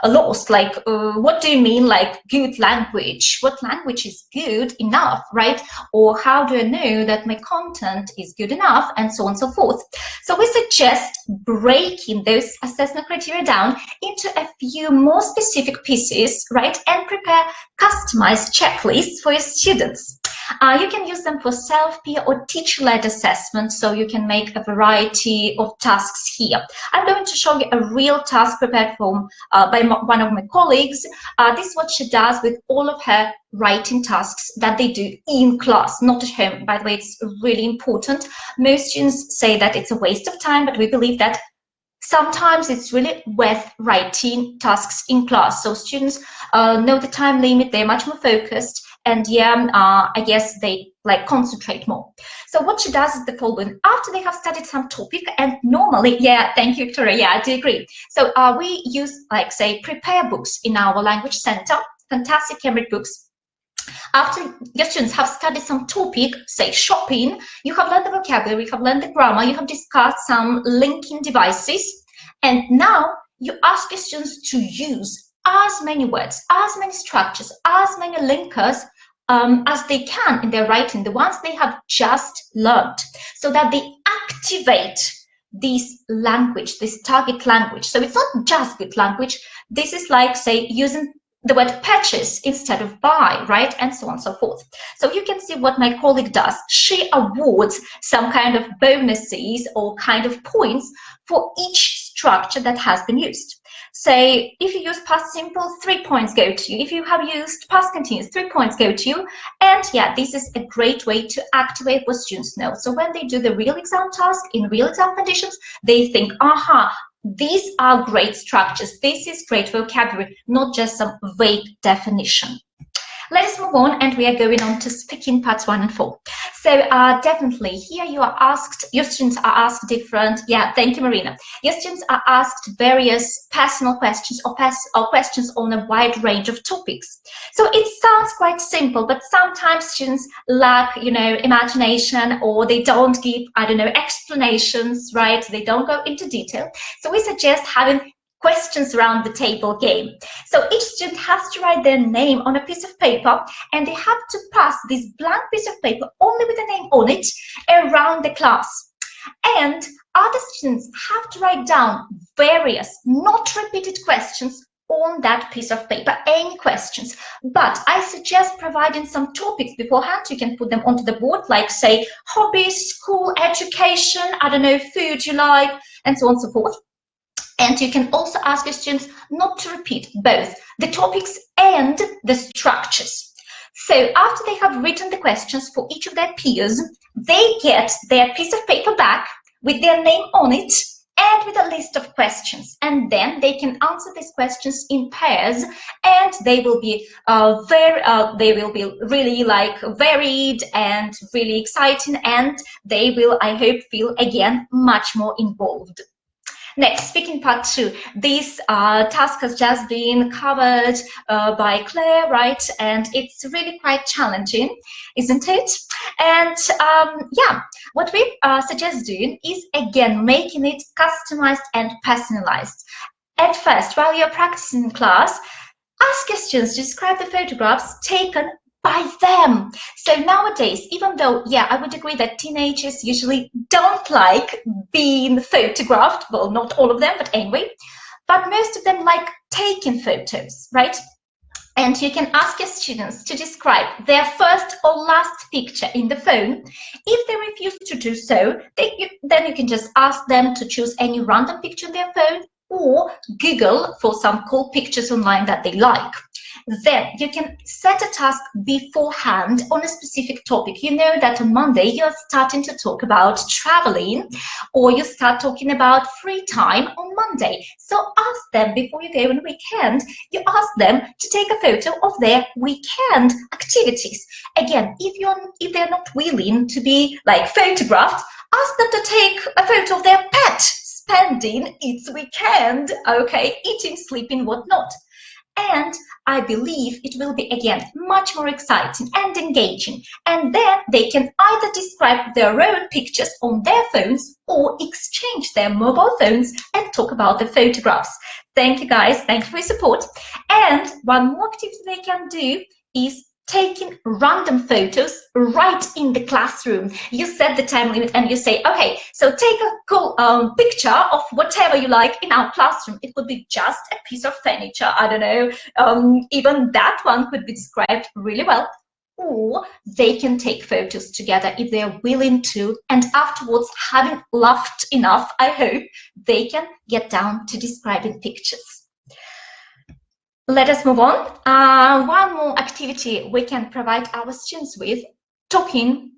lost, what do you mean good language? What language is good enough, right? Or how do I know that my content is good enough, and so on and so forth. So we suggest breaking those assessment criteria down into a few more specific pieces, right? And prepare customized checklists for your students. You can use them for self-peer or teacher-led assessment, so you can make a variety of tasks here. I'm going to show you a real task prepared by one of my colleagues. This is what she does with all of her writing tasks that they do in class, not at home. By the way, it's really important. Most students say that it's a waste of time, but we believe that sometimes it's really worth writing tasks in class. So students know the time limit, they're much more focused, and I guess they concentrate more. So what she does is the following. After they have studied some topic, and normally, thank you, Victoria, I do agree. So we use say prepare books in our language center, fantastic Cambridge books. After your students have studied some topic, say shopping, you have learned the vocabulary, you have learned the grammar, you have discussed some linking devices, and now you ask your students to use as many words, as many structures, as many linkers as they can in their writing, the ones they have just learned, so that they activate this language, this target language. So it's not just good language. This is say using the word purchase instead of buy, right? And so on and so forth. So you can see what my colleague does. She awards some kind of bonuses or kind of points for each structure that has been used. Say, if you use past simple, 3 points go to you. If you have used past continuous, 3 points go to you. And this is a great way to activate what students know. So when they do the real exam task in real exam conditions, they think, aha, these are great structures. This is great vocabulary, not just some vague definition. Let us move on, and we are going on to speaking parts 1 and 4. So definitely here you are asked, your students are asked different, thank you, Marina. Your students are asked various personal questions or questions on a wide range of topics. So it sounds quite simple, but sometimes students lack, imagination, or they don't give, explanations, right? They don't go into detail. So we suggest having questions around the table game. So each student has to write their name on a piece of paper, and they have to pass this blank piece of paper only with a name on it around the class. And other students have to write down various not repeated questions on that piece of paper, any questions. But I suggest providing some topics beforehand. You can put them onto the board, say hobbies, school, education, food you like, and so on and so forth. And you can also ask your students not to repeat both the topics and the structures. So after they have written the questions for each of their peers, they get their piece of paper back with their name on it and with a list of questions, and then they can answer these questions in pairs, and they will be really like varied and really exciting, and they will, I hope, feel again much more involved. Next, speaking part 2. This task has just been covered by Claire, right? And it's really quite challenging, isn't it? And yeah, what we suggest doing is, again, making it customized and personalized. At first, while you're practicing in class, ask your students to describe the photographs taken by them. So nowadays, even though, yeah, I would agree that teenagers usually don't like being photographed, well, not all of them, but anyway, but most of them like taking photos, right? And you can ask your students to describe their first or last picture in the phone. If they refuse to do so, then you can just ask them to choose any random picture on their phone or Google for some cool pictures online that they like. Then you can set a task beforehand on a specific topic. You know that on Monday you're starting to talk about traveling, or you start talking about free time on Monday. So ask them before you go on weekend, you ask them to take a photo of their weekend activities. Again, if they're not willing to be like photographed, ask them to take a photo of their pet spending its weekend, okay, eating, sleeping, whatnot. And I believe it will be, again, much more exciting and engaging. And then they can either describe their own pictures on their phones or exchange their mobile phones and talk about the photographs. Thank you, guys. Thank you for your support. And one more activity they can do is taking random photos right in the classroom. You set the time limit and you say, okay, so take a cool picture of whatever you like in our classroom. It could be just a piece of furniture. I don't know. Even that one could be described really well. Or they can take photos together if they're willing to. And afterwards, having laughed enough, I hope, they can get down to describing pictures. Let us move on. One more activity we can provide our students with, talking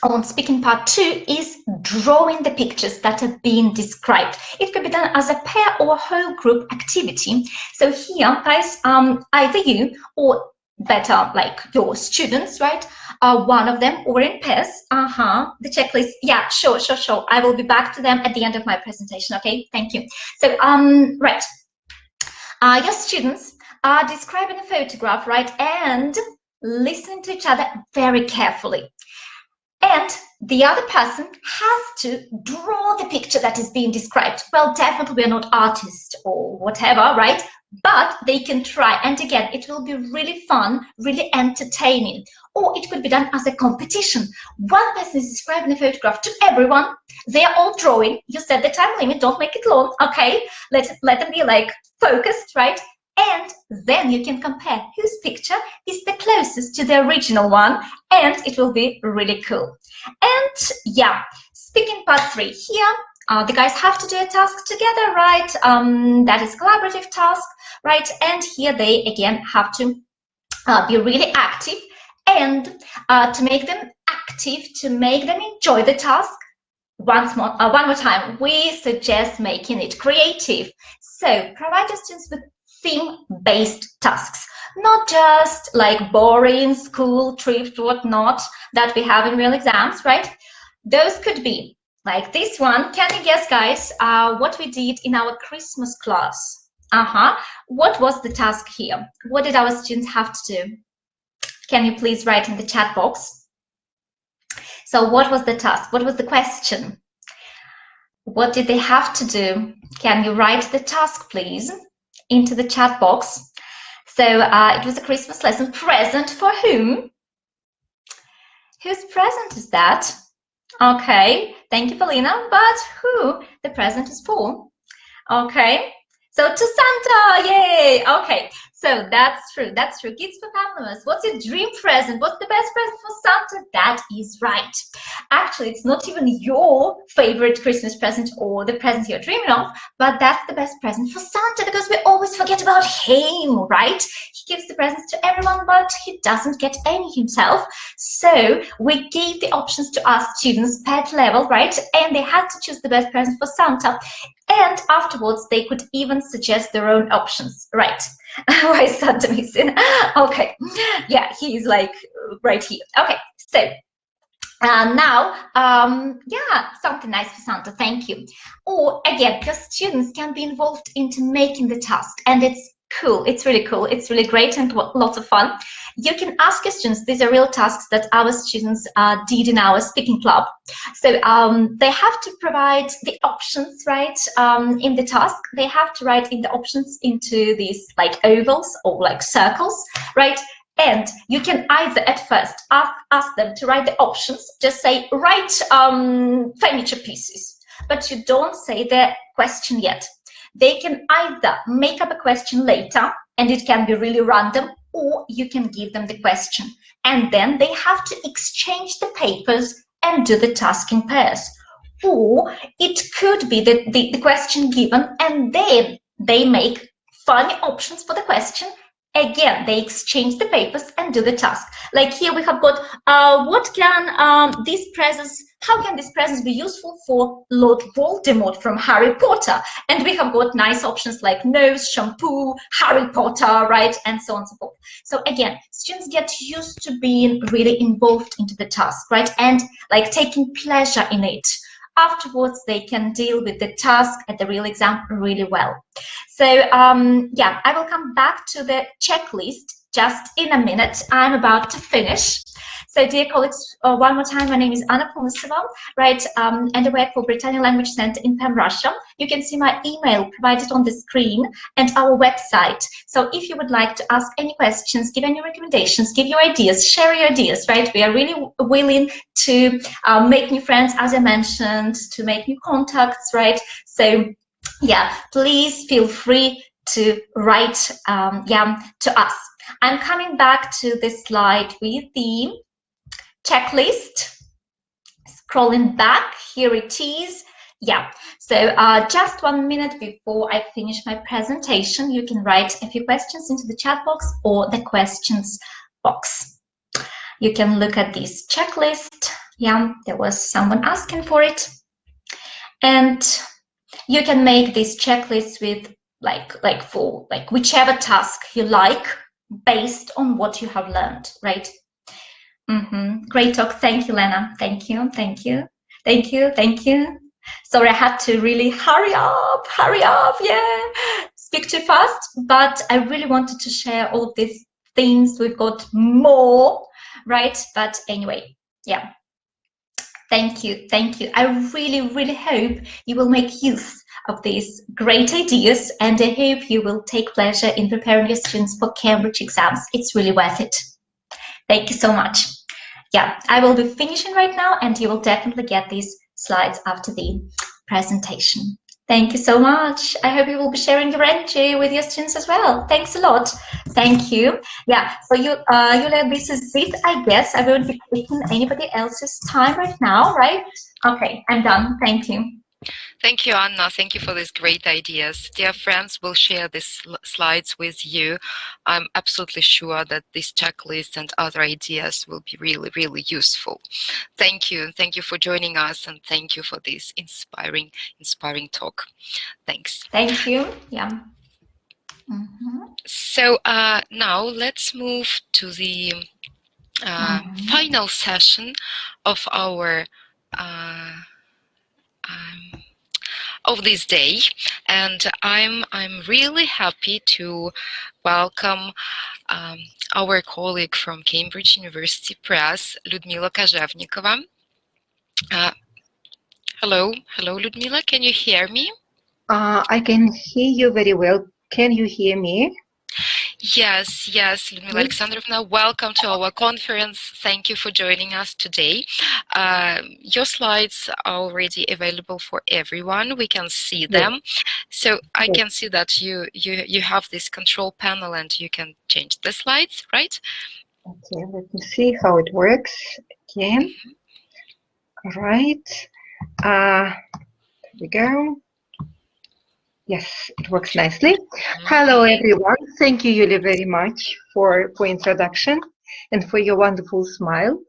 on speaking part 2, is drawing the pictures that are being described. It could be done as a pair or a whole group activity. So here, guys, either you or better like your students, right? One of them, or in pairs. The checklist. Yeah, sure. I will be back to them at the end of my presentation. Okay, thank you. So, right. Your students are describing a photograph, right, and listening to each other very carefully. And the other person has to draw the picture that is being described. Well, definitely we're not artists or whatever, right? But they can try. And again, it will be really fun, really entertaining. Or it could be done as a competition. One person is describing a photograph to everyone. They are all drawing. You set the time limit. Don't make it long, okay? Let them be like focused, right? And then you can compare whose picture is the closest to the original one, and it will be really cool. And yeah, speaking part 3 here, the guys have to do a task together, right? That is collaborative task, right? And here they again have to be really active, and to make them active, to make them enjoy the task. One more time, we suggest making it creative. So provide your students with theme-based tasks, not just like boring school trips, whatnot, that we have in real exams, right? Those could be like this one. Can you guess, guys, what we did in our Christmas class? What was the task here? What did our students have to do? Can you please write in the chat box? So what was the task? What was the question? What did they have to do? Can you write the task, please, into the chat box? So it was a Christmas lesson. Present for whom? Whose present is that? Okay, thank you, Paulina. But who the present is for? Okay, so to Santa, yay! Okay, so that's true. That's true. Kids for family members. What's your dream present? What's the best present for Santa? That is right. Actually, it's not even your favorite Christmas present or the present you're dreaming of, but that's the best present for Santa, because we always forget about him, right? He gives the presents to everyone, but he doesn't get any himself. So we gave the options to our students pet level, right? And they had to choose the best present for Santa. And afterwards, they could even suggest their own options, right? Why is Santa missing? Okay, yeah, he's like right here. Okay, so now, yeah, something nice for Santa, thank you. Or again, your students can be involved into making the task, and it's cool, it's really cool, it's really great and lots of fun. You can ask your students, these are real tasks that our students did in our speaking club. So they have to provide the options, right, in the task. They have to write in the options into these like ovals or like circles, right? And you can either at first ask them to write the options, just say write furniture pieces, but you don't say the question yet. They can either make up a question later, and it can be really random, or you can give them the question, and then they have to exchange the papers and do the task in pairs. Or it could be the question given, and then they make funny options for the question. Again, they exchange the papers and do the task. Like here we have got, what can these presents, how can these presents be useful for Lord Voldemort from Harry Potter? And we have got nice options like nose, shampoo, Harry Potter, right? And so on and so forth. So again, students get used to being really involved into the task, right? And like taking pleasure in it. Afterwards, they can deal with the task at the real exam really well. So yeah, I will come back to the checklist just in a minute. I'm about to finish. So dear colleagues, one more time, my name is Anna Punisova, right, and I work for Britannia Language Center in Peña, Russia. You can see my email provided on the screen and our website. So if you would like to ask any questions, give any recommendations, give your ideas, share your ideas, right? We are really willing to make new friends, as I mentioned, to make new contacts, right? So yeah, please feel free to write yeah, to us. I'm coming back to this slide with the checklist. Scrolling back, here it is. Yeah, so just 1 minute before I finish my presentation, you can write a few questions into the chat box or the questions box. You can look at this checklist. Yeah, there was someone asking for it. And you can make this checklist with for whichever task you like based on what you have learned, right? Great talk. Thank you, Lena. Thank you. Thank you. Thank you. Thank you. Sorry, I had to really hurry up. Yeah. Speak too fast, but I really wanted to share all these things. We've got more, right? But anyway, yeah. Thank you. Thank you. I really, really hope you will make use of these great ideas, and I hope you will take pleasure in preparing your students for Cambridge exams. It's really worth it. Thank you so much. Yeah, I will be finishing right now, and you will definitely get these slides after the presentation. Thank you so much. I hope you will be sharing your energy with your students as well. Thanks a lot. Thank you. Yeah, so Yulia, this is it, I guess. I won't be taking anybody else's time right now, right? Okay, I'm done. Thank you. Thank you, Anna. Thank you for these great ideas. Dear friends, we'll share these slides with you. I'm absolutely sure that this checklist and other ideas will be really, really useful. Thank you. Thank you for joining us, and thank you for this inspiring talk. Thanks. Thank you. Yeah. So now let's move to the final session of our of this day, and I'm really happy to welcome our colleague from Cambridge University Press, Ludmila Kazhevnikova. Hello, Ludmila, can you hear me? I can hear you very well. Can you hear me? Yes, Ludmila Alexandrovna, welcome to our conference. Thank you for joining us today. Your slides are already available for everyone. We can see them. So I can see that you have this control panel and you can change the slides, right? Okay, let me see how it works again. Right. There we go. Yes, it works nicely. Hello, everyone. Thank you, Yulia, very much for introduction and for your wonderful smile.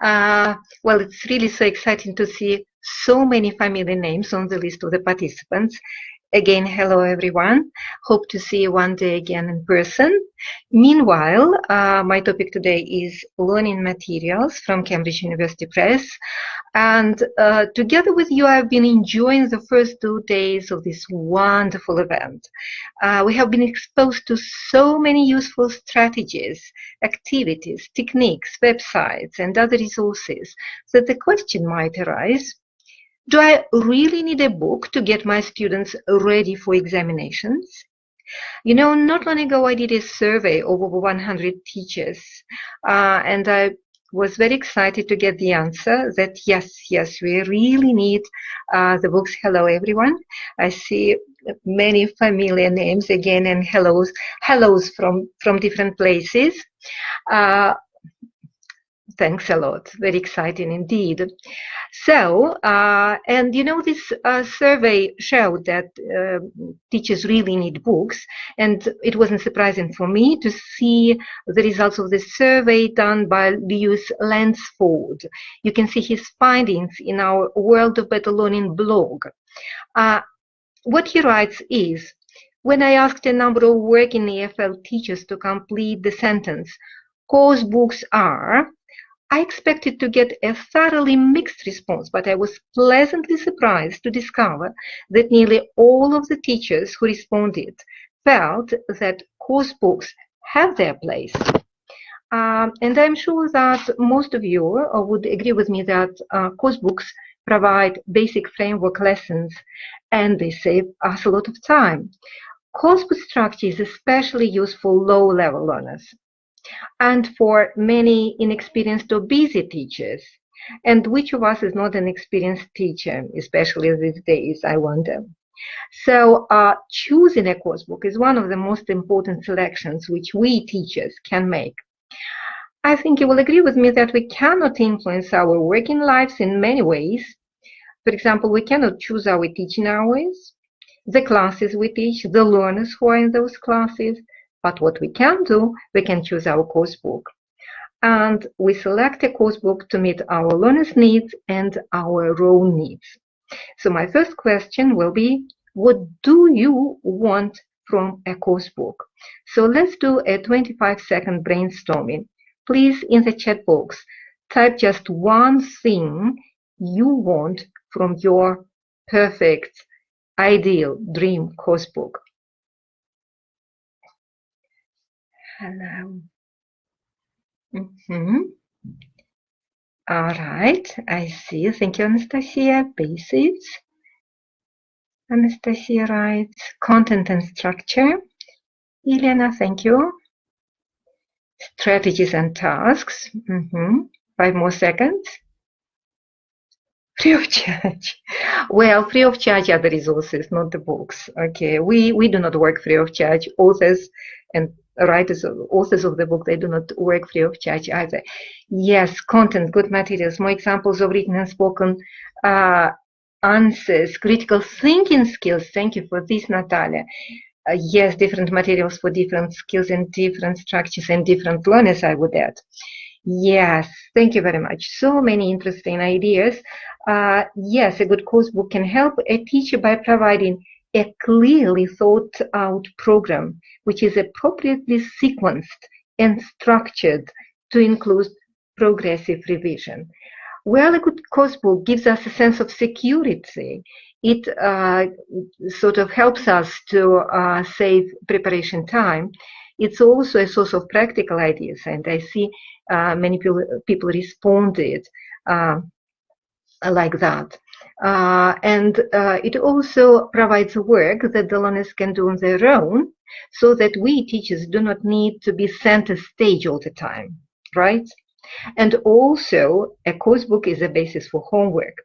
Well, it's really so exciting to see so many familiar names on the list of the participants. Again, hello, everyone. Hope to see you one day again in person. Meanwhile, my topic today is learning materials from Cambridge University Press. And together with you, I've been enjoying the first 2 days of this wonderful event. We have been exposed to so many useful strategies, activities, techniques, websites, and other resources that the question might arise, do I really need a book to get my students ready for examinations? You know, not long ago I did a survey of over 100 teachers, and I was very excited to get the answer that yes, we really need the books. Hello, everyone. I see many familiar names again, and hellos from different places. Thanks a lot. Very exciting indeed. So, and you know, this survey showed that teachers really need books, and it wasn't surprising for me to see the results of the survey done by Lewis Lansford. You can see his findings in our World of Better Learning blog. What he writes is, when I asked a number of working EFL teachers to complete the sentence, course books are, I expected to get a thoroughly mixed response, but I was pleasantly surprised to discover that nearly all of the teachers who responded felt that course books have their place. And I'm sure that most of you would agree with me that course books provide basic framework lessons and they save us a lot of time. Course book structure is especially useful for low-level learners and for many inexperienced or busy teachers. And which of us is not an experienced teacher, especially these days, I wonder. So choosing a course book is one of the most important selections which we teachers can make. I think you will agree with me that we cannot influence our working lives in many ways. For example, we cannot choose our teaching hours, the classes we teach, the learners who are in those classes. But what we can do, we can choose our course book. And we select a course book to meet our learners' needs and our own needs. So my first question will be, what do you want from a course book? So let's do a 25-second brainstorming. Please, in the chat box, type just one thing you want from your perfect, ideal, dream course book. Hello. All right, I see. Thank you, Anastasia. Basics. Anastasia writes content and structure. Elena, thank you. Strategies and tasks. 5 more seconds. Free of charge. Well, free of charge are the resources, not the books. Okay, we do not work free of charge. Authors and writers, authors of the book, they do not work free of charge either. Yes, content, good materials, more examples of written and spoken answers, critical thinking skills. Thank you for this, Natalia. Yes, different materials for different skills and different structures and different learners, I would add. Yes, thank you very much. So many interesting ideas. Yes, a good course book can help a teacher by providing a clearly thought out program, which is appropriately sequenced and structured to include progressive revision. Well, a good course book gives us a sense of security. It sort of helps us to save preparation time. It's also a source of practical ideas, and I see many people responded like that. And it also provides work that the learners can do on their own, so that we teachers do not need to be center stage all the time, right? And also, a course book is a basis for homework.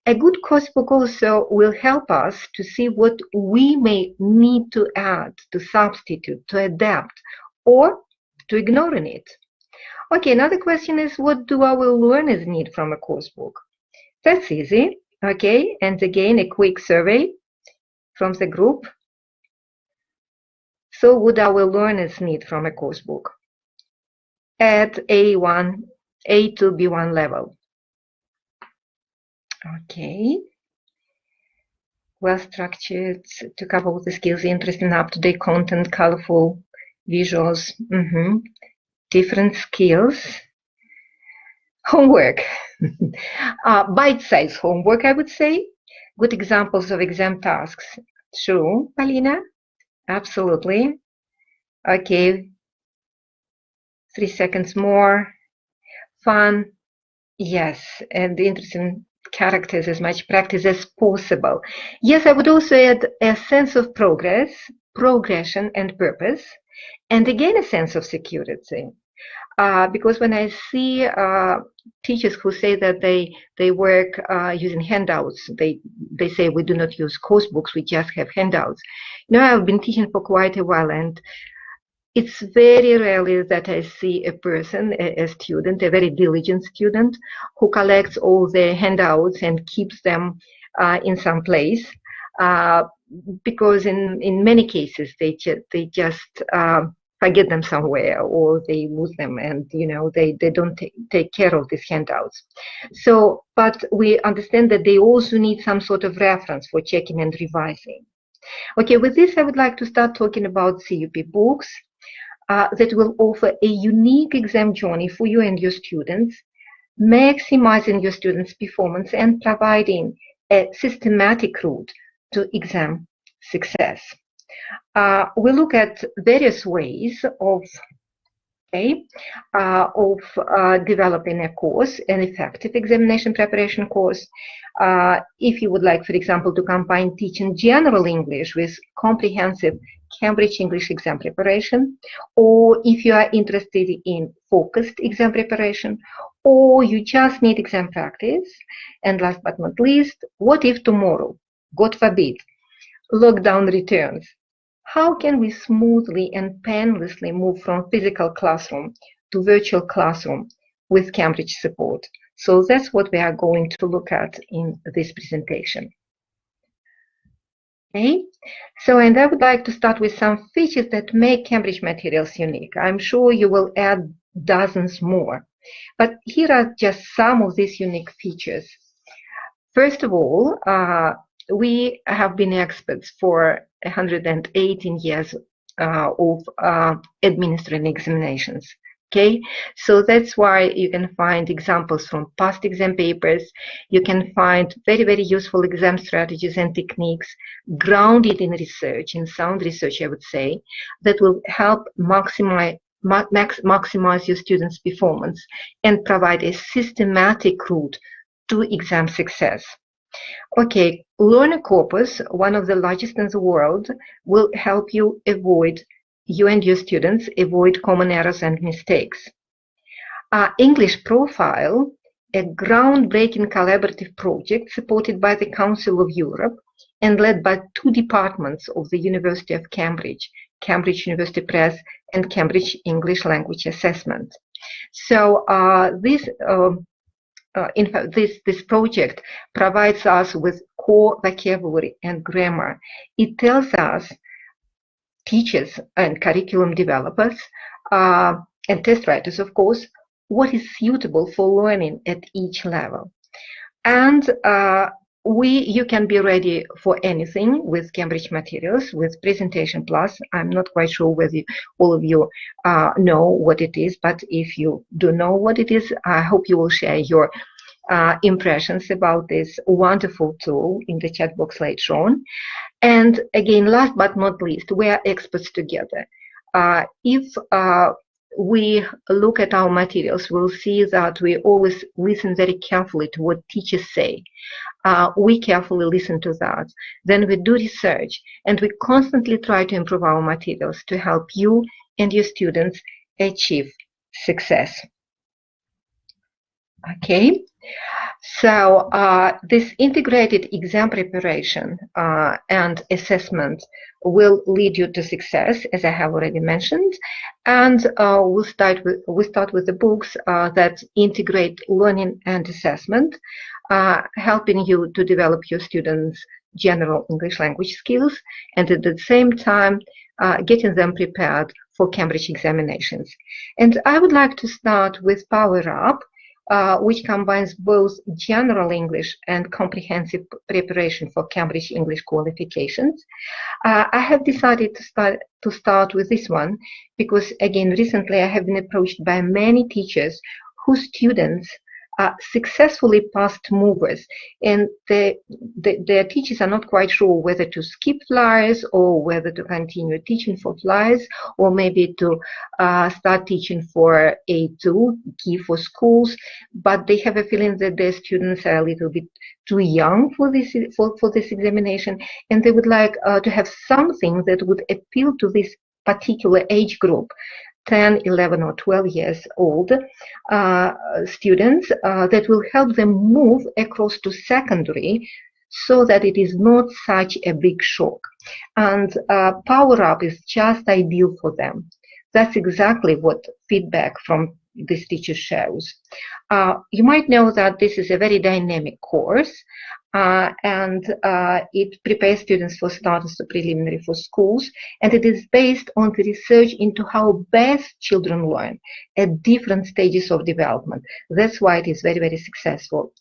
A good course book also will help us to see what we may need to add, to substitute, to adapt, or to ignore in it. Okay, another question is, what do our learners need from a course book? That's easy, okay? And again, a quick survey. from the group? So would our learners need from a course book at A1, A2, B1 level? Okay. Well structured, to cover all the skills, interesting, up-to-date content, colorful visuals, different skills. Homework, bite-sized homework, I would say. Good examples of exam tasks. True, Polina? Absolutely. Okay. 3 seconds more. Fun. Yes, and interesting characters, as much practice as possible. Yes, I would also add a sense of progress, progression, and purpose, and again a sense of security. Because when I see teachers who say that they work using handouts, they say we do not use course books, we just have handouts. You know, I've been teaching for quite a while, and it's very rarely that I see a person, a student, a very diligent student, who collects all the handouts and keeps them in some place, because in many cases they just forget them somewhere, or they lose them, and they don't take care of these handouts. So, but we understand that they also need some sort of reference for checking and revising. Okay, with this I would like to start talking about CUP books that will offer a unique exam journey for you and your students, maximizing your students' performance and providing a systematic route to exam success. We look at various ways of developing a course, an effective examination preparation course. If you would like, for example, to combine teaching general English with comprehensive Cambridge English exam preparation, or if you are interested in focused exam preparation, or you just need exam practice. And last but not least, what if tomorrow, God forbid, lockdown returns? How can we smoothly and painlessly move from physical classroom to virtual classroom with Cambridge support? So that's what we are going to look at in this presentation. Okay, so and I would like to start with some features that make Cambridge materials unique. I'm sure you will add dozens more, but here are just some of these unique features. First of all, we have been experts for 118 years of administering examinations. Okay, so that's why you can find examples from past exam papers. You can find very, very useful exam strategies and techniques grounded in research, in sound research, I would say, that will help maximize your students' performance and provide a systematic route to exam success. Okay, Learner Corpus, one of the largest in the world, will help you and your students avoid common errors and mistakes. English Profile, a groundbreaking collaborative project supported by the Council of Europe and led by 2 departments of the University of Cambridge, Cambridge University Press and Cambridge English Language Assessment. So in fact, this project provides us with core vocabulary and grammar. It tells us, teachers and curriculum developers, and test writers, of course, what is suitable for learning at each level. And you can be ready for anything with Cambridge materials, with Presentation Plus. I'm not quite sure whether all of you know what it is, but if you do know what it is, I hope you will share your impressions about this wonderful tool in the chat box later on. And again, last but not least, we are experts together. If we look at our materials, we'll see that we always listen very carefully to what teachers say. We carefully listen to that. Then we do research, and we constantly try to improve our materials to help you and your students achieve success. Okay, so this integrated exam preparation and assessment will lead you to success, as I have already mentioned, and we'll start with the books that integrate learning and assessment, helping you to develop your students' general English language skills, and at the same time getting them prepared for Cambridge examinations. And I would like to start with Power Up, which combines both general English and comprehensive preparation for Cambridge English qualifications. I have decided to start with this one because, again, recently I have been approached by many teachers whose students are successfully past movers, and their teachers are not quite sure whether to skip flyers or whether to continue teaching for flyers, or maybe to start teaching for A2, key for schools, but they have a feeling that their students are a little bit too young for this examination, and they would like to have something that would appeal to this particular age group, 10, 11, or 12 years old students, that will help them move across to secondary so that it is not such a big shock. And Power Up is just ideal for them. That's exactly what feedback from this teacher shows. You might know that this is a very dynamic course, and it prepares students for status to preliminary for schools, and it is based on the research into how best children learn at different stages of development. That's why it is very, very successful.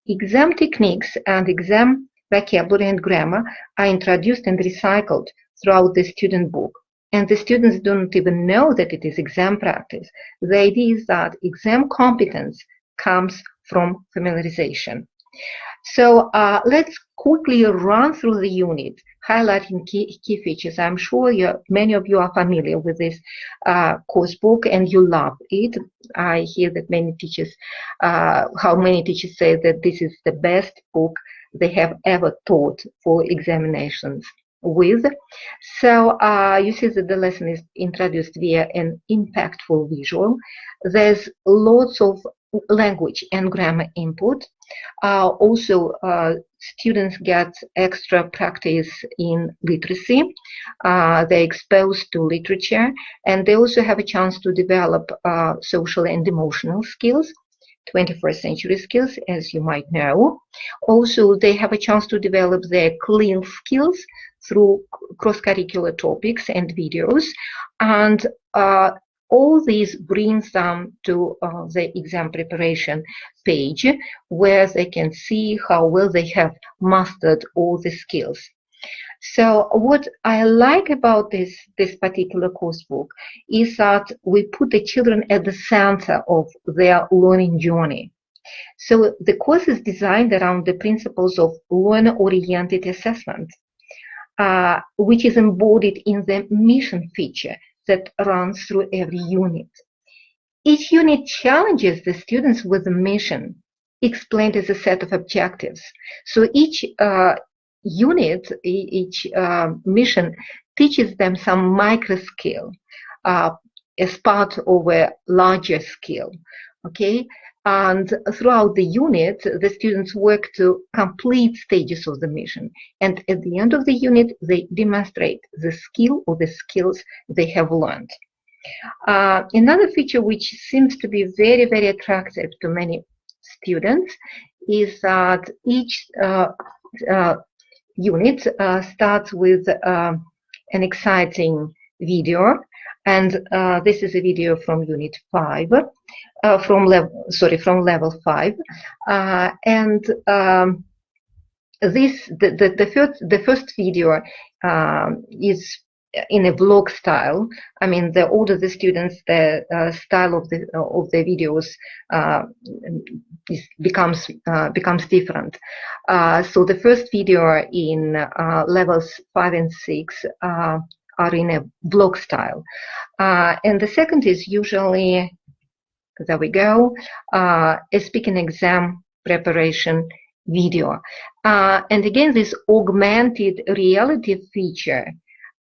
Exam techniques and exam vocabulary and grammar are introduced and recycled throughout the student book, and the students don't even know that it is exam practice. The idea is that exam competence comes from familiarization. So let's quickly run through the unit, highlighting key features. I'm sure many of you are familiar with this course book and you love it. I hear that many teachers say that this is the best book they have ever taught for examinations with. So you see that the lesson is introduced via an impactful visual. There's lots of language and grammar input. Also, students get extra practice in literacy. They're exposed to literature, and they also have a chance to develop social and emotional skills, 21st century skills, as you might know. Also, they have a chance to develop their CLIL skills through cross-curricular topics and videos, and all this brings them to the exam preparation page, where they can see how well they have mastered all the skills. So what I like about this particular course book is that we put the children at the center of their learning journey. So the course is designed around the principles of learner-oriented assessment, which is embodied in the mission feature that runs through every unit. Each unit challenges the students with a mission, explained as a set of objectives. So each unit, each mission teaches them some micro skill as part of a larger skill, okay? And throughout the unit, the students work to complete stages of the mission. And at the end of the unit, they demonstrate the skill or the skills they have learned. Another feature which seems to be very, very attractive to many students is that each unit starts with an exciting video, and this is a video from Unit 5, from level 5, and the first video is in a vlog style. I mean, the older the students, the style of the videos becomes different. So the first video in levels 5 and 6 are in a vlog style, and the second is usually, there we go, a speaking exam preparation video. And again, this augmented reality feature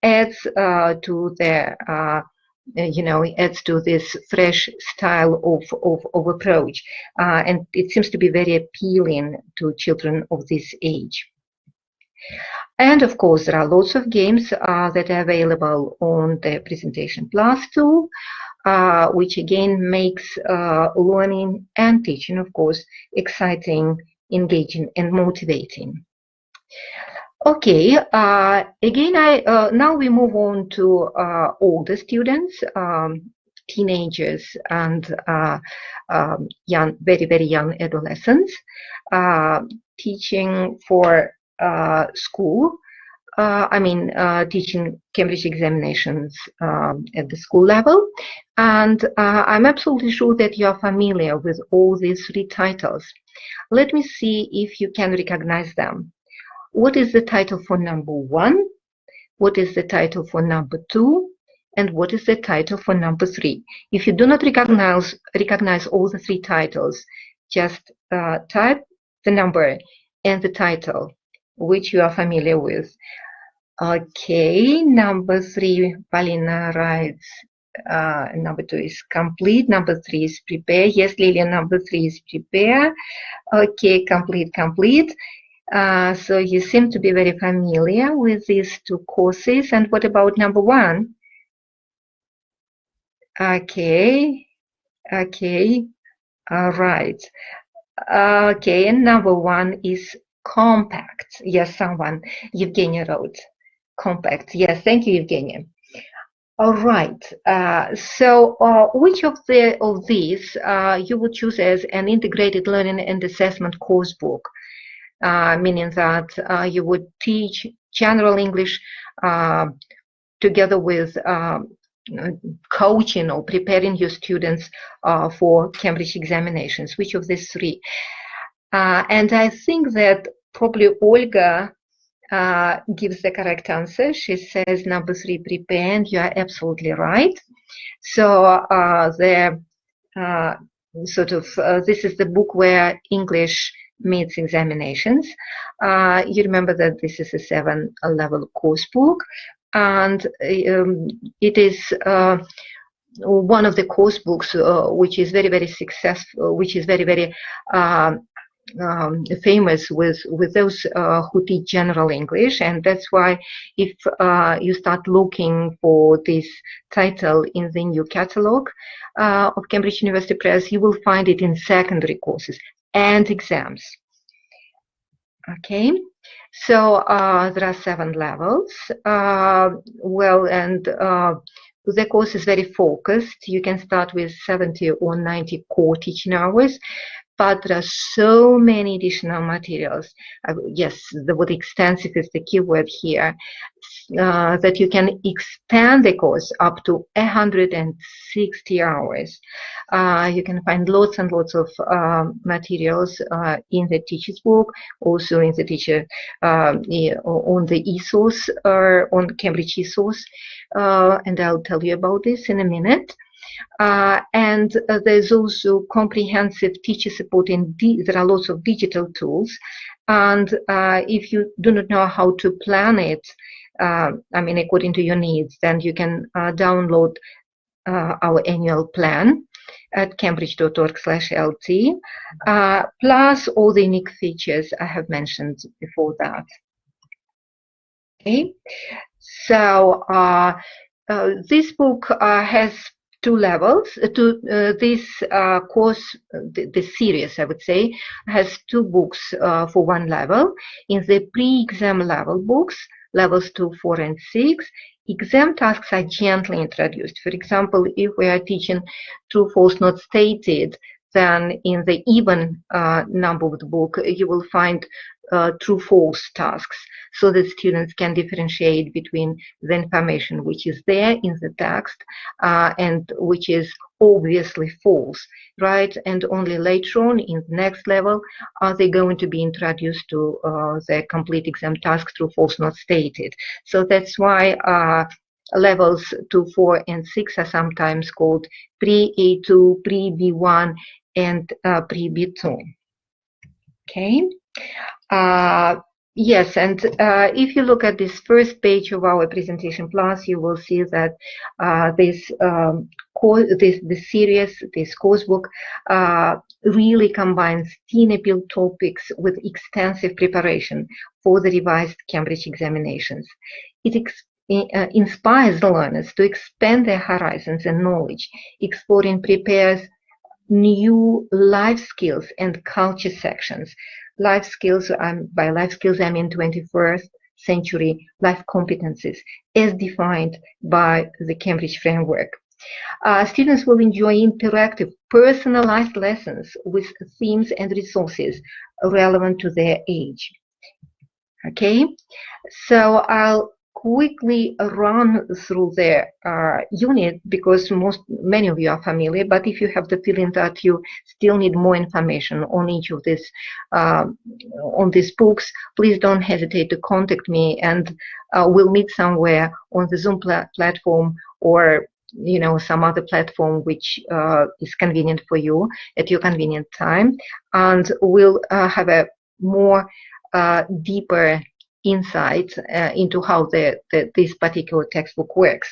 adds to the adds to this fresh style of approach, and it seems to be very appealing to children of this age. And of course, there are lots of games that are available on the Presentation Plus tool, which again makes learning and teaching, of course, exciting, engaging, and motivating. Okay, again, now we move on to older students, teenagers, and young, very, very young adolescents, teaching for school. Teaching Cambridge examinations at the school level. And I'm absolutely sure that you're familiar with all these three titles. Let me see if you can recognize them. What is the title for number 1? What is the title for number 2? And what is the title for number 3? If you do not recognize all the three titles, just type the number and the title which you are familiar with. Okay, number 3, Polina writes, number 2 is complete, number 3 is prepare. Yes, Lilian, number 3 is prepare. Okay, complete. So you seem to be very familiar with these two courses. And what about number 1? Okay, all right. Okay, and number 1 is compact. Yes, someone, Evgenia wrote compact. Yes, thank you, Evgenia. All right. So which of these you would choose as an integrated learning and assessment course book? Meaning that you would teach general English together with coaching or preparing your students for Cambridge examinations. Which of these three? And I think that probably Olga gives the correct answer. She says number 3, prepare, and you are absolutely right. So this is the book where English meets examinations. You remember that this is a 7-level course book, and it is one of the course books which is very, very successful, which is very, very famous with those who teach general English. And that's why if you start looking for this title in the new catalog of Cambridge University Press, you will find it in secondary courses and exams. Okay, so there are 7 levels. The course is very focused. You can start with 70 or 90 core teaching hours, but there are so many additional materials. Yes, the word extensive is the key word here, that you can expand the course up to 160 hours. You can find lots and lots of materials in the teacher's book, also in the teacher on the eSource or on Cambridge eSource, and I'll tell you about this in a minute. And there's also comprehensive teacher support. There are lots of digital tools, and if you do not know how to plan it, according to your needs, then you can download our annual plan at cambridge.org/LT, plus all the unique features I have mentioned before that. Okay, so this book has 2 levels. This course, this series, I would say, has 2 books for 1 level. In the pre-exam level books, levels 2, 4, and 6, exam tasks are gently introduced. For example, if we are teaching true, false, not stated, then in the even number of the book, you will find true, false tasks, so that students can differentiate between the information which is there in the text and which is obviously false, right? And only later on in the next level are they going to be introduced to the complete exam task, true, false, not stated. So that's why levels 2, 4, and 6 are sometimes called pre-A2, pre-B1, and pre-B2. Okay. Yes, and if you look at this first page of our presentation plus, you will see that this series, this course book, really combines teen appeal topics with extensive preparation for the revised Cambridge examinations. It inspires the learners to expand their horizons and knowledge, exploring prepares new life skills and culture sections. Life skills, by life skills I mean 21st century life competencies as defined by the Cambridge framework. Students will enjoy interactive, personalized lessons with themes and resources relevant to their age. Okay, so I'll quickly run through the unit because many of you are familiar, but if you have the feeling that you still need more information on each of these on these books, please don't hesitate to contact me, and we'll meet somewhere on the Zoom platform or some other platform which is convenient for you at your convenient time, and we'll have a more deeper insight into how this particular textbook works.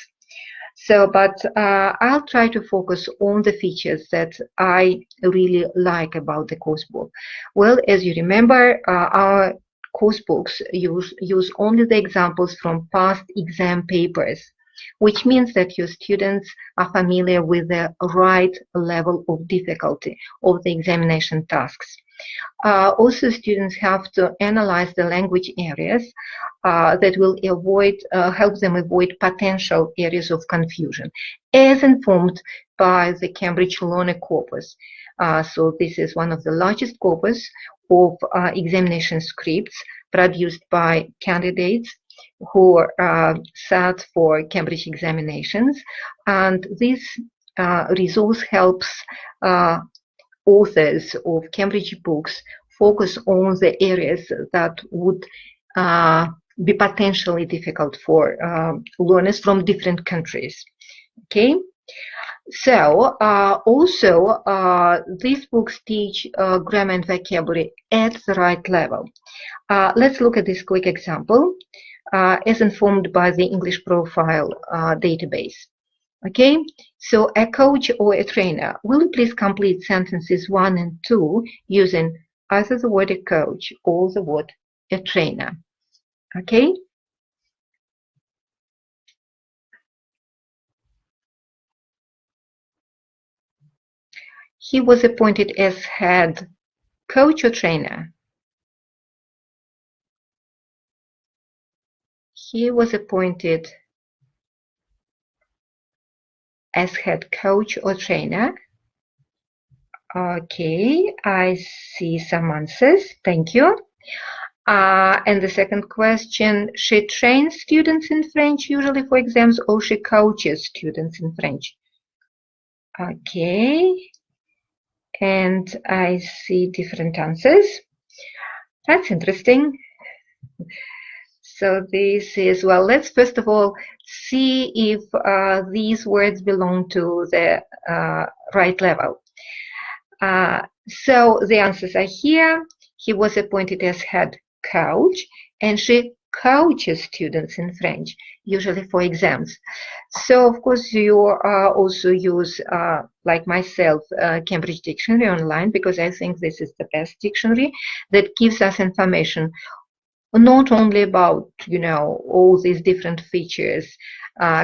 So, but I'll try to focus on the features that I really like about the course book. Well, as you remember, our course books use only the examples from past exam papers, which means that your students are familiar with the right level of difficulty of the examination tasks. Also, students have to analyze the language areas that will help them avoid potential areas of confusion, as informed by the Cambridge Learner Corpus. So this is one of the largest corpus of examination scripts produced by candidates who sat for Cambridge examinations, and this resource helps authors of Cambridge books focus on the areas that would be potentially difficult for learners from different countries. Okay, so also these books teach grammar and vocabulary at the right level. Let's look at this quick example as informed by the English profile database. Okay, so a coach or a trainer, will you please complete sentences 1 and 2 using either the word a coach or the word a trainer? Okay. He was appointed as head coach or trainer. He was appointed as head coach or trainer. Okay, I see some answers. Thank you. And the second question, she trains students in French usually for exams, or she coaches students in French? Okay, and I see different answers. That's interesting. So this is, well, let's first of all see if these words belong to the right level. So the answers are here. He was appointed as head coach, and she coaches students in French, usually for exams. So, of course, you also use, like myself, Cambridge Dictionary online, because I think this is the best dictionary that gives us information not only about, all these different features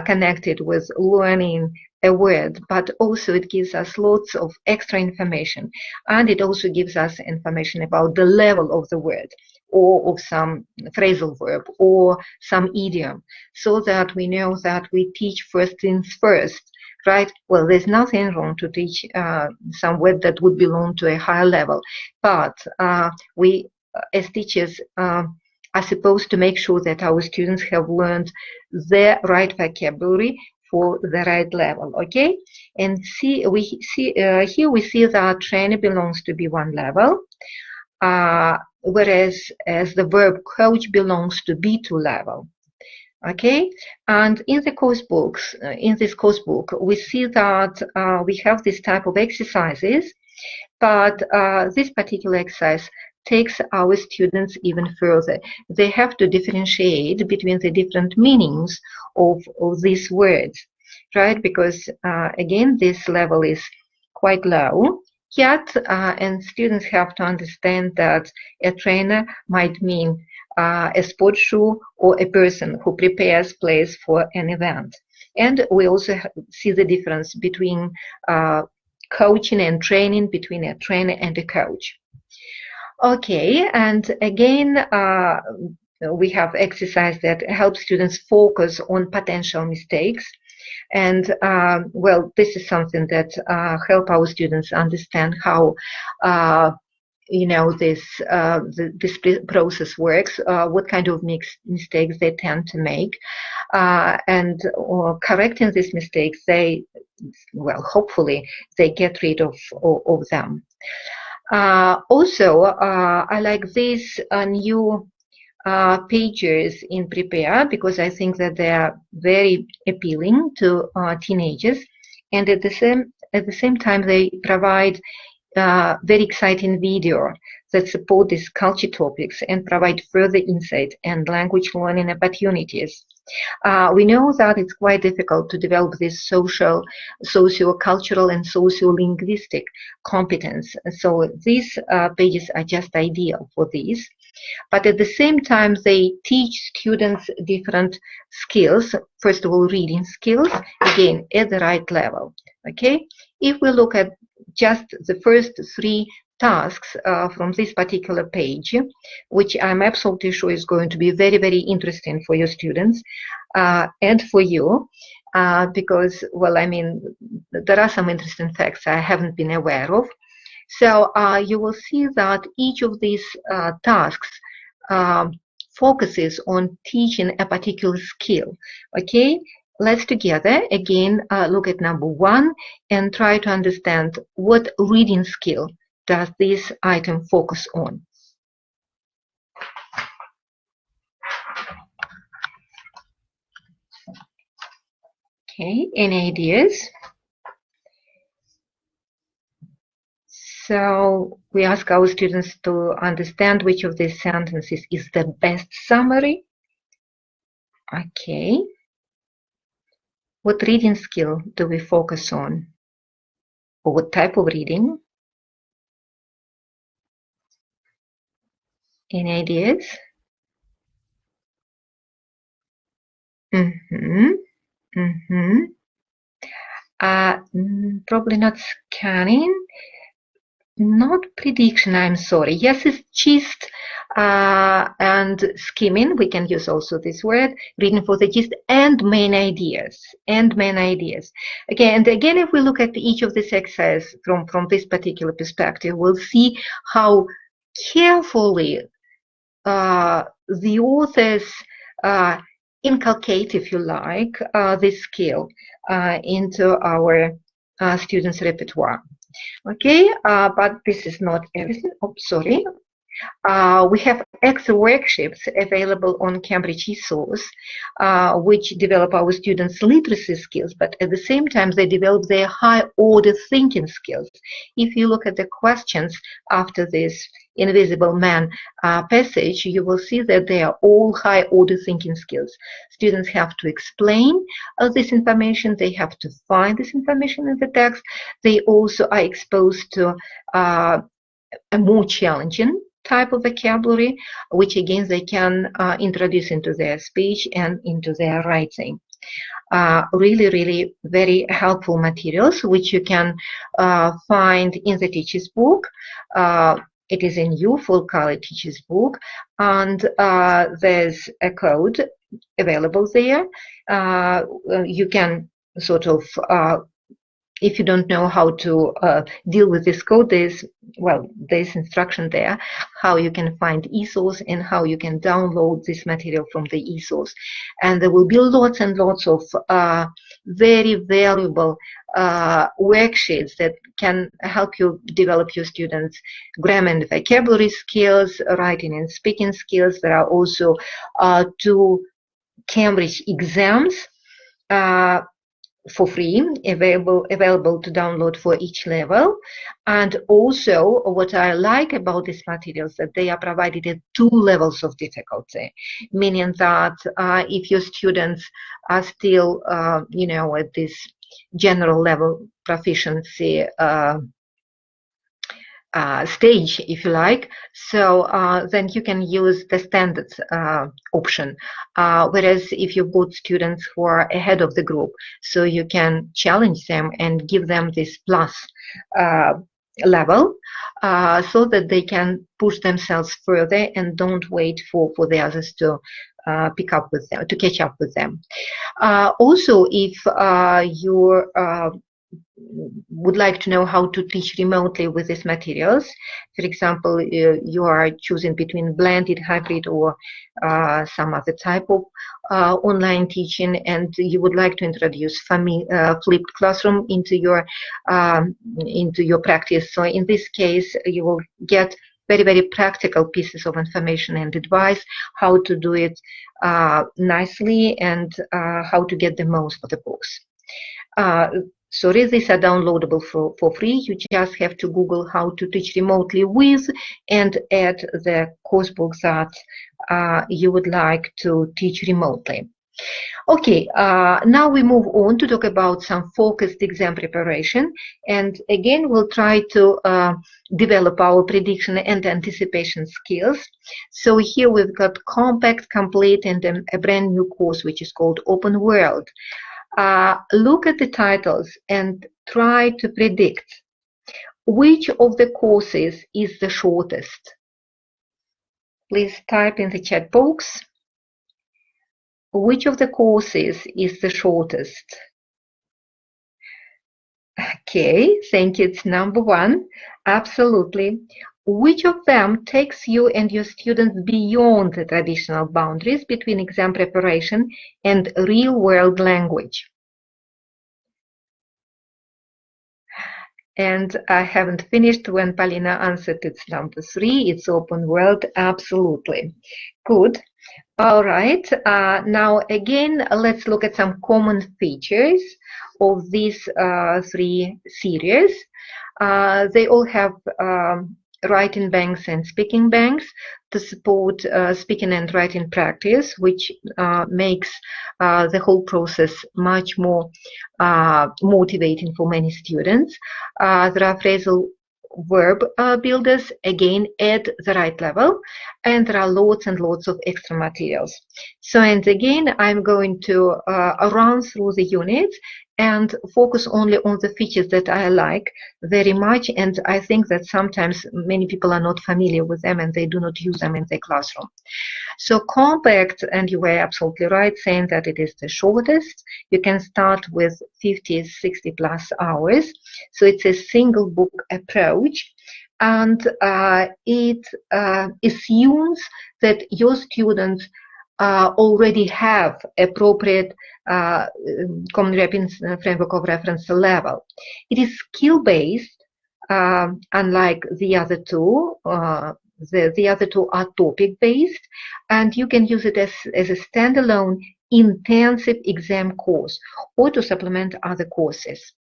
connected with learning a word, but also it gives us lots of extra information. And it also gives us information about the level of the word, or of some phrasal verb, or some idiom, so that we know that we teach first things first, right? Well, there's nothing wrong to teach some word that would belong to a higher level, but we, as teachers, are supposed to make sure that our students have learned the right vocabulary for the right level. Okay, and here we see that trainer belongs to B1 level, whereas as the verb coach belongs to B2 level. Okay, and in the course books, in this course book, we see that we have this type of exercises, but this particular exercise takes our students even further. They have to differentiate between the different meanings of these words, right? Because again, this level is quite low. Yet, and students have to understand that a trainer might mean a sports shoe or a person who prepares players for an event. And we also see the difference between coaching and training, between a trainer and a coach. Okay, and again, we have exercise that helps students focus on potential mistakes. And well, this is something that help our students understand how this process works, what kind of mistakes they tend to make, and correcting these mistakes, hopefully they get rid of them. Also, I like these new pages in Prepare, because I think that they are very appealing to teenagers, and at the same time they provide very exciting video that support these culture topics and provide further insight and language learning opportunities. We know that it's quite difficult to develop this socio-cultural and socio-linguistic competence. So these pages are just ideal for this. But at the same time, they teach students different skills. First of all, reading skills, again, at the right level. Okay, if we look at just the first 3 tasks from this particular page, which I'm absolutely sure is going to be very, very interesting for your students and for you, because, well, I mean, there are some interesting facts I haven't been aware of. So you will see that each of these tasks focuses on teaching a particular skill. Okay, let's together again look at number 1 and try to understand what reading skill does this item focus on. Okay, any ideas? So we ask our students to understand which of these sentences is the best summary. Okay. What reading skill do we focus on? Or what type of reading? Any ideas? Probably not scanning. Not prediction, I'm sorry. Yes, it's gist and skimming. We can use also this word, reading for the gist, and main ideas. Okay, and again, if we look at each of these exercises from this particular perspective, we'll see how carefully the authors inculcate, if you like, this skill into our students' repertoire. Okay, but this is not everything. Oh, sorry. We have extra worksheets available on Cambridge eSource, which develop our students' literacy skills, but at the same time, they develop their high-order thinking skills. If you look at the questions after this Invisible Man passage, you will see that they are all high-order thinking skills. Students have to explain this information. They have to find this information in the text. They also are exposed to a more challenging type of vocabulary, which again they can introduce into their speech and into their writing. Really very helpful materials, which you can find in the teacher's book. It is a new full color teacher's book, and there's a code available there. You can sort of if you don't know how to deal with this code, there's instruction there, how you can find eSource and how you can download this material from the eSource. And there will be lots and lots of very valuable worksheets that can help you develop your students' grammar and vocabulary skills, writing and speaking skills. There are also 2 Cambridge exams for free, available to download for each level. And also what I like about these materials that they are provided at 2 levels of difficulty, meaning that if your students are still at this general level proficiency stage, if you like, so then you can use the standards option, whereas if you've got students who are ahead of the group, so you can challenge them and give them this plus level, so that they can push themselves further and don't wait for the others to pick up with them, to catch up with them. Also, if you would like to know how to teach remotely with these materials, for example, you are choosing between blended, hybrid, or some other type of online teaching, and you would like to introduce flipped classroom into your practice. So in this case, you will get very, very practical pieces of information and advice how to do it nicely and how to get the most for the books. Sorry, these are downloadable for free. You just have to Google how to teach remotely with and add the course books that you would like to teach remotely. Okay, now we move on to talk about some focused exam preparation. And again, we'll try to develop our prediction and anticipation skills. So here we've got compact, complete, and a brand new course, which is called Open World. Look at the titles and try to predict which of the courses is the shortest. Please type in the chat box. Which of the courses is the shortest? Okay, thank you. It's number one. Absolutely. Which of them takes you and your students beyond the traditional boundaries between exam preparation and real-world language? And I haven't finished when Polina answered. It's number three. It's Open World. Absolutely. Good. All right. Now, again, let's look at some common features of these three series. They all have writing banks and speaking banks to support speaking and writing practice, which makes the whole process much more motivating for many students. There are phrasal verb builders, again, at the right level, and there are lots and lots of extra materials. So, and again, I'm going to run through the units and focus only on the features that I like very much, and I think that sometimes many people are not familiar with them and they do not use them in their classroom. So compact, and you were absolutely right saying that it is the shortest. You can start with 50, 60 plus hours. So it's a single book approach, and it assumes that your students already have appropriate Common Wrapping Framework of Reference level. It is skill-based, unlike the other two. The other two are topic-based, and you can use it as a standalone intensive exam course or to supplement other courses.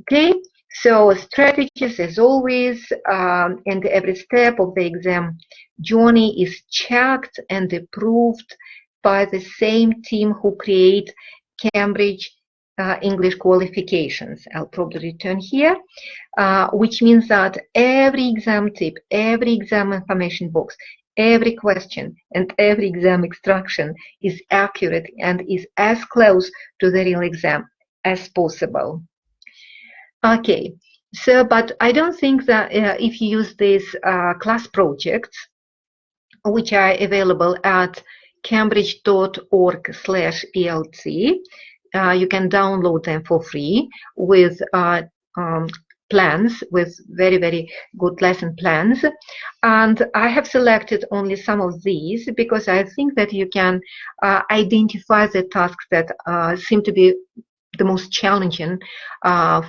Okay, so strategies as always, and every step of the exam journey is checked and approved by the same team who create Cambridge English qualifications. I'll probably return here, which means that every exam tip, every exam information box, every question and every exam instruction is accurate and is as close to the real exam as possible. Okay, so but I don't think that if you use these class projects, which are available at cambridge.org/ELT, you can download them for free with plans, with very, very good lesson plans. And I have selected only some of these because I think that you can identify the tasks that seem to be the most challenging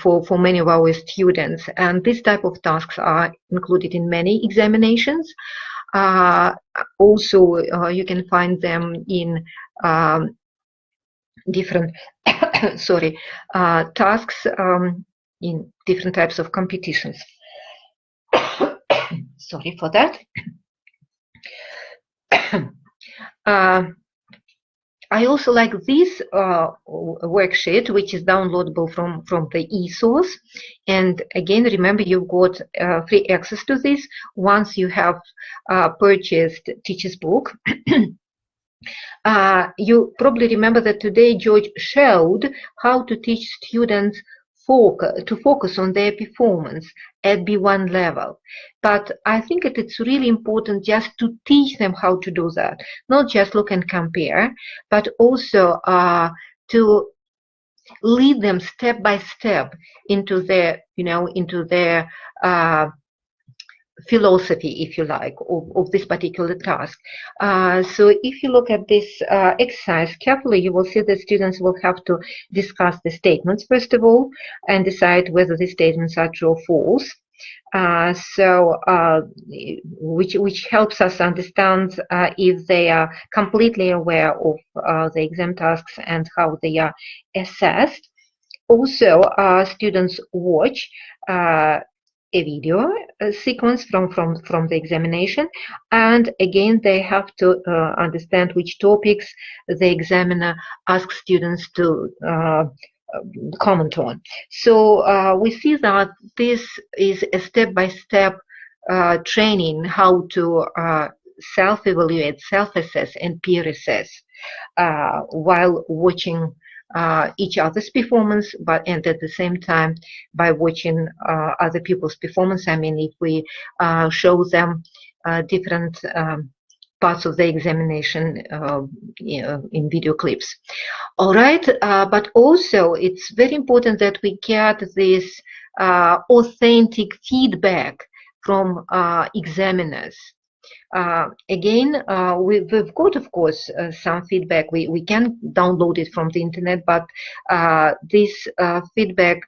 for many of our students. And this type of tasks are included in many examinations. Also, you can find them in different tasks in different types of competitions. Sorry for that. I also like this worksheet, which is downloadable from the e-source. And again, remember, you've got free access to this once you have purchased Teacher's Book. You probably remember that today George showed how to teach students focus on their performance at B1 level. But I think that it's really important just to teach them how to do that, not just look and compare, but also to lead them step by step into their, philosophy, if you like, of this particular task. So if you look at this exercise carefully, you will see that students will have to discuss the statements first of all and decide whether the statements are true or false. Which helps us understand if they are completely aware of the exam tasks and how they are assessed. Also, students watch a video sequence from the examination, and again they have to understand which topics the examiner asks students to comment on. So we see that this is a step-by-step training how to self-evaluate, self-assess, and peer assess while watching each other's performance, and at the same time by watching other people's performance. I mean, if we show them different parts of the examination in video clips. All right, but also it's very important that we get this authentic feedback from examiners. Again, we've got, of course, some feedback. We can download it from the internet, but this feedback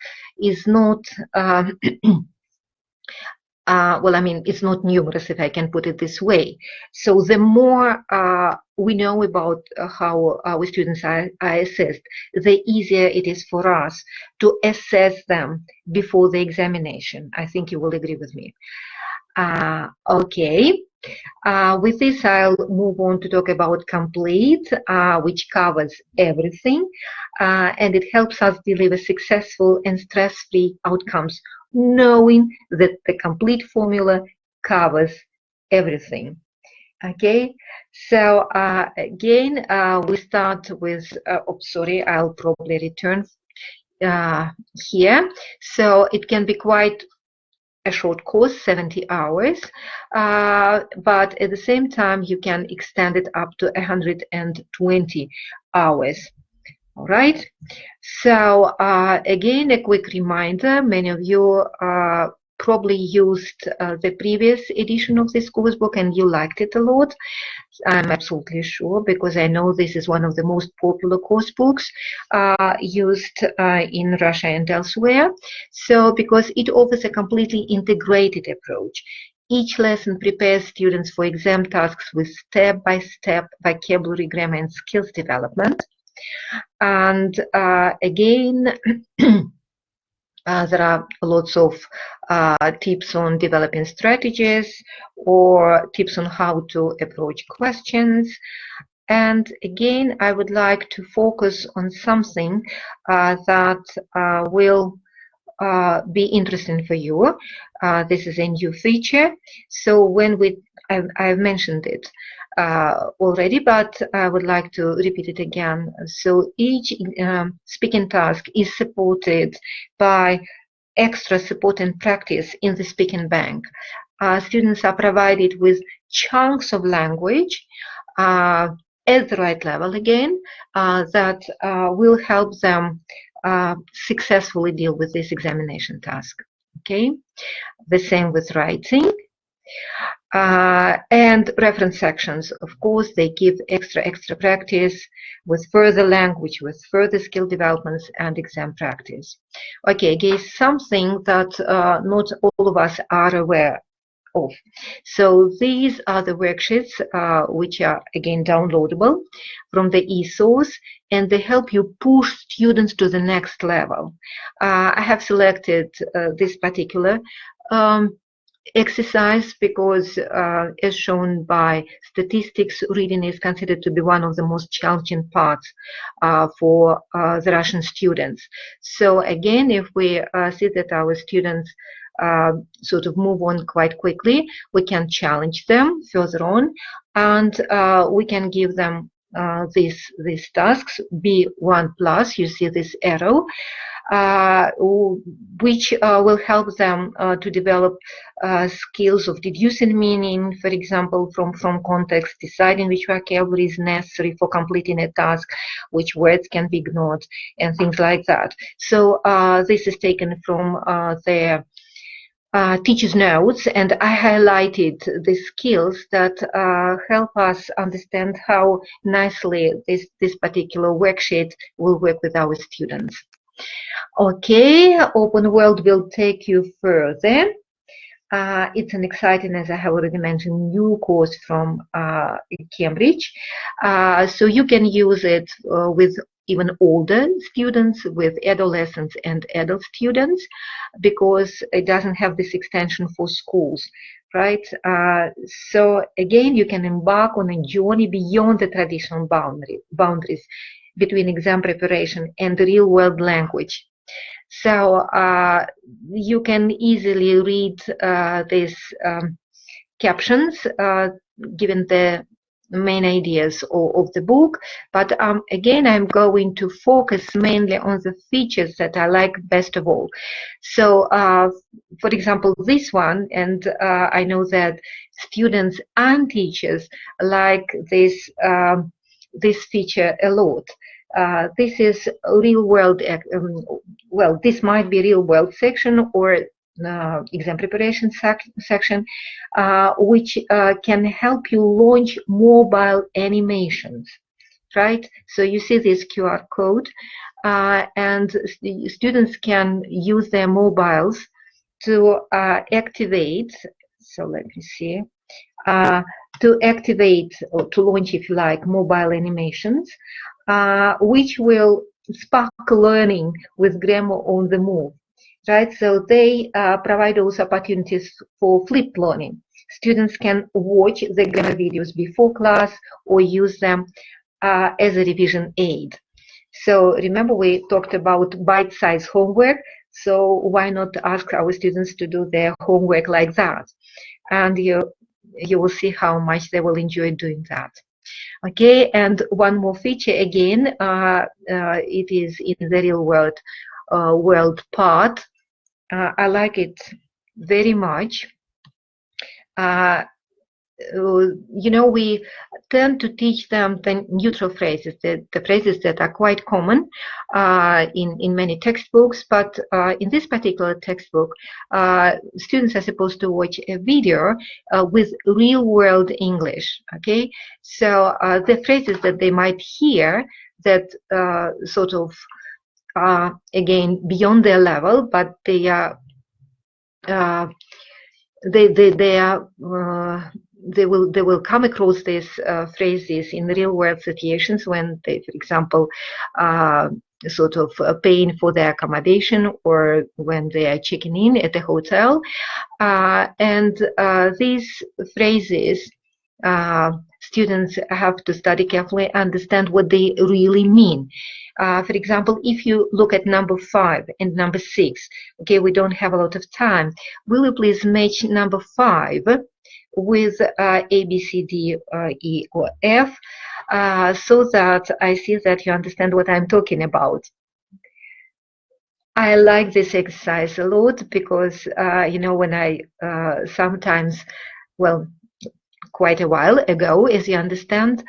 is not, well, I mean, it's not numerous, if I can put it this way. So the more we know about how our students are assessed, the easier it is for us to assess them before the examination. I think you will agree with me. Okay. With this, I'll move on to talk about complete, which covers everything, and it helps us deliver successful and stress-free outcomes, knowing that the complete formula covers everything. Okay, so again, we start with, sorry, I'll probably return here. So it can be quite a short course, 70 hours, but at the same time you can extend it up to 120 hours. All right, so again, a quick reminder, many of you probably used the previous edition of this course book and you liked it a lot. I'm absolutely sure, because I know this is one of the most popular course books used in Russia and elsewhere. So because it offers a completely integrated approach. Each lesson prepares students for exam tasks with step-by-step vocabulary, grammar, and skills development. And again, there are lots of tips on developing strategies or tips on how to approach questions. And again, I would like to focus on something that will be interesting for you. This is a new feature. So when I've mentioned it already, but I would like to repeat it again. So each speaking task is supported by extra support and practice in the speaking bank. Students are provided with chunks of language at the right level again that will help them successfully deal with this examination task. Okay, the same with writing. And reference sections, of course, they give extra practice with further language, with further skill developments and exam practice. Okay, again, something that not all of us are aware of. So these are the worksheets which are again downloadable from the e-source, and they help you push students to the next level. I have selected this particular exercise because as shown by statistics, reading is considered to be one of the most challenging parts for the Russian students. So again, if we see that our students sort of move on quite quickly, we can challenge them further on, and we can give them these tasks, B1+, you see this arrow, which will help them to develop skills of deducing meaning, for example, from context, deciding which vocabulary is necessary for completing a task, which words can be ignored, and things like that. So this is taken from their teacher's notes, and I highlighted the skills that help us understand how nicely this particular worksheet will work with our students. Okay, Open World will take you further. It's an exciting, as I have already mentioned, new course from Cambridge. So you can use it with even older students, with adolescents and adult students, because it doesn't have this extension for schools, right? So again, you can embark on a journey beyond the traditional boundaries between exam preparation and real-world language. So you can easily read these captions given the main ideas of the book, but again, I'm going to focus mainly on the features that I like best of all. So for example, this one, and I know that students and teachers like this this feature a lot. This is real world, well, this might be real world section or exam preparation section, which can help you launch mobile animations, right? So you see this QR code, and students can use their mobiles to activate, so let me see, to activate or to launch, if you like, mobile animations, which will spark learning with grammar on the move, right? So they provide those opportunities for flipped learning. Students can watch the grammar videos before class or use them as a revision aid. So remember, we talked about bite-sized homework, so why not ask our students to do their homework like that? And you will see how much they will enjoy doing that. Okay, and one more feature again, it is in the real world part. I like it very much. You know, we tend to teach them the neutral phrases, the phrases that are quite common in many textbooks, but in this particular textbook, students are supposed to watch a video with real-world English, okay? So the phrases that they might hear that sort of again, beyond their level, but they are they will come across these phrases in real world situations when they, for example, sort of paying for their accommodation or when they are checking in at a hotel, and these phrases students have to study carefully, understand what they really mean. For example, if you look at number 5 and number 6, okay, we don't have a lot of time. Will you please match number 5 with A, B, C, D, E, or F, so that I see that you understand what I'm talking about. I like this exercise a lot because, you know, when I sometimes, well, quite a while ago, as you understand,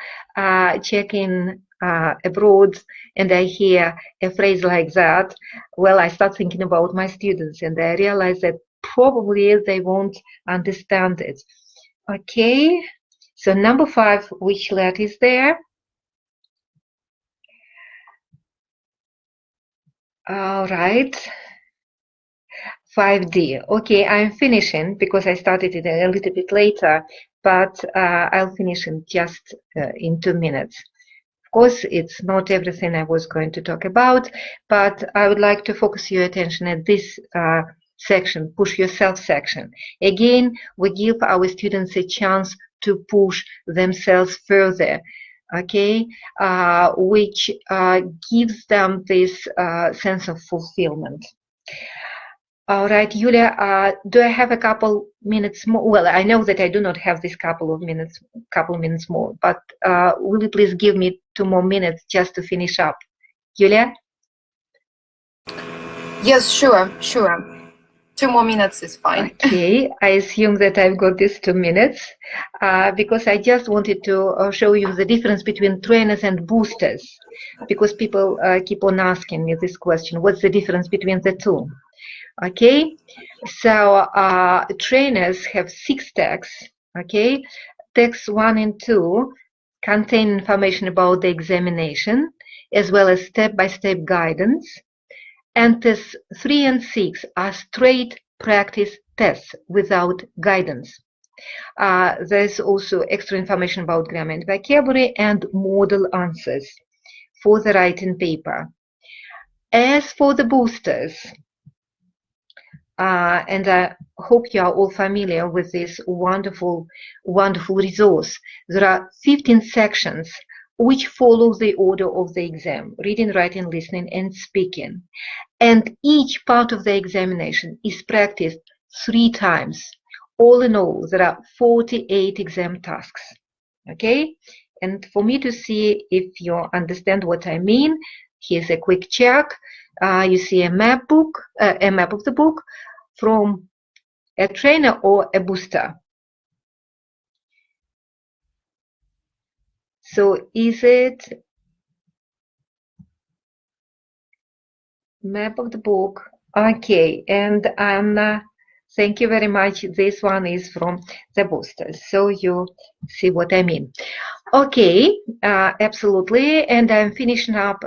checking abroad and I hear a phrase like that, well, I start thinking about my students and I realize that probably they won't understand it. Okay, so number 5, which letter is there? All right, 5D. Okay, I'm finishing because I started it a little bit later, but I'll finish in just in 2 minutes. Of course, it's not everything I was going to talk about, but I would like to focus your attention at this section, push yourself section. Again, we give our students a chance to push themselves further, okay, which gives them this sense of fulfillment. All right, Julia, do I have a couple minutes more? Well, I know that I do not have this couple minutes more, but will you please give me 2 more minutes just to finish up? Julia? Yes, sure. 2 more minutes is fine. Okay, I assume that I've got these 2 minutes because I just wanted to show you the difference between trainers and boosters, because people keep on asking me this question: what's the difference between the two? Okay, so trainers have 6 tags. Okay, tags 1 and 2 contain information about the examination as well as step-by-step guidance, and tests 3 and 6 are straight practice tests without guidance. There's also extra information about grammar and vocabulary and model answers for the writing paper. As for the boosters, and I hope you are all familiar with this wonderful resource. There are 15 sections which follow the order of the exam: reading, writing, listening, and speaking. And each part of the examination is practiced 3 times. All in all, there are 48 exam tasks. Okay? And for me to see if you understand what I mean, here's a quick check. You see a map of the book from a trainer or a booster. So is it map of the book? Okay, and Anna, thank you very much. This one is from the boosters, so you see what I mean. Okay, absolutely. And I'm finishing up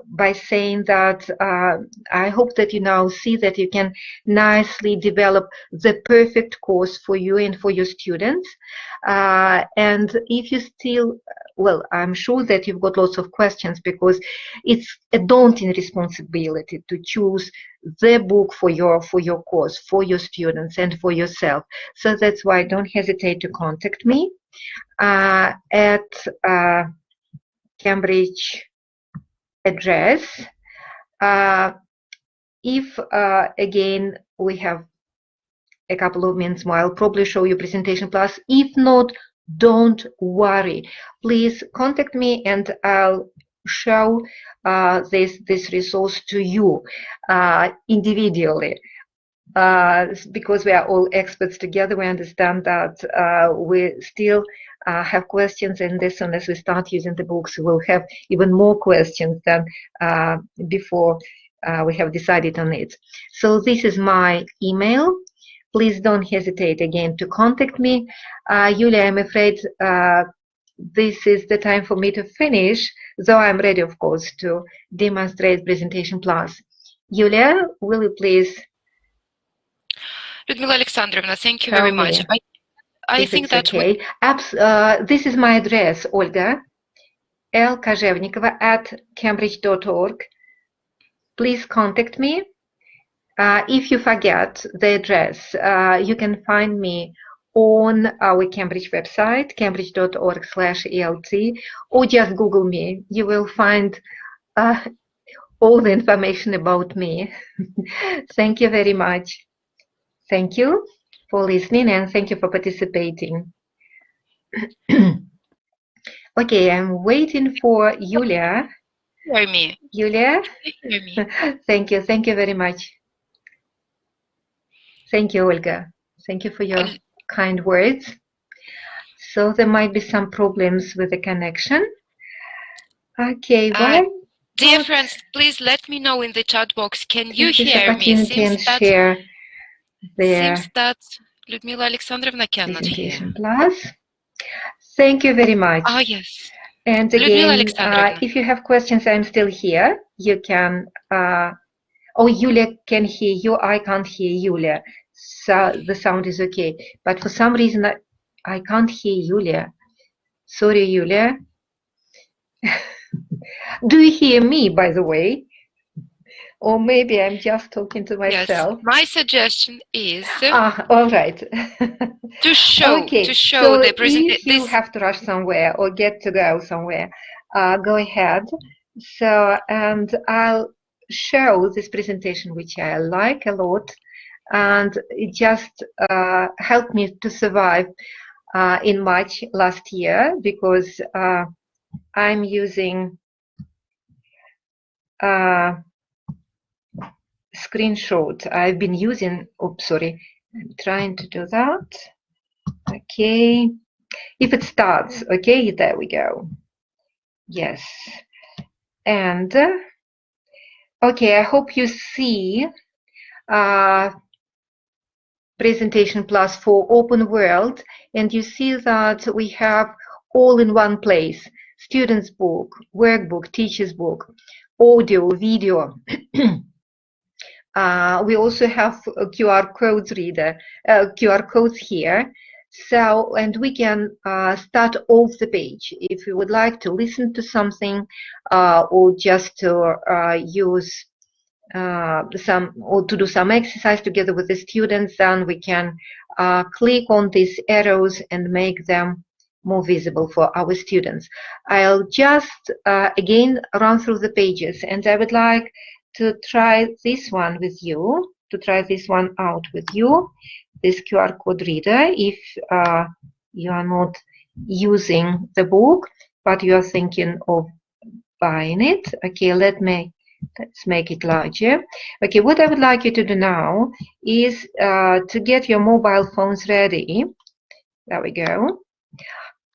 by saying that I hope that you now see that you can nicely develop the perfect course for you and for your students. And if you still, well, I'm sure that you've got lots of questions, because it's a daunting responsibility to choose the book for your course, for your students and for yourself. So that's why don't hesitate to contact me at Cambridge address. If again we have a couple of minutes more, I'll probably show you Presentation Plus. If not, don't worry. Please contact me and I'll show this resource to you individually. Because we are all experts together, we understand that we still have questions, and as soon as we start using the books, we'll have even more questions than before we have decided on it. So this is my email. Please don't hesitate again to contact me. Yulia, I'm afraid this is the time for me to finish, though I'm ready, of course, to demonstrate Presentation Plus. Yulia, will you please? Ludmila Alexandrovna, thank you very much. I think that okay. This is my address, Olga, lkozhevnikova@cambridge.org. Please contact me. If you forget the address, you can find me on our Cambridge website, cambridge.org/ELT, or just Google me. You will find all the information about me. Thank you very much. Thank you for listening and thank you for participating. Okay, I'm waiting for Yulia. Hear me. Yulia? Hear me. Thank you very much. Thank you, Olga. Thank you for your kind words. So there might be some problems with the connection. Okay, why? Dear friends, please let me know in the chat box. Can you hear me? Seems share seems that Ludmila Alexandrovna cannot hear. Plus. Thank you very much. Oh, yes. And again, if you have questions, I'm still here. You can, oh, Yulia can hear you. I can't hear Yulia. So the sound is okay. But for some reason, I can't hear Yulia. Sorry, Yulia. Do you hear me, by the way? Or maybe I'm just talking to myself. Yes, my suggestion is all right. to show so the presentation. If you have to rush somewhere or get to go somewhere, go ahead. So, and I'll show this presentation, which I like a lot, and it just helped me to survive in March last year, because I'm using screenshot I've been using. Oops, sorry. I'm trying to do that. Okay. If it starts, okay, there we go. Yes. And okay, I hope you see Presentation Plus for Open World, and you see that we have all in one place: student's book, workbook, teacher's book, audio, video. We also have a QR codes reader, QR codes here. So, and we can start off the page if you would like to listen to something or just to use some, or to do some exercise together with the students. Then we can click on these arrows and make them more visible for our students. I'll just again run through the pages, and I would like to try this one with you, to try this one out with you, this QR code reader, if you are not using the book but you are thinking of buying it. Okay, let's make it larger. Okay, what I would like you to do now is to get your mobile phones ready. There we go.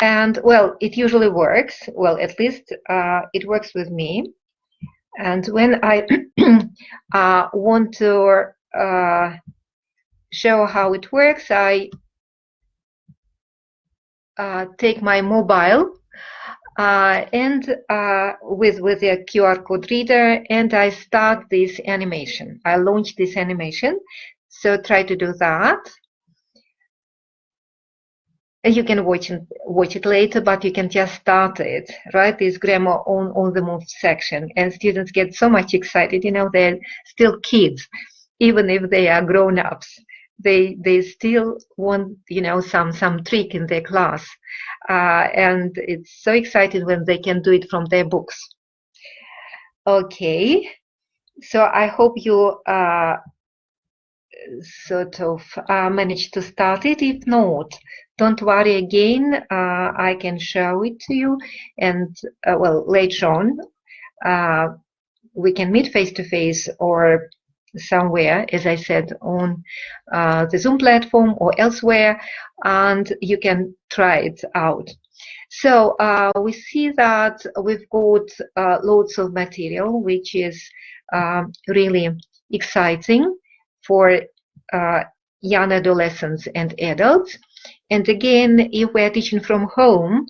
And well, it usually works. Well, at least it works with me. And when I want to show how it works, I take my mobile and with the QR code reader, and I start this animation. I launch this animation. So try to do that. You can watch it later, but you can just start it, right? This grammar on the move section, and students get so much excited. You know, they're still kids, even if they are grown-ups. They still want, you know, some trick in their class, and it's so exciting when they can do it from their books. Okay, so I hope you sort of managed to start it. If not, don't worry. Again, I can show it to you, and well, later on we can meet face to face or somewhere, as I said, on the Zoom platform or elsewhere, and you can try it out. So we see that we've got loads of material, which is really exciting for young adolescents and adults. And again, if we're teaching from home,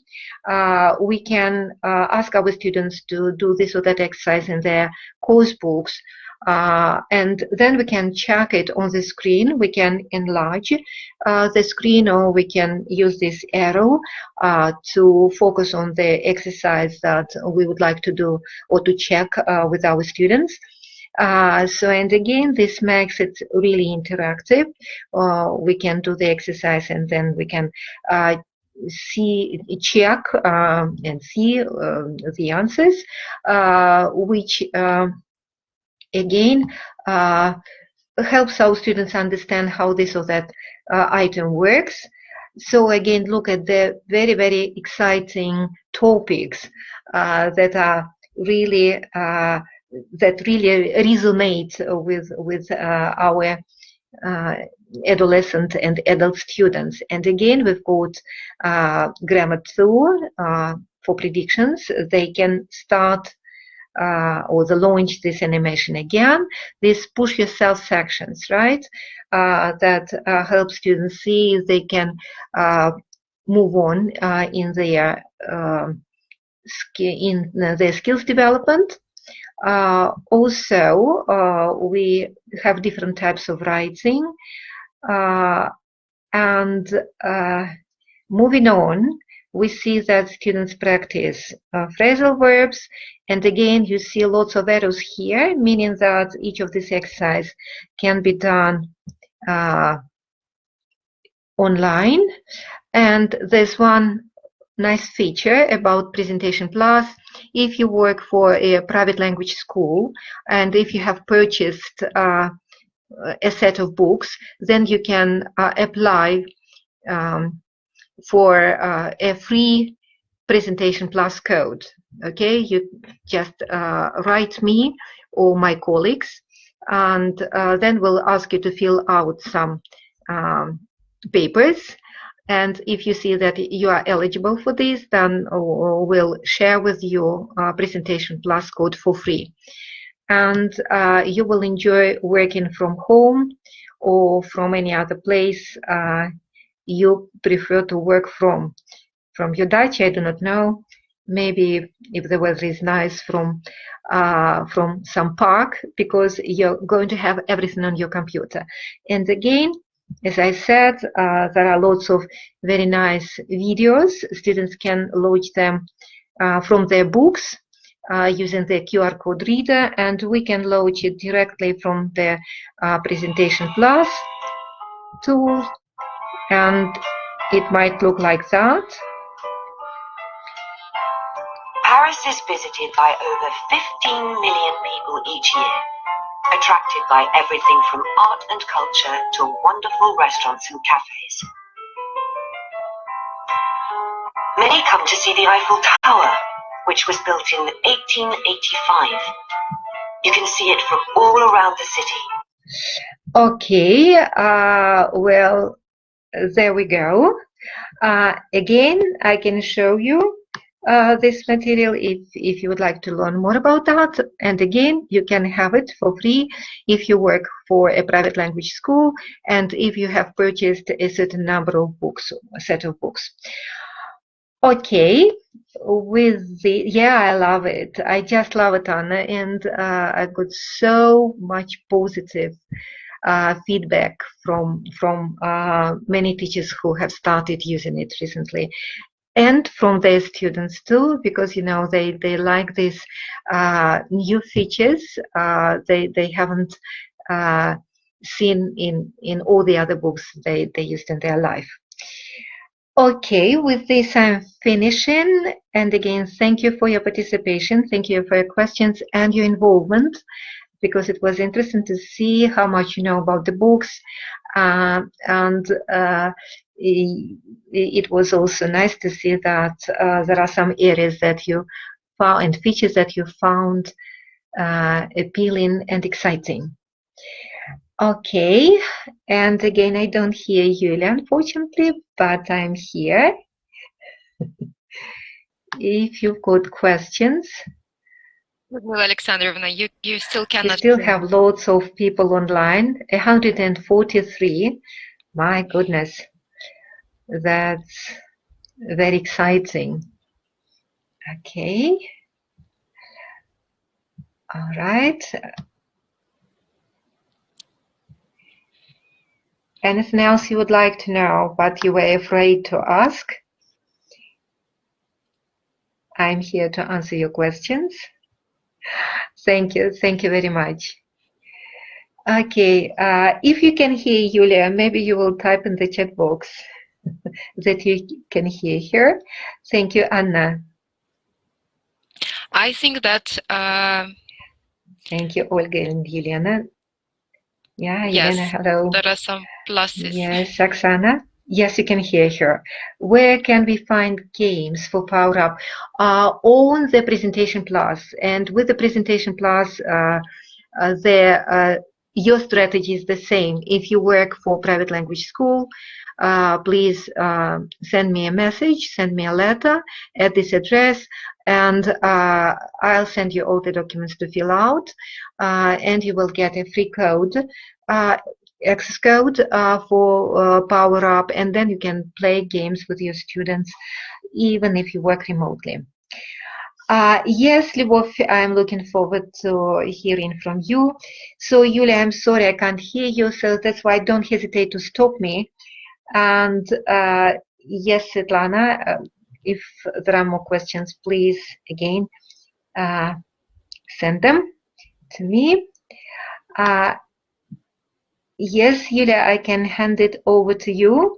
we can ask our students to do this or that exercise in their course books, and then we can check it on the screen. We can enlarge the screen, or we can use this arrow to focus on the exercise that we would like to do or to check with our students. So, and again, this makes it really interactive. We can do the exercise, and then we can check and see the answers, which again helps our students understand how this or that item works. So again, look at the very, very exciting topics that are really that really resonate with our adolescent and adult students. And again, we've got grammar 2 for predictions. They can start or the launch this animation again. This push yourself sections, right? That help students see if they can move on in their skills development. Also, we have different types of writing, and moving on, we see that students practice phrasal verbs, and again, you see lots of arrows here, meaning that each of these exercises can be done online. And there's one nice feature about Presentation Plus. If you work for a private language school, and if you have purchased a set of books, then you can apply for a free Presentation Plus code. Okay, you just write me or my colleagues, and then we'll ask you to fill out some papers. And if you see that you are eligible for this, then we'll share with you Presentation Plus code for free. And you will enjoy working from home or from any other place you prefer to work from. From your Dutch, I do not know. Maybe if the weather is nice, from some park, because you're going to have everything on your computer. And again, as I said, there are lots of very nice videos. Students can load them from their books using the QR code reader, and we can load it directly from the Presentation Plus tool, and it might look like that. Paris is visited by over 15 million people each year, attracted by everything from art and culture to wonderful restaurants and cafes. Many come to see the Eiffel Tower, which was built in 1885. You can see it from all around the city. Okay, well, there we go. Again, I can show you this material if you would like to learn more about that. And again, you can have it for free if you work for a private language school and if you have purchased a certain number of books, a set of books. Okay, with the, yeah, I love it. I just love it, Anna, and I got so much positive feedback from many teachers who have started using it recently, and from their students too, because you know they like these new features they haven't seen in all the other books they used in their life. Okay, with this I'm finishing, and again thank you for your participation, thank you for your questions and your involvement, because it was interesting to see how much you know about the books, and it was also nice to see that there are some areas that you found and features that you found appealing and exciting. Okay, and again I don't hear Yulia unfortunately, but I'm here. If you've got questions. Well, Alexandrovna, you still We cannot. still have lots of people online, 143. My goodness, that's very exciting. Okay. All right. Anything else you would like to know, but you were afraid to ask? I'm here to answer your questions. Thank you very much. Okay, if you can hear Yulia, maybe you will type in the chat box that you can hear her. Thank you, Anna. I think that. Thank you, Olga and Elena. Yeah, Yes, Elena, hello. there are some pluses. Yes, Oksana. Yes, you can hear her. Where can we find games for Power Up? On the Presentation Plus. And with the Presentation Plus, your strategy is the same. If you work for private language school, please send me a message, send me a letter at this address, and I'll send you all the documents to fill out, and you will get a free code, access code for Power Up, and then you can play games with your students even if you work remotely. Yes, Lyubov, I'm looking forward to hearing from you. So, Yulia, I'm sorry I can't hear you, so that's why don't hesitate to stop me. And yes, Svetlana, if there are more questions, please, again, send them to me. Yes, Yulia, I can hand it over to you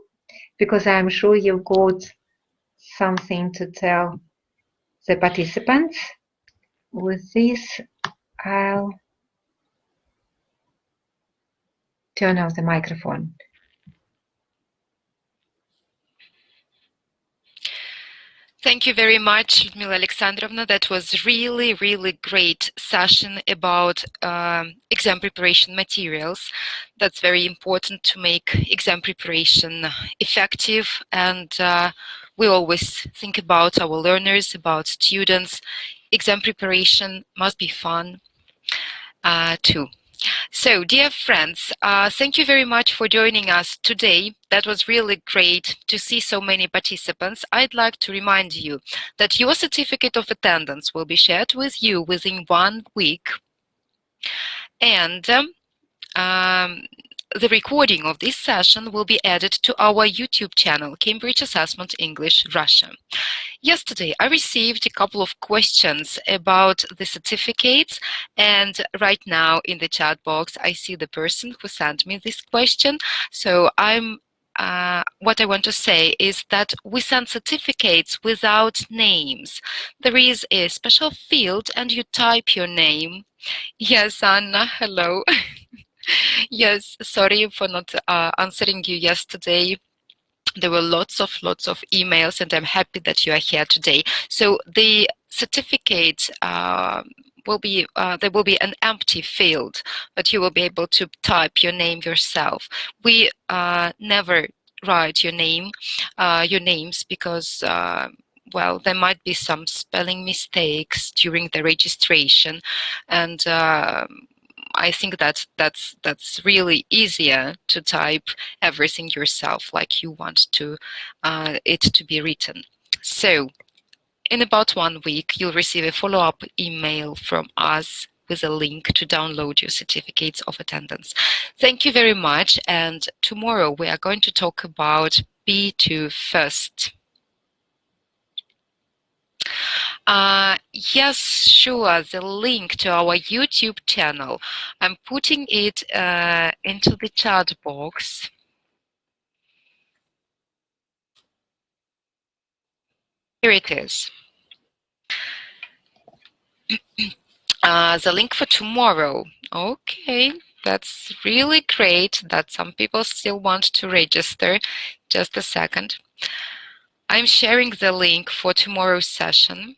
because I'm sure you've got something to tell the participants. With this, I'll turn off the microphone. Thank you very much, Ludmila Alexandrovna. That was really, really great session about exam preparation materials. That's very important to make exam preparation effective. And we always think about our learners, about students. Exam preparation must be fun too. So, dear friends, thank you very much for joining us today. That was really great to see so many participants. I'd like to remind you that your certificate of attendance will be shared with you within 1 week. And the recording of this session will be added to our YouTube channel, Cambridge Assessment English Russia. Yesterday, I received a couple of questions about the certificates, and right now in the chat box, I see the person who sent me this question. So what I want to say is that we send certificates without names. There is a special field and you type your name. Yes, Anna, hello. Yes, sorry for not answering you yesterday. There were lots of emails, and I'm happy that you are here today. So the certificate will be there will be an empty field, but you will be able to type your name yourself. We never write your names because well, there might be some spelling mistakes during the registration, and I think that that's really easier to type everything yourself like you want to it to be written. So in about 1 week, you'll receive a follow-up email from us with a link to download your certificates of attendance. Thank you very much. And tomorrow we are going to talk about B2 first. Yes, sure. The link to our YouTube channel, I'm putting it into the chat box. Here it is. The link for tomorrow. Okay, that's really great that some people still want to register. Just a second. I'm sharing the link for tomorrow's session.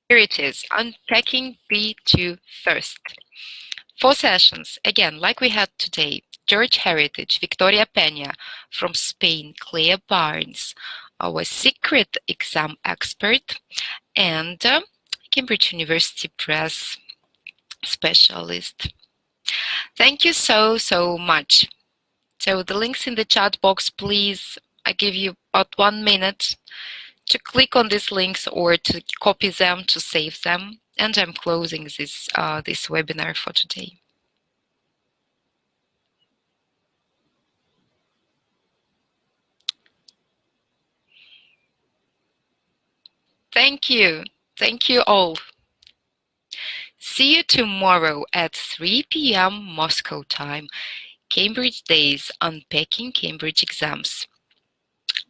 Here it is, Unpacking B2 first. 4 sessions, again, like we had today. George Heritage, Victoria Peña, from Spain, Claire Barnes, our secret exam expert, and Cambridge University Press specialist. Thank you so much. So the links in the chat box, please, I give you about 1 minute to click on these links or to copy them, to save them. And I'm closing this webinar for today. Thank you. Thank you all. See you tomorrow at 3 p.m. Moscow time. Cambridge Days, Unpacking Cambridge Exams.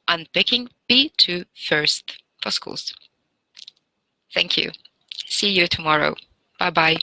Unpacking B2 first for schools. Thank you. See you tomorrow. Bye-bye.